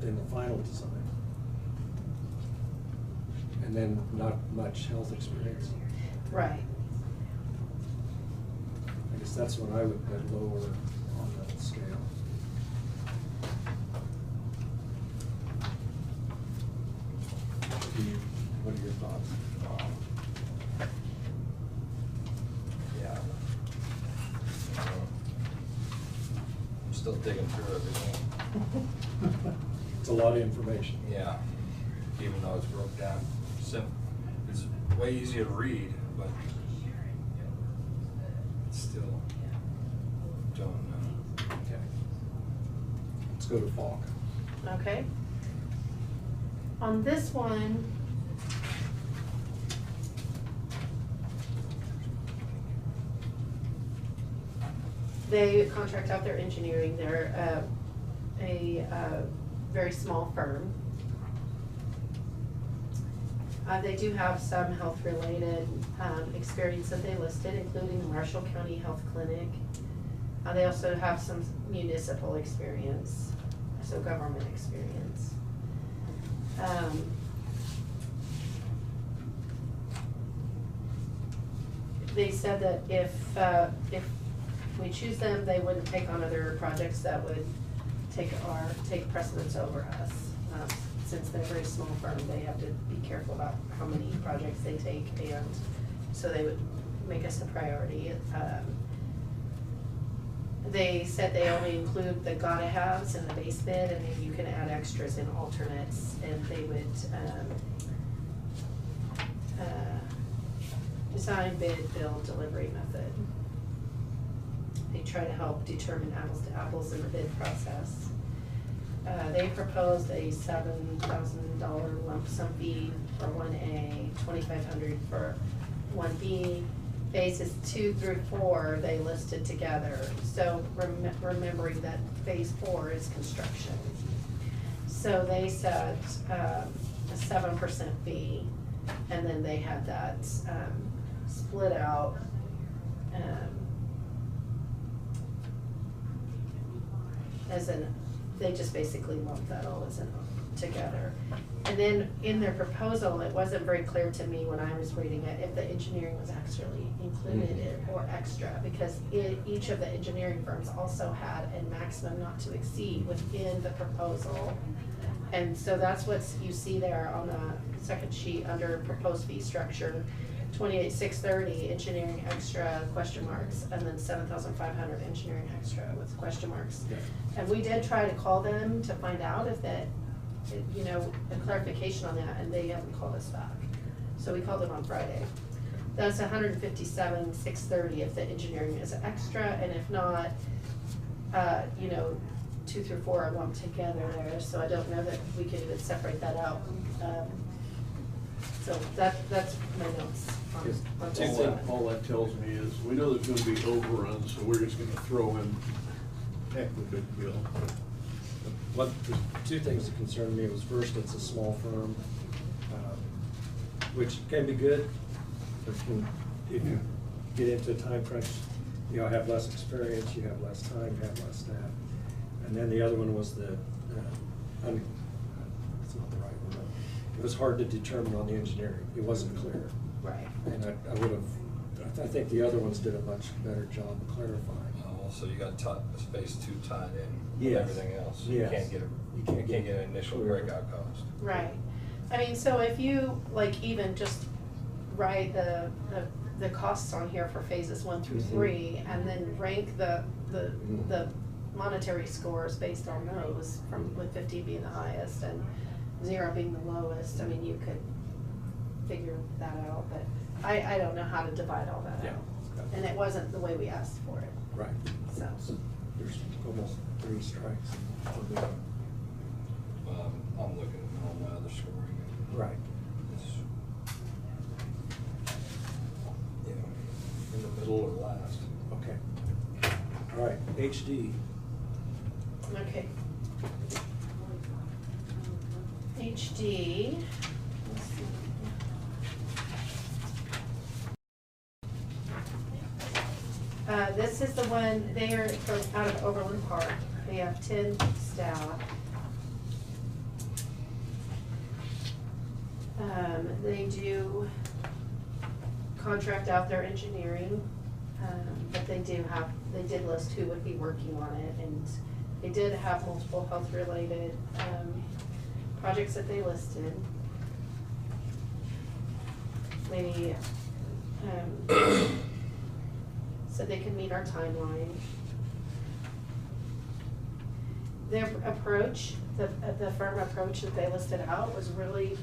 in the final design. And then not much health experience. Right. I guess that's what I would put lower on the scale. What are your thoughts? Yeah. I'm still digging through everything. It's a lot of information. Yeah, even though it's broke down, it's way easier to read, but it's still, don't know. Okay. Let's go to Falk. Okay. On this one, they contract out their engineering. They're a very small firm. They do have some health-related experience that they listed, including the Marshall County Health Clinic. They also have some municipal experience, so government experience. They said that if we choose them, they wouldn't take on other projects that would take precedence over us. Since they're a very small firm, they have to be careful about how many projects they take, and so they would make us a priority. They said they only include the gotta-haves in the base bid, and then you can add extras in alternates, and they would design, bid, build, delivery method. They try to help determine apples to apples in the bid process. They proposed a $7,000 lump sum fee for 1A, $2,500 for 1B. Phases 2 through 4, they listed together. So remembering that phase 4 is construction. So they said a 7% fee, and then they had that split out. They just basically lumped that all as together. And then in their proposal, it wasn't very clear to me when I was reading it if the engineering was actually included or extra, because each of the engineering firms also had a maximum not to exceed within the proposal. And so that's what you see there on the second sheet under proposed fee structure. 28,630 engineering extra question marks, and then 7,500 engineering extra with question marks. Yeah. And we did try to call them to find out if that, you know, a clarification on that, and they haven't called us back. So we called them on Friday. That's 157,630 if the engineering is extra, and if not, you know, 2 through 4 are lumped together there. So I don't know that we can even separate that out. So that's my notes on this one. All that tells me is, we know there's gonna be overruns, so we're just gonna throw in heck of a big bill. The two things that concerned me was, first, it's a small firm, which can be good, but if you get into a time crunch, you know, have less experience, you have less time, you have less staff. And then the other one was it's not the right word. It was hard to determine on the engineering. It wasn't clear. Right. And I think the other ones did a much better job of clarifying. So you got phase 2 tied in Yes. with everything else. Yes. You can't get an initial breakout cost. Right. I mean, so if you, like, even just write the costs on here for phases 1 through 3, and then rank the monetary scores based on those, with 50 being the highest and 0 being the lowest, I mean, you could figure that out, but I don't know how to divide all that out. And it wasn't the way we asked for it. Right. So. There's almost 3 strikes. I'm looking at all my other scoring. Right. It's, you know, in the middle or last. Okay. All right, HD. Okay. HD. Let's see. This is the one, they are out of Overland Park. They have 10 staff. They do contract out their engineering, but they did list who would be working on it, and they did have multiple health-related projects that they listed. They said they can meet our timeline. Their approach, the firm approach that they listed out was really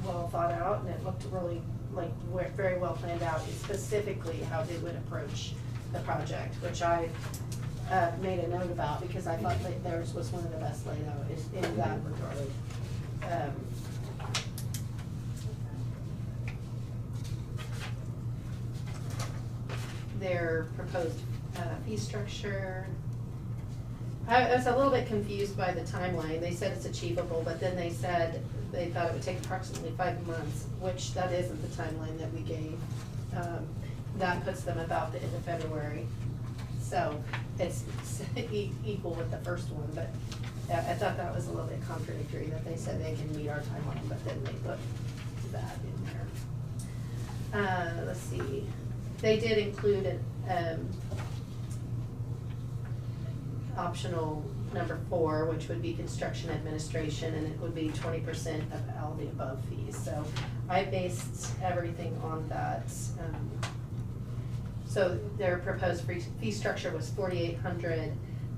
well thought out, and it looked really like very well planned out, specifically how they would approach the project, which I made a note about because I thought that theirs was one of the best laid out in that regard. Their proposed fee structure, I was a little bit confused by the timeline. They said it's achievable, but then they said they thought it would take approximately 5 months, which that isn't the timeline that we gave. That puts them about the end of February. So it's equal with the first one, but I thought that was a little bit contradictory that they said they can meet our timeline, but then they put that in there. Let's see. They did include an optional number 4, which would be construction administration, and it would be 20% of all the above fees. So I based everything on that. So their proposed fee structure was $4,800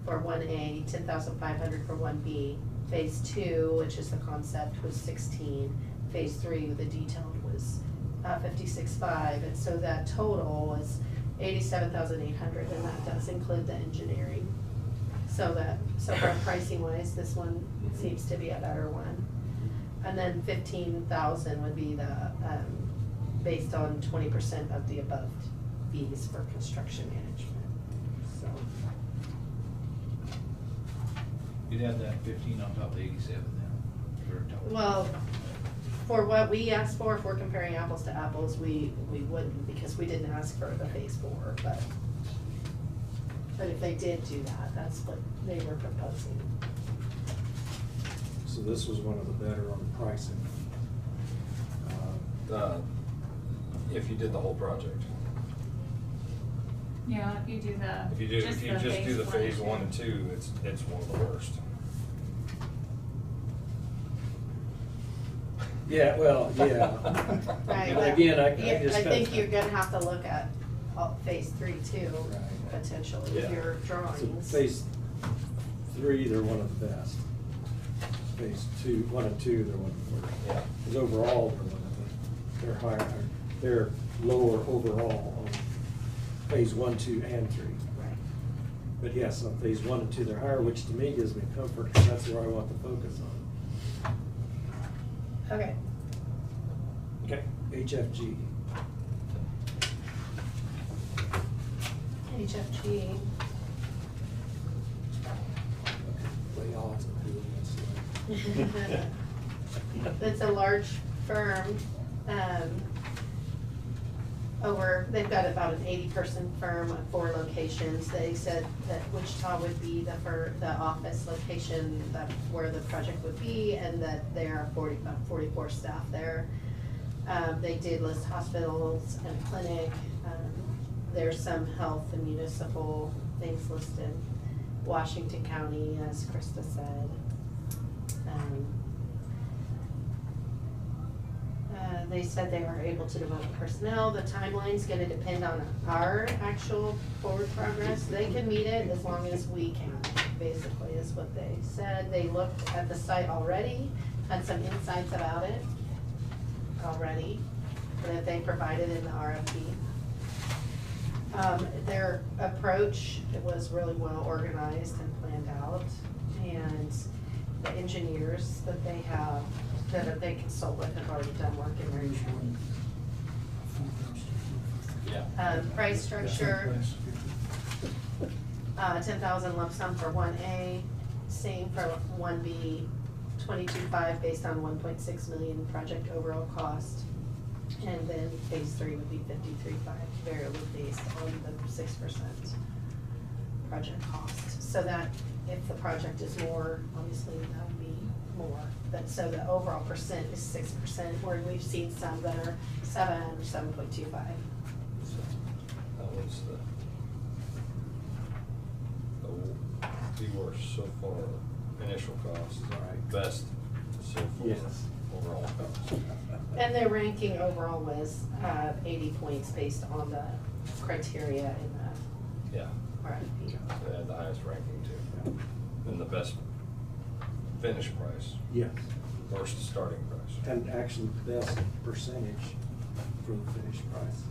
for 1A, $10,500 for 1B. Phase 2, which is the concept, was $16,000. Phase 3, the detailed, was $56,500, and so that total was $87,800, and that does include the engineering. So for pricing wise, this one seems to be a better one. And then $15,000 would be the based on 20% of the above fees for construction management. So You'd add that 15 on top of the 87 then, for a total. well, for what we asked for, if we're comparing apples to apples, we wouldn't, because we didn't ask for the phase 4, but if they did do that, that's what they were proposing. So this was one of the better on the pricing. If you did the whole project. Yeah, if you do the. If you just do the phase 1 and 2, it's one of the worst. Yeah, well, yeah. Right, But again, I yeah, just I think kinda- you're gonna have to look at phase 3 too, Right. potentially, Yeah. if your So drawings. phase 3, they're one of the best. Phase 2, 1 and 2, they're one of the worst. Yeah. Because overall, they're higher, they're lower overall on phase 1, 2, and 3. Right. But yes, on phase 1 and 2, they're higher, which to me gives me comfort, because that's where I want to focus on. Okay. Okay, HFG. HFG. Play odds on who wins. It's a large firm, they've got about an 80-person firm at 4 locations. They said that Wichita would be the office location where the project would be, and that there are 44 staff there. They did list hospitals and a clinic. There's some health and municipal things listed. Washington County, as Krista said. They said they were able to develop personnel. The timeline's gonna depend on our actual forward progress. They can meet it as long as we can, basically, is what they said. They looked at the site already, had some insights about it already, that they provided in the RFP. Their approach was really well organized and planned out, and the engineers that they have, that they consult with, have already done work in their county. Yeah. Price structure, 10,000 lump sum for 1A, same for 1B, 22.5 based on 1.6 million project overall cost. And then phase 3 would be 53.5, variable based on the 6% project cost. So that, if the project is more, obviously that would be more. But so the overall percent is 6%, where we've seen some that are 7 or 7.25. So that was the worst so far, initial cost. Right. Best so far, Yes. overall cost. And their ranking overall was 80 points based on the criteria in the Yeah. RFP. They had the highest ranking too. And the best finish price, Yes, worst starting price. and actually the best percentage for the finished price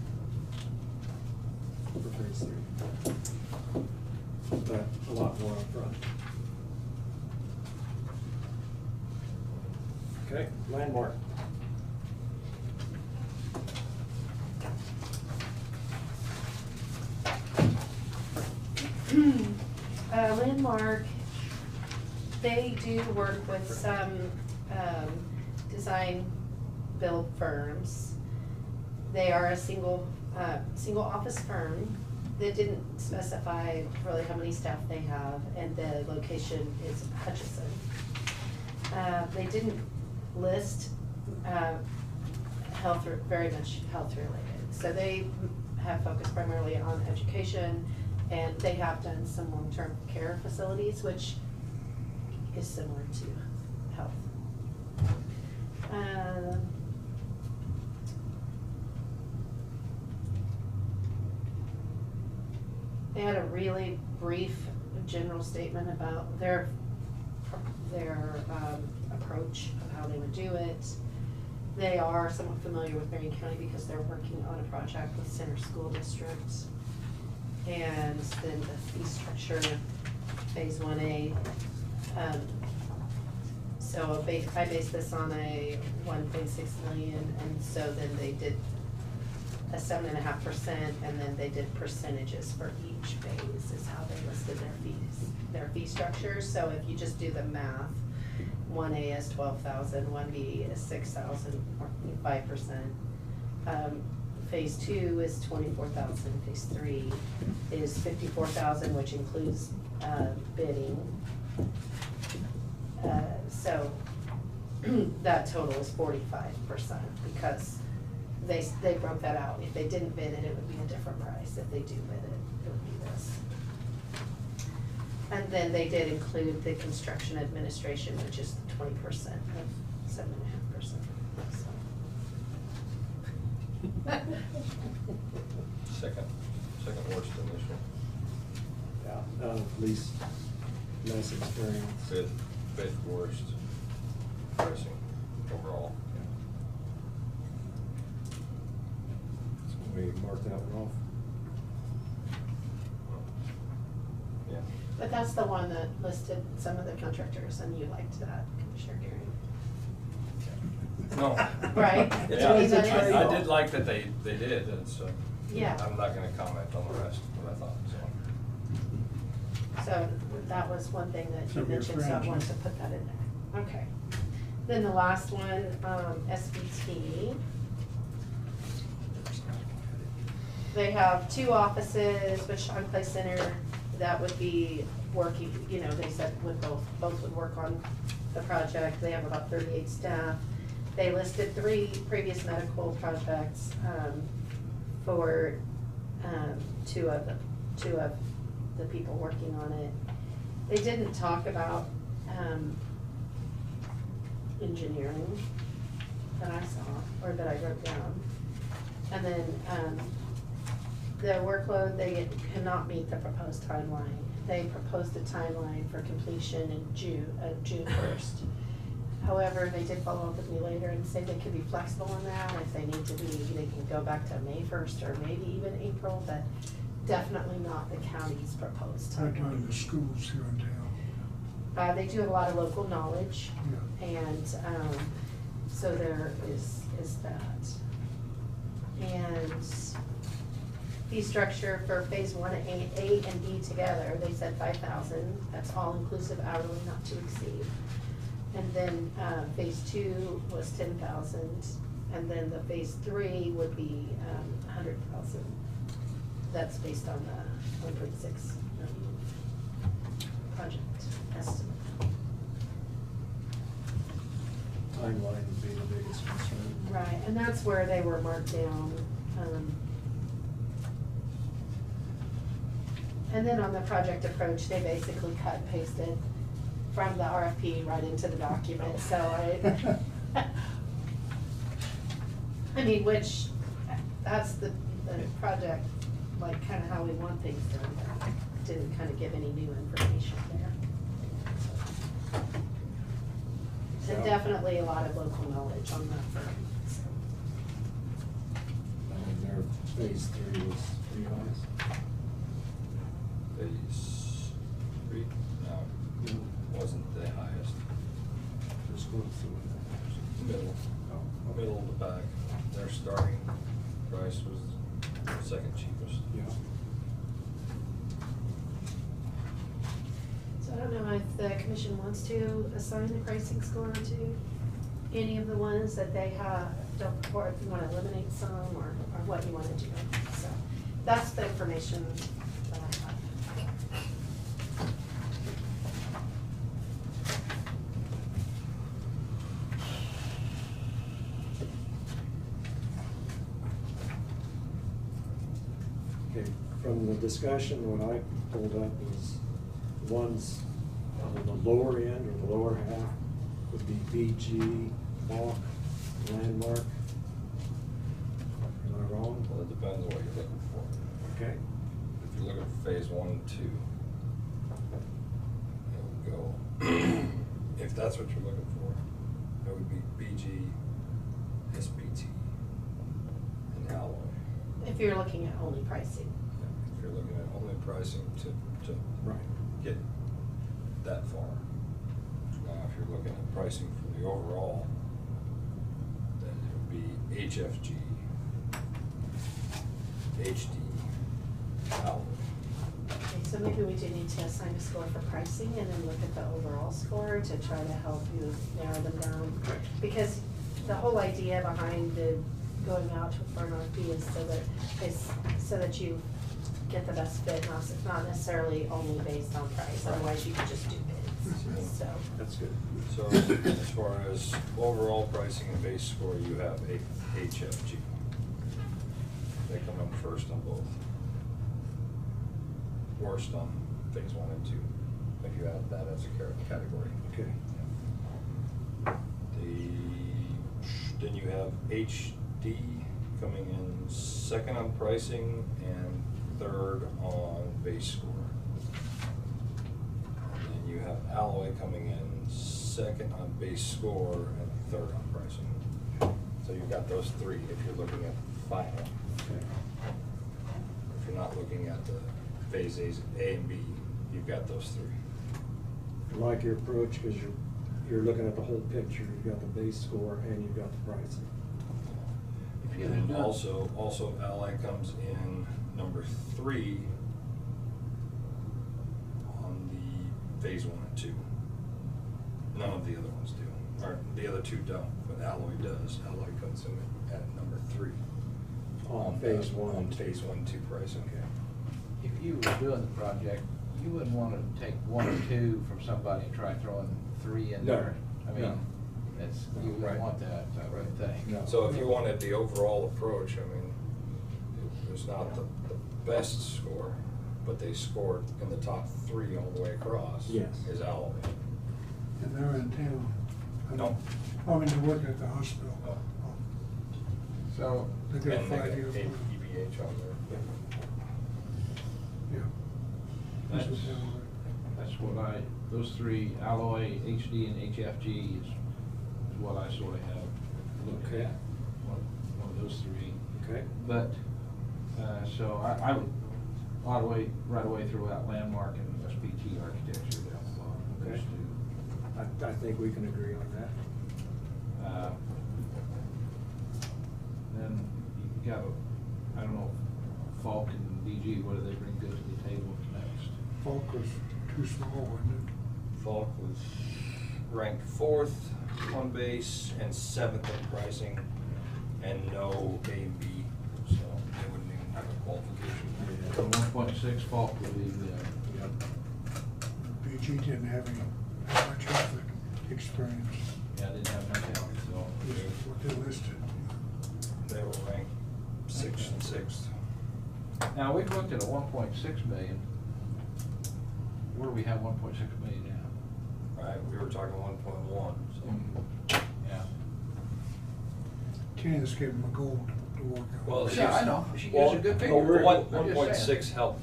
for phase 3. But a lot more upfront. Okay, Landmark. Landmark They do work with some design build firms. They are a single office firm. They didn't specify really how many staff they have, and the location is Hutchinson. They didn't list very much health related. So they have focused primarily on education, and they have done some long-term care facilities, which is similar to health. They had a really brief general statement about their approach of how they would do it. They are somewhat familiar with Marion County because they're working on a project with Center School District. And then the fee structure, phase 1A. So I based this on a 1.6 million, and so then they did a 7.5%, and then they did percentages for each phase is how they listed their fee structure. So if you just do the math, 1A is 12,000, 1B is 6,000, or 5%. Phase 2 is 24,000, phase 3 is 54,000, which includes bidding. So that total is 45% because they broke that out. If they didn't bid it, it would be a different price. If they do bid it, it would be this. And then they did include the construction administration, which is 20% of 7.5%. Second worst initial. Yeah, least nice experience. Fifth worst pricing overall. We marked that one off. Yeah. But that's the one that listed some of the contractors, and you liked that, Commissioner Gary. No. Right? Yeah, It's a trade-off. I did like that they did, and so. Yeah. I'm not gonna comment on the rest, what I thought, so. So that was one thing that you Some of your mentioned, so I friends. wanted to put that in there. Okay. Then the last one, SBT. They have 2 offices, which Enclave Center, that would be working, they said both would work on the project. They have about 38 staff. They listed 3 previous medical projects for 2 of the people working on it. They didn't talk about engineering that I saw, or that I wrote down. And then their workload, they cannot meet the proposed timeline. They proposed a timeline for completion in June 1st. However, they did follow up with me later and say they could be flexible on that. If they need to be, they can go back to May 1st or maybe even April, but definitely not the county's proposed Right timeline. down the schools here in town. They do have a lot of local knowledge, Yeah. and so there is that. And fee structure for phase 1A and B together, they said 5,000. That's all inclusive hourly, not to exceed. And then phase 2 was 10,000, and then the phase 3 would be 100,000. That's based on the 1.6 million project estimate. Timeline would be the biggest concern. Right, and that's where they were marked down. And then on the project approach, they basically cut and pasted from the RFP right into the document, so I mean, which, that's the project, like, kind of how we want things done, but didn't kind of give any new information there. And definitely a lot of local knowledge on that firm, so. And their phase 3 was 3 highest. Phase 3, no, wasn't the highest. First one, so Middle of the pack. Their starting price was second cheapest. yeah. So don't know if the commission wants to assign the pricing score to any of the ones that they have, or if you wanna eliminate some, or what you wanna do. So, that's the information that I have. Okay, from the discussion, what I pulled up was ones on the lower end or the lower half would be BG, Falk, Landmark. Am I wrong? Well, it depends on what you're looking for. Okay. If you're looking for phase 1 and 2, it would go, if that's what you're looking for, it would be BG, SBT, and Alloy. If you're looking at only pricing. If you're looking at only pricing to Right. get that far. Now, if you're looking at pricing for the overall, then it would be HFG, HD, Alloy. Okay, so maybe we do need to assign a score for pricing and then look at the overall score to try to help you narrow them down. Because the whole idea behind the going out for an RFP is so that you get the best fit, not necessarily only based on price, otherwise you could just do bids, so. That's good. So as far as overall pricing and base score, you have a HFG. They come in first on both. Worst on phase 1 and 2, if you add that as a category. Okay. Then you have HD coming in second on pricing and third on base score. And then you have Alloy coming in second on base score and third on pricing. So you've got those three if you're looking at the final. Okay. If you're not looking at the phase A and B, you've got those three. I like your approach because you're looking at the whole picture. You've got the base score and you've got the pricing. And also Alloy comes in number 3 on the phase 1 and 2. None of the other ones do, or the other two don't, but Alloy does. Alloy comes in at number 3 On phase 1 on and 2. phase 1 and 2 pricing. If you were doing the project, you wouldn't want to take 1 or 2 from somebody and try throwing 3 in No, there. I mean, no. that's, you wouldn't want that, I would think. No. So if you wanted the overall approach, I mean, it's not the best score, but they scored in the top 3 all the way across. Yes. Is Alloy. And they're in town. No. I mean, they're working at the hospital. Oh. So, They got a And they got 5-year plan. EBH on there. Yeah. that's, This is how that's what those 3, Alloy, HD, and HFG is what I sort of have looked Okay. at. One of those 3. Okay. But, so I would right away throw out Landmark and SPT architecture down the bottom. Okay. Those two. I think we can agree on that. Then you got, I don't know, Falk and DG, what do they bring good to the table next? Falk was too small, wasn't it? Falk was ranked 4th on base and 7th in pricing, and no A and B, so they wouldn't even have a qualification. So 1.6 Falk would be the, BG didn't have any much traffic experience. yeah, I didn't have much help, so. This is what they listed. They were ranked 6th and 6th. Now, we've looked at a 1.6 million. Where do we have 1.6 million now? Right, we were talking 1.1, so. Yeah. Kenny just gave them a goal to work out. Well, Yeah, I know. She gives a good figure. One I'm just saying. 1.6 helped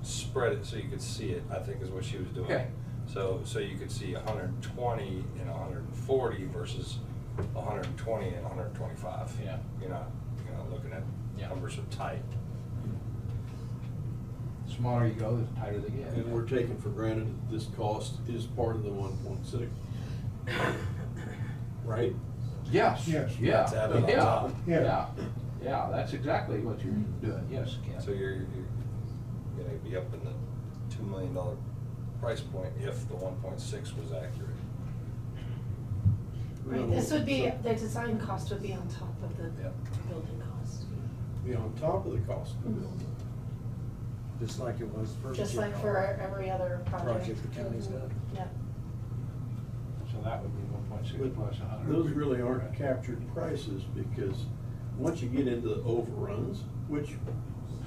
spread it so you could see it, I think is what she was doing. Okay. So you could see 120 and 140 versus 120 and 125. Yeah. You're not looking at Yeah. numbers are tight. Smaller you go, the tighter they get. And we're taking for granted that this cost is part of the 1.6. Right? Yes. Yes. Yeah. It's added on Yeah. top. Yeah. Yeah, that's exactly what you're doing. Yes, Ken. So you're gonna be up in the $2 million price point if the 1.6 was accurate. Right, this would be, the design cost would be on top of the building cost. Be on top of the cost of the building. Just like it was for. Just like for every other project. Project the county's done. Yeah. So that would be 1.6 plus 100. Those really aren't captured prices, because once you get into the overruns, which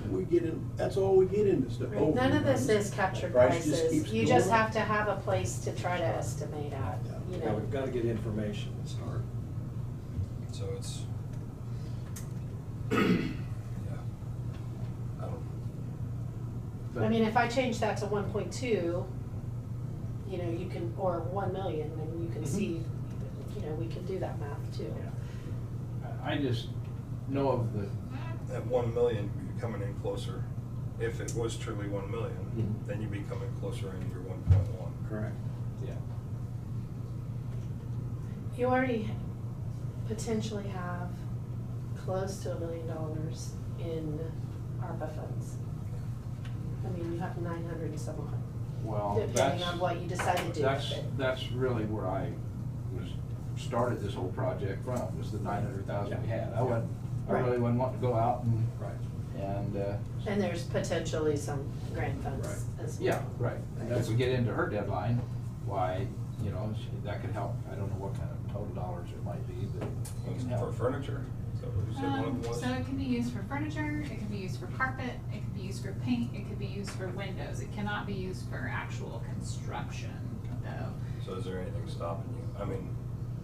we get in, that's all we get into stuff. Right, none of this overruns. is captured The price just prices. keeps You going just up. have to have a place to try to estimate at, you Yeah, know. we've gotta get information and start. So it's, I don't, I mean, if I change that to 1.2, you know, you can, or 1 million, then you can see, you know, we can do that math too. I just know of the, at 1 million, you'd be coming in closer. If it was truly 1 million, Mhm. then you'd be coming closer into your 1.1. Correct. Yeah. You already potentially have close to $1 million in ARPA funds. I mean, you have 900 and some odd, well, depending on what you decide to do with it. That's really where I started this whole project from, was the 900,000 we had. I Right. really wouldn't want to go out and, Right. And there's potentially some grant funds as well. yeah, right. And if we get into her deadline, why, you know, that could help. I don't know what kind of total dollars it might be, but it can For help. furniture, is that what you said one of them was? So it can be used for furniture, it can be used for carpet, it can be used for paint, it could be used for windows. It cannot be used for actual construction, though. So is there anything stopping you? I mean,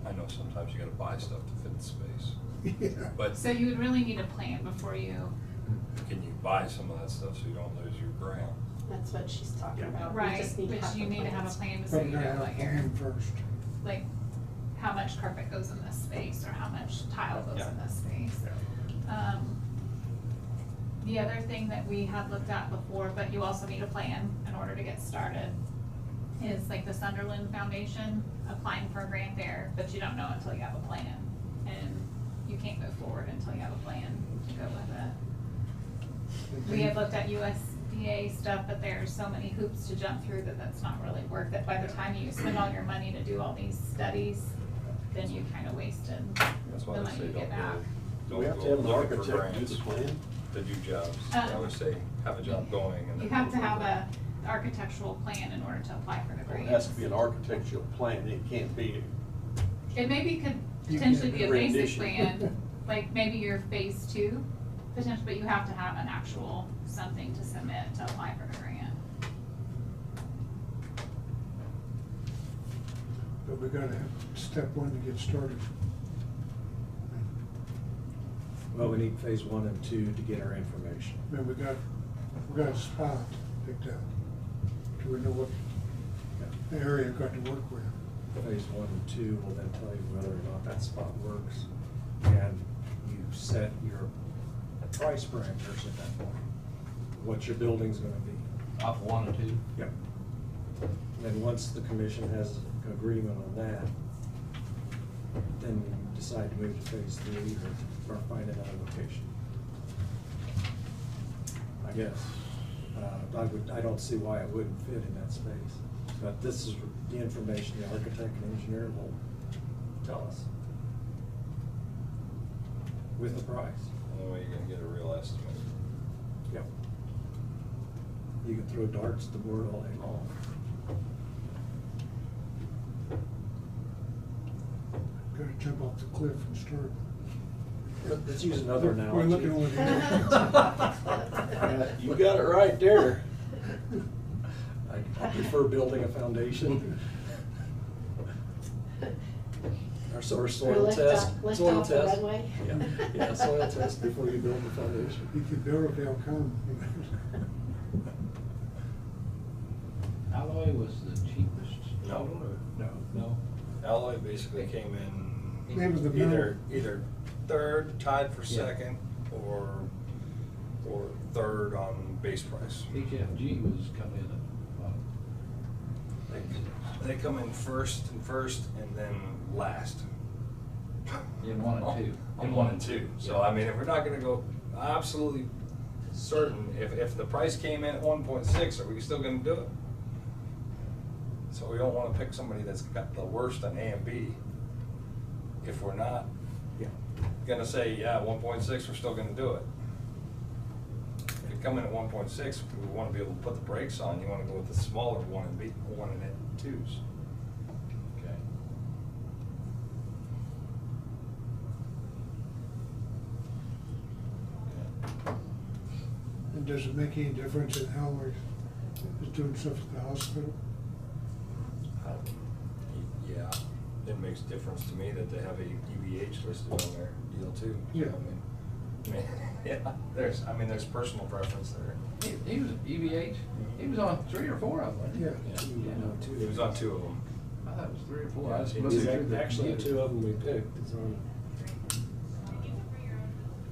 I know sometimes you gotta buy stuff to fit the space. Yeah. But So you would really need a plan before you, can you buy some of that stuff so you don't lose your grant? That's what she's talking about. We right, just need to but have you the need to have a plans. plan so But you we gotta know have what a you're, plan first. like, how much carpet goes in this space or how much tile goes Yeah. in this space. The other thing that we had looked at before, but you also need a plan in order to get started, is like the Sunderland Foundation, applying for a grant there, but you don't know until you have a plan. And you can't move forward until you have a plan to go with it. We had looked at USDA stuff, but there's so many hoops to jump through that that's not really worth it. By the time you spend all your money to do all these studies, then you kind of wasted That's why the I money say you get don't back. go, Do we have don't to have go an looking for architect do grants the plan? to do jobs. I always say, have a job going and then. You have to go have from a architectural plan in order to apply for the Well, grant. it has to be an architectural plan, it can't be. It maybe could You potentially can be a basic rendition. plan, like maybe your phase 2, potentially, but you have to have an actual something to submit to apply for the grant. But we gotta have step one to get started. Well, we need phase 1 and 2 to get our information. I mean, we got a spot picked out. Do we know what the area we've got to work with? Phase 1 and 2 will then tell you whether or not that spot works. And you set your price parameters at that point. What your building's gonna be. Off 1 and 2? Yep. Then once the commission has agreement on that, then you decide to move to phase 3 or find another location. I guess. I don't see why it wouldn't fit in that space. But this is the information the architect and engineer will tell us. With the price. Only way you're gonna get a real estimate. Yep. You can throw darts at the board all day long. Gotta jump off the cliff and start. Let's use another analogy. We're looking over here. You got it right there. I prefer building a foundation. Our soil lift test. off- lift Soil off the test. runway. Yeah, soil test before you build the foundation. You can build it, they'll come. Alloy was the cheapest. No. No? Alloy basically came in It was the either third, tied for Yeah. second, or third on base price. HFG was coming in at, They come in first and then last. in 1 and 2. In 1 and 2. So I mean, if we're not gonna go absolutely certain, if the price came in at 1.6, are we still gonna do it? So we don't wanna pick somebody that's got the worst on A and B if we're not gonna say, yeah, 1.6, we're still gonna do it. If you come in at 1.6, we wanna be able to put the brakes on, you wanna go with the smaller 1 and B, 1 and 2s. Okay. And does it make any difference in how we're doing stuff at the hospital? Yeah, it makes a difference to me that they have a EVH listed on their deal too. Yeah. I mean, yeah, there's personal preference there. He was EVH, he was on 3 or 4 of them, wasn't he? Yeah. It was on 2 of them. I thought it was 3 or 4. Yeah, I just it listened was through the Actually, computer. 2 of them we picked is on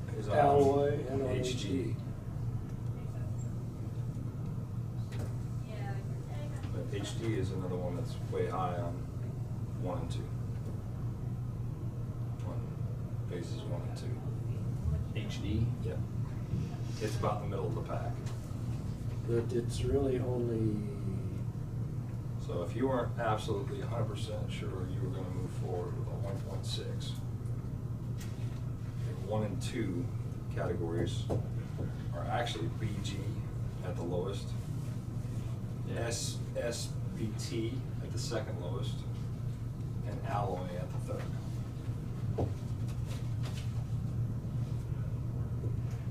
It was on Alloy and on HD. But HD is another one that's way high on 1 and 2. On phases 1 and 2. HD? Yeah. It's about in the middle of the pack. But it's really only, So if you weren't absolutely 100% sure you were gonna move forward with a 1.6, 1 and 2 categories are actually BG at the lowest, SBT at the second lowest, and alloy at the third.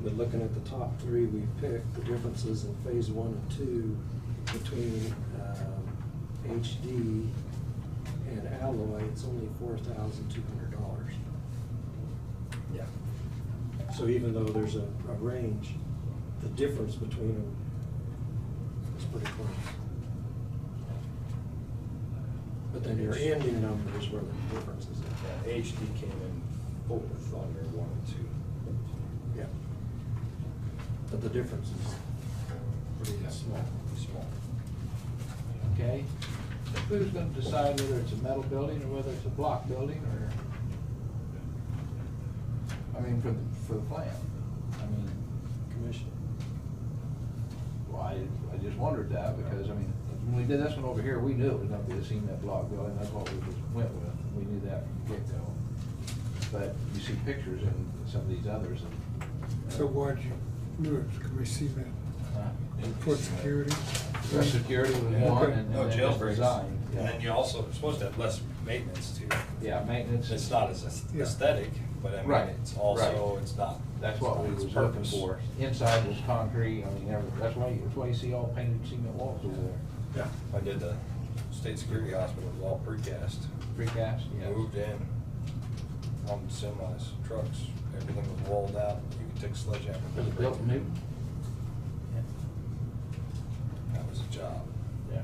but looking at the top 3 we picked, the differences in phase 1 and 2 between HD and Alloy, it's only $4,200. Yeah. So even though there's a range, the difference between them is pretty close. But then your ending number is where the difference is at. Yeah, HD came in 4th on their 1 and 2. Yeah. But the difference is pretty small. Small. Okay. Who's gonna decide whether it's a metal building or whether it's a block building, or, I mean, for the plan? I mean, Commission. well, I just wondered that, because, I mean, when we did this one over here, we knew it was gonna be a cement block building, that's what we just went with, we knew that from the get-go. But you see pictures in some of these others, and. So why'd you move it? Can we see that? For security? For security was Yeah. one, Okay. and No then jailbreaks. design. And then you also are supposed to have less maintenance too. Yeah, maintenance. It's not as Yeah. aesthetic, but I mean, Right, it's also, right. it's not. That's what we it's was looking purpose. for. Inside was concrete, I mean, that's why you see all painted cement walls over there. Yeah. I did the state security hospital, it was all precast. Precast, yeah. Moved in on semis, trucks, everything was walled out, you could take a sledgehammer. Was it built new? That was a job. Yeah.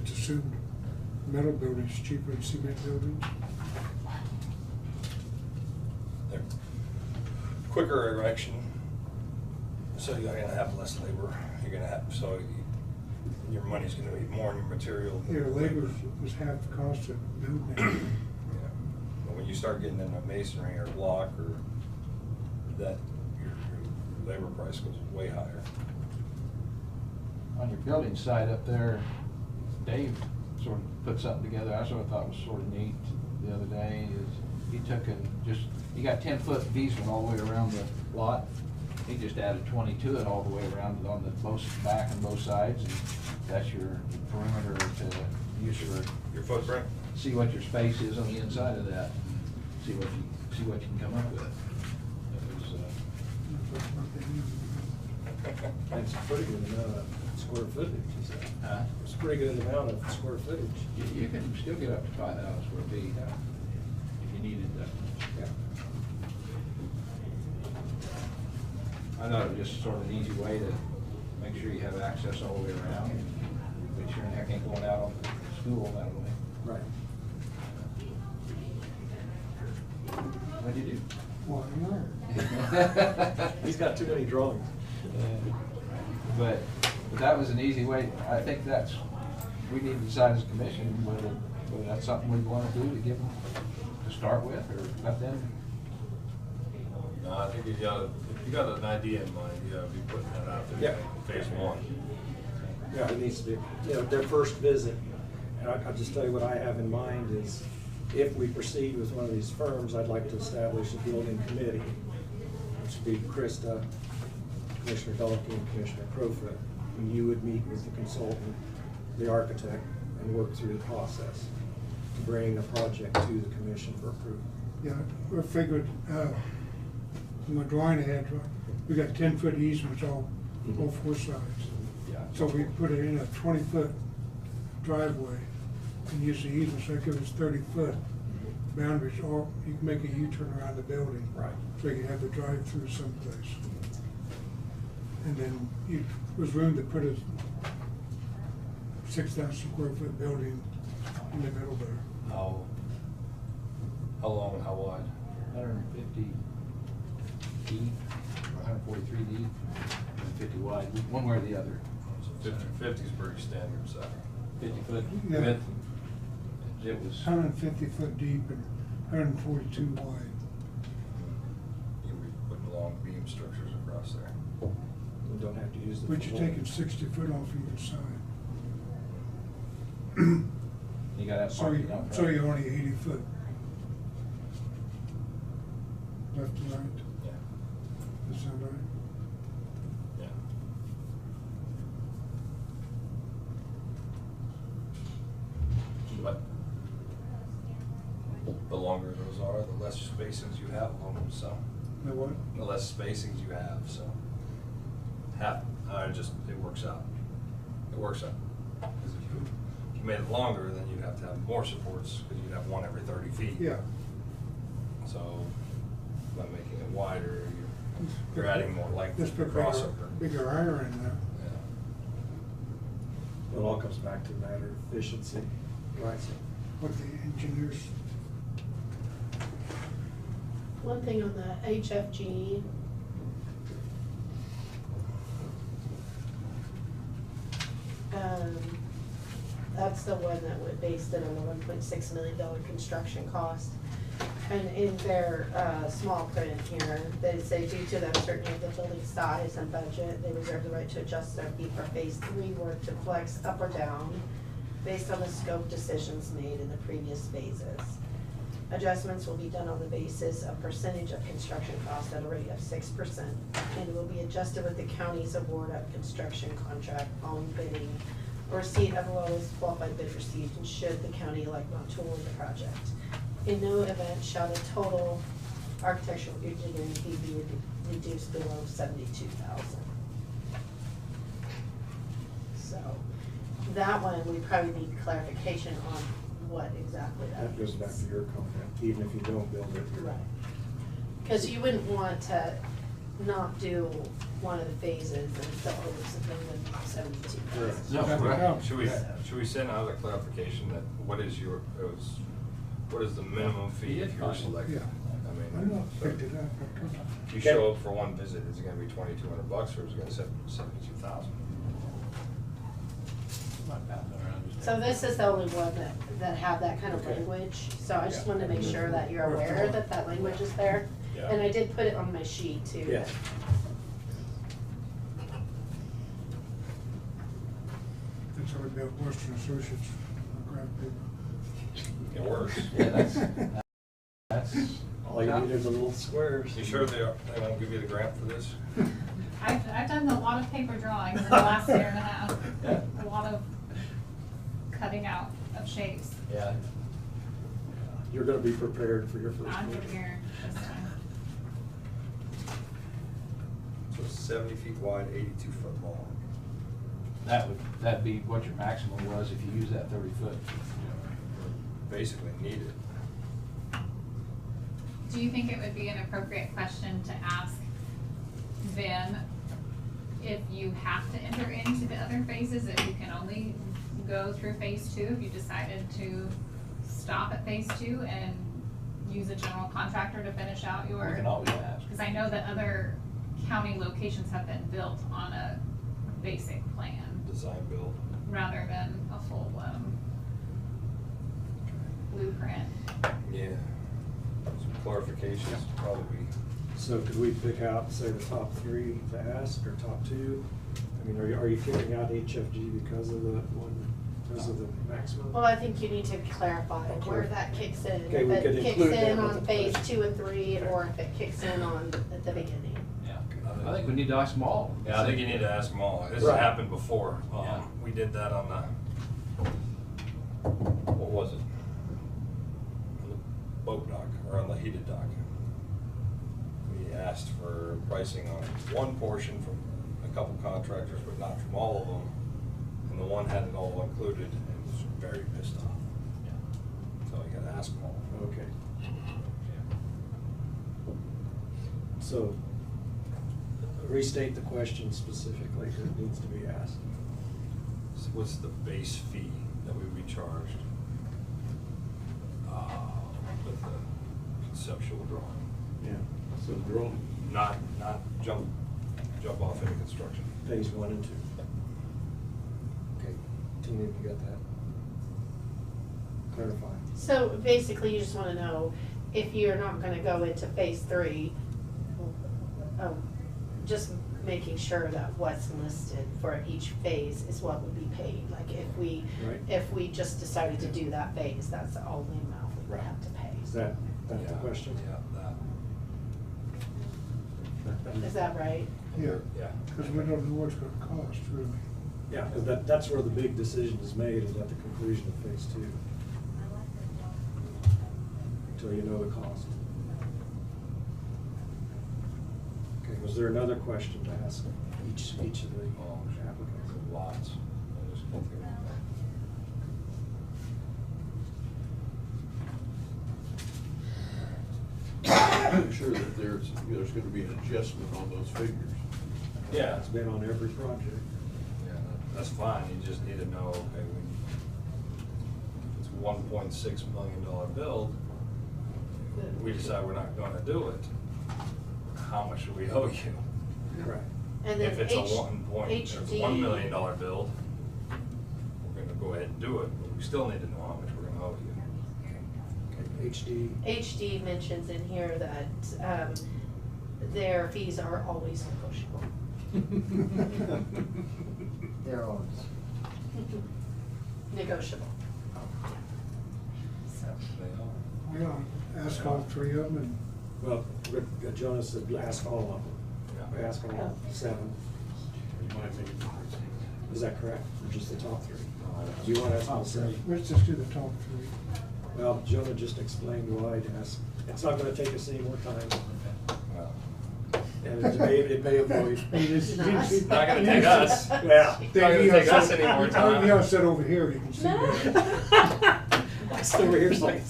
Just assumed metal buildings cheaper than cement buildings? They're quicker erection, so you're gonna have less labor, you're gonna have, so your money's gonna be more in your material. Yeah, labor was half the cost of building. Yeah. But when you start getting into masonry or block or that, your labor price goes way higher. On your building site up there, Dave sort of put something together, I sort of thought was sort of neat the other day, is he took and he got 10-foot easement all the way around the lot. He just added 20 to it all the way around on the both back and both sides, and that's your perimeter to use Your footprint? see what your space is on the inside of that, see what you can come up with. It was, That's a pretty good amount of square footage, is that? It's a pretty good amount of square footage. you can still get up to 5,000 square feet if you needed that. Yeah. I thought it was just sort of an easy way to make sure you have access all the way around, and make sure heck ain't going out on school that way. Right. What'd you do? Why not? He's got too many drawings. But that was an easy way, I think we need to decide as a commission whether that's something we want to do to give them to start with, or let them. No, I think if you got an idea in mind, you gotta be putting that out there. Yeah. Phase 1. Yeah, it needs to be, their first visit. And I'll just tell you what I have in mind is, if we proceed with one of these firms, I'd like to establish a building committee, which would be Krista, Commissioner Dalkey, and Commissioner Crowfoot. And you would meet with the consultant, the architect, and work through the process to bring a project to the commission for approval. Yeah, we figured, in my drawing ahead, we got 10-foot easements all 4 sides. Yeah. So we put it in a 20-foot driveway and use the easement, so that gives us 30-foot boundaries, or you can make a U-turn around the building. Right. So you can have the drive-through someplace. And then there's room to put a 6,000 square foot building in the middle there. How long and how wide? 150 deep, or 143 deep, and 50 wide, one way or the other. So 50 is pretty standard size. 50 foot Yeah. width. It was 150 foot deep and 142 wide. You'll be putting long beam structures across there. You don't have to use the. But you're taking 60 foot off either side. You gotta have So parking out front. so you're only 80 foot. Left and right. Yeah. Does that sound right? Yeah. But the longer those are, the less spacings you have on them, so. The what? The less spacings you have, so. It works out. It works out. 'Cause if you made it longer, then you'd have to have more supports, because you'd have one every 30 feet. Yeah. So by making it wider, you're adding more length to Just the put crossover. bigger iron in there. Yeah. It all comes back to a matter of efficiency. Right. What the engineers, One thing on the HFG. That's the one that would based it on the $1.6 million construction cost. And in their small print here, they say due to the uncertainty of the building size and budget, they reserve the right to adjust their fee for phase 3 work to flex up or down based on the scope decisions made in the previous phases. Adjustments will be done on the basis of percentage of construction cost at a rate of 6% and will be adjusted with the county's award of construction contract following bidding or receipt of a lowest qualified bid received, and should the county elect not to award the project. In no event shall the total architectural engineering fee be reduced below $72,000. So that one, we probably need clarification on what exactly that That goes back to your comment, even if you don't build it. Right. Because you wouldn't want to not do one of the phases and still over something with 72,000. No, should we send out a clarification that what is the minimum fee if you're selected? Yeah. I I mean, don't picked it up. if you show up for one visit, is it gonna be $2,200 or is it gonna be 72,000? So this is the only one that have that kind of language, so I just wanted to make sure that you're aware that that language is there. Yeah. And I did put it on my sheet too. Yeah. That's how we built Western Associates, grab paper. It works. Yeah, that's. All you need is a little squares. You sure they won't give you the grant for this? I've done a lot of paper drawings in the last year and a half. Yeah. A lot of cutting out of shapes. Yeah. You're gonna be prepared for your first I'm meeting. prepared this time. So 70 feet wide, 82 foot long. That'd be what your maximum was if you use that 30 foot. Basically need it. Do you think it would be an appropriate question to ask them if you have to enter into the other phases, if you can only go through phase 2, if you decided to stop at phase 2 and use a general contractor to finish out your? We can always ask. Because I know that other county locations have been built on a basic plan Design build. rather than a full-blown blueprint. Yeah. Some clarifications probably. So could we pick out, say, the top 3 to ask, or top 2? I mean, are you kicking out HFG because of the maximum? Well, I think you need to clarify where that kicks in. Okay, we If could it kicks include that in with on the phase question. 2 and 3, or if it kicks in on at the beginning. Yeah, I think we need to ask them all. Yeah, I think you need to ask them all. This has Right. happened before. Yeah. We did that on the, what was it? On the boat dock, or on the heated dock. We asked for pricing on one portion from a couple contractors, but not from all of them. And the one had it all included and was very pissed off. So you gotta ask them all. Okay. So, restate the question specifically, because it needs to be asked. So what's the base fee that we would be charged with the conceptual drawing? Yeah, so drawing. Not jump off into construction. Phase 1 and 2. Okay, Tina, you got that? Clarify. So basically, you just want to know if you're not going to go into phase 3, just making sure that what's listed for each phase is what would be paid. Like if we just decided to do that phase, that's the only amount we would have to pay. Is that the question? Yeah, Is that right? Yeah, Yeah. because we don't know what it's gonna cost, really. Yeah, because that's where the big decision is made, is at the conclusion of phase 2. Until you know the cost. Okay, was there another question to ask each of the applicants? Lots. I'll just go through them. I'm sure that there's gonna be an adjustment on those figures. Yeah. It's been on every project. Yeah, that's fine, you just need to know, okay, it's $1.6 million build, we decide we're not gonna do it, how much do we owe you? Right. And then If it's a $1 million HD build, we're gonna go ahead and do it, but we still need to know how much we're gonna owe you. HD. HD mentions in here that their fees are always negotiable. They're always. Negotiable. So. They are. Yeah, ask all 3 of them Well, Jonas said ask all of them. Yeah. Ask all 7. Is that correct? Or just the top 3? Do you want to ask all 7? and, let's just do the top 3. Well, Jonah just explained why to ask. It's not gonna take us any more time. Well, And it may avoid. It's not gonna take us. Yeah. It's not gonna take us any more time. Maybe I'll sit over here, you can see that. I still over here like,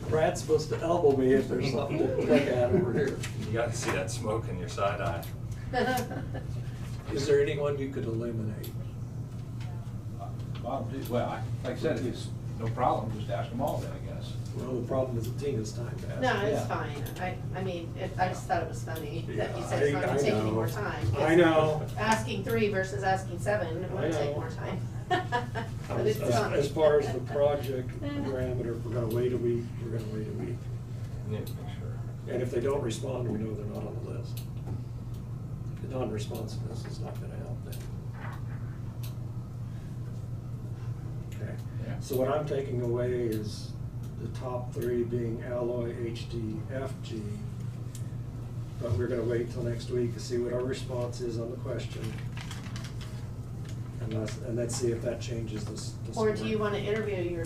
Brad's supposed to elbow me if there's something to look at over here. You gotta see that smoke in your side eye. Is there anyone you could eliminate? Well, like I said, it's no problem, just ask them all then, I guess. Well, the problem is Tina's time to ask. No, it's Yeah. fine. I mean, I just thought it was funny that you Yeah, said it's not I gonna take any know. more time. I know. Asking 3 versus asking 7 I would take know. more time. But it's fine. As far as the project parameter, if we're gonna wait a week, we're gonna wait a week. You need to make sure. And if they don't respond, we know they're not on the list. The non-responsiveness is not gonna help them. Okay, Yeah. so what I'm taking away is the top 3 being Alloy, HD, FG. But we're gonna wait till next week to see what our response is on the question. And let's see if that changes this. Or do you want to interview your,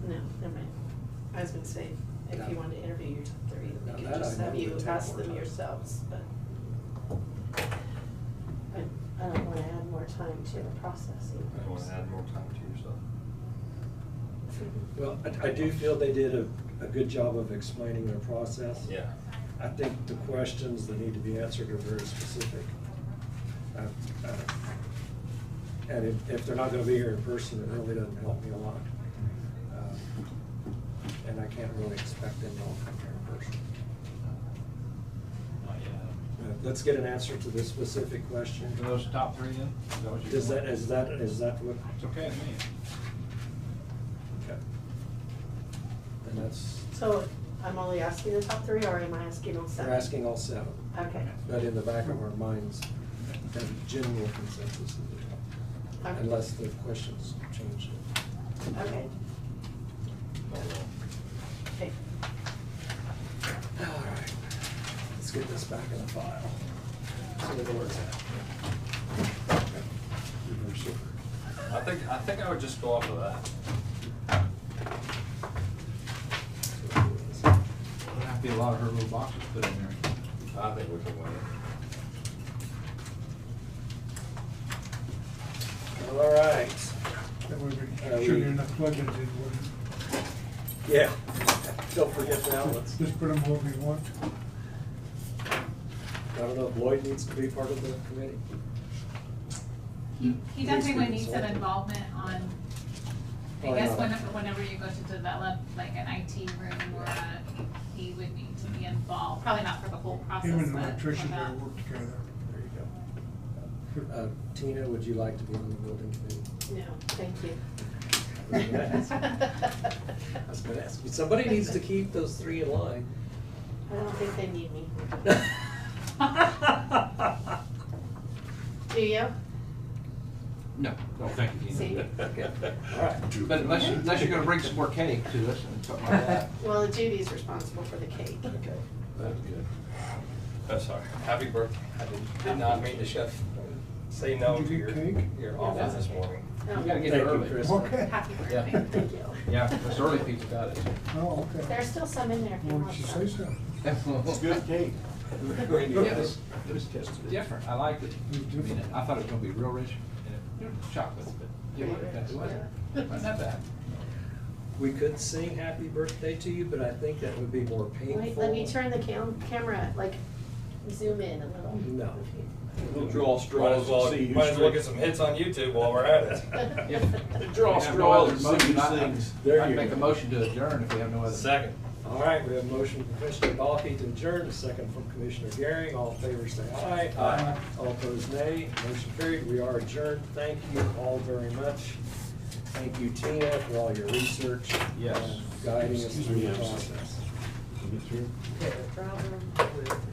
no, never mind. I was gonna say, if Yeah. you want to interview your top 3, Now then we that could just I have know you would take ask more them time. yourselves, but I don't want to add more time to the process You either. wanna add more time to yourself? Well, I do feel they did a good job of explaining their process. Yeah. I think the questions that need to be answered are very specific. And if they're not gonna be here in person, it really doesn't help me a lot. And I can't really expect them to all come here in person. Let's get an answer to this specific question. For those top 3 then? Is that what you Is want? is that what? It's okay with me. Okay. And that's, So I'm only asking the top 3, or am I asking all 7? we're asking all 7. Okay. But in the back of our minds, have general consensus, unless the questions change it. Okay. Okay. All right, let's get this back in the file. See where it's at. Reverse order. I think I would just go off of that. There'll have to be a lot of her little boxes put in there. I think we can win it. All right. That way we we- sure you're not plugging it in, wouldn't Yeah, don't forget the outlets. Just put them where we want. I don't know if Lloyd needs to be part of the committee. He definitely would need some involvement on, I Why guess not? whenever you go to develop like an IT room or he would need to be involved, probably not for the whole process, Him and the but electrician for gotta that. work together. There you go. Tina, would you like to be on the building committee? No, thank you. I was gonna ask you, somebody needs to keep those three in line. I don't think they need me. Do you? No, no, thank you, See? Tina. Okay, all right. But unless you're gonna bring some more cake to us and something like that. Well, Judy's responsible for the cake. Okay. That's good. Oh, sorry. Happy birthday. I did not mean to say no Did to you get cake? your offer this morning. Oh, You gotta get Thank it you, early. Chris. Okay. Happy Yeah. birthday, thank you. Yeah, those early people got it. Oh, okay. There's still some in there if you Why want did you some. say so? It's good cake. It was different, I liked it. It was I mean, different. I thought it was gonna be real rich, and it was chocolate, but it wasn't that bad. We could sing happy birthday to you, but I think that would be more painful. Wait, let me turn the camera, like, zoom in a little. No. Draw straws. Might as well get some hits on YouTube while we're at it. Draw We have no other straws, motion. sing I- things. There I'd you make go. a motion to adjourn if we have no other. Second. All right, we have a motion from Commissioner Balke to adjourn, a second from Commissioner Gehring. All in favor, say aye. Aye. All opposed, nay. Motion carried. We are adjourned. Thank you all very much. Thank you, Tina, for all your research. Yes. and guiding us through the Excuse me, process. Let me through. The problem with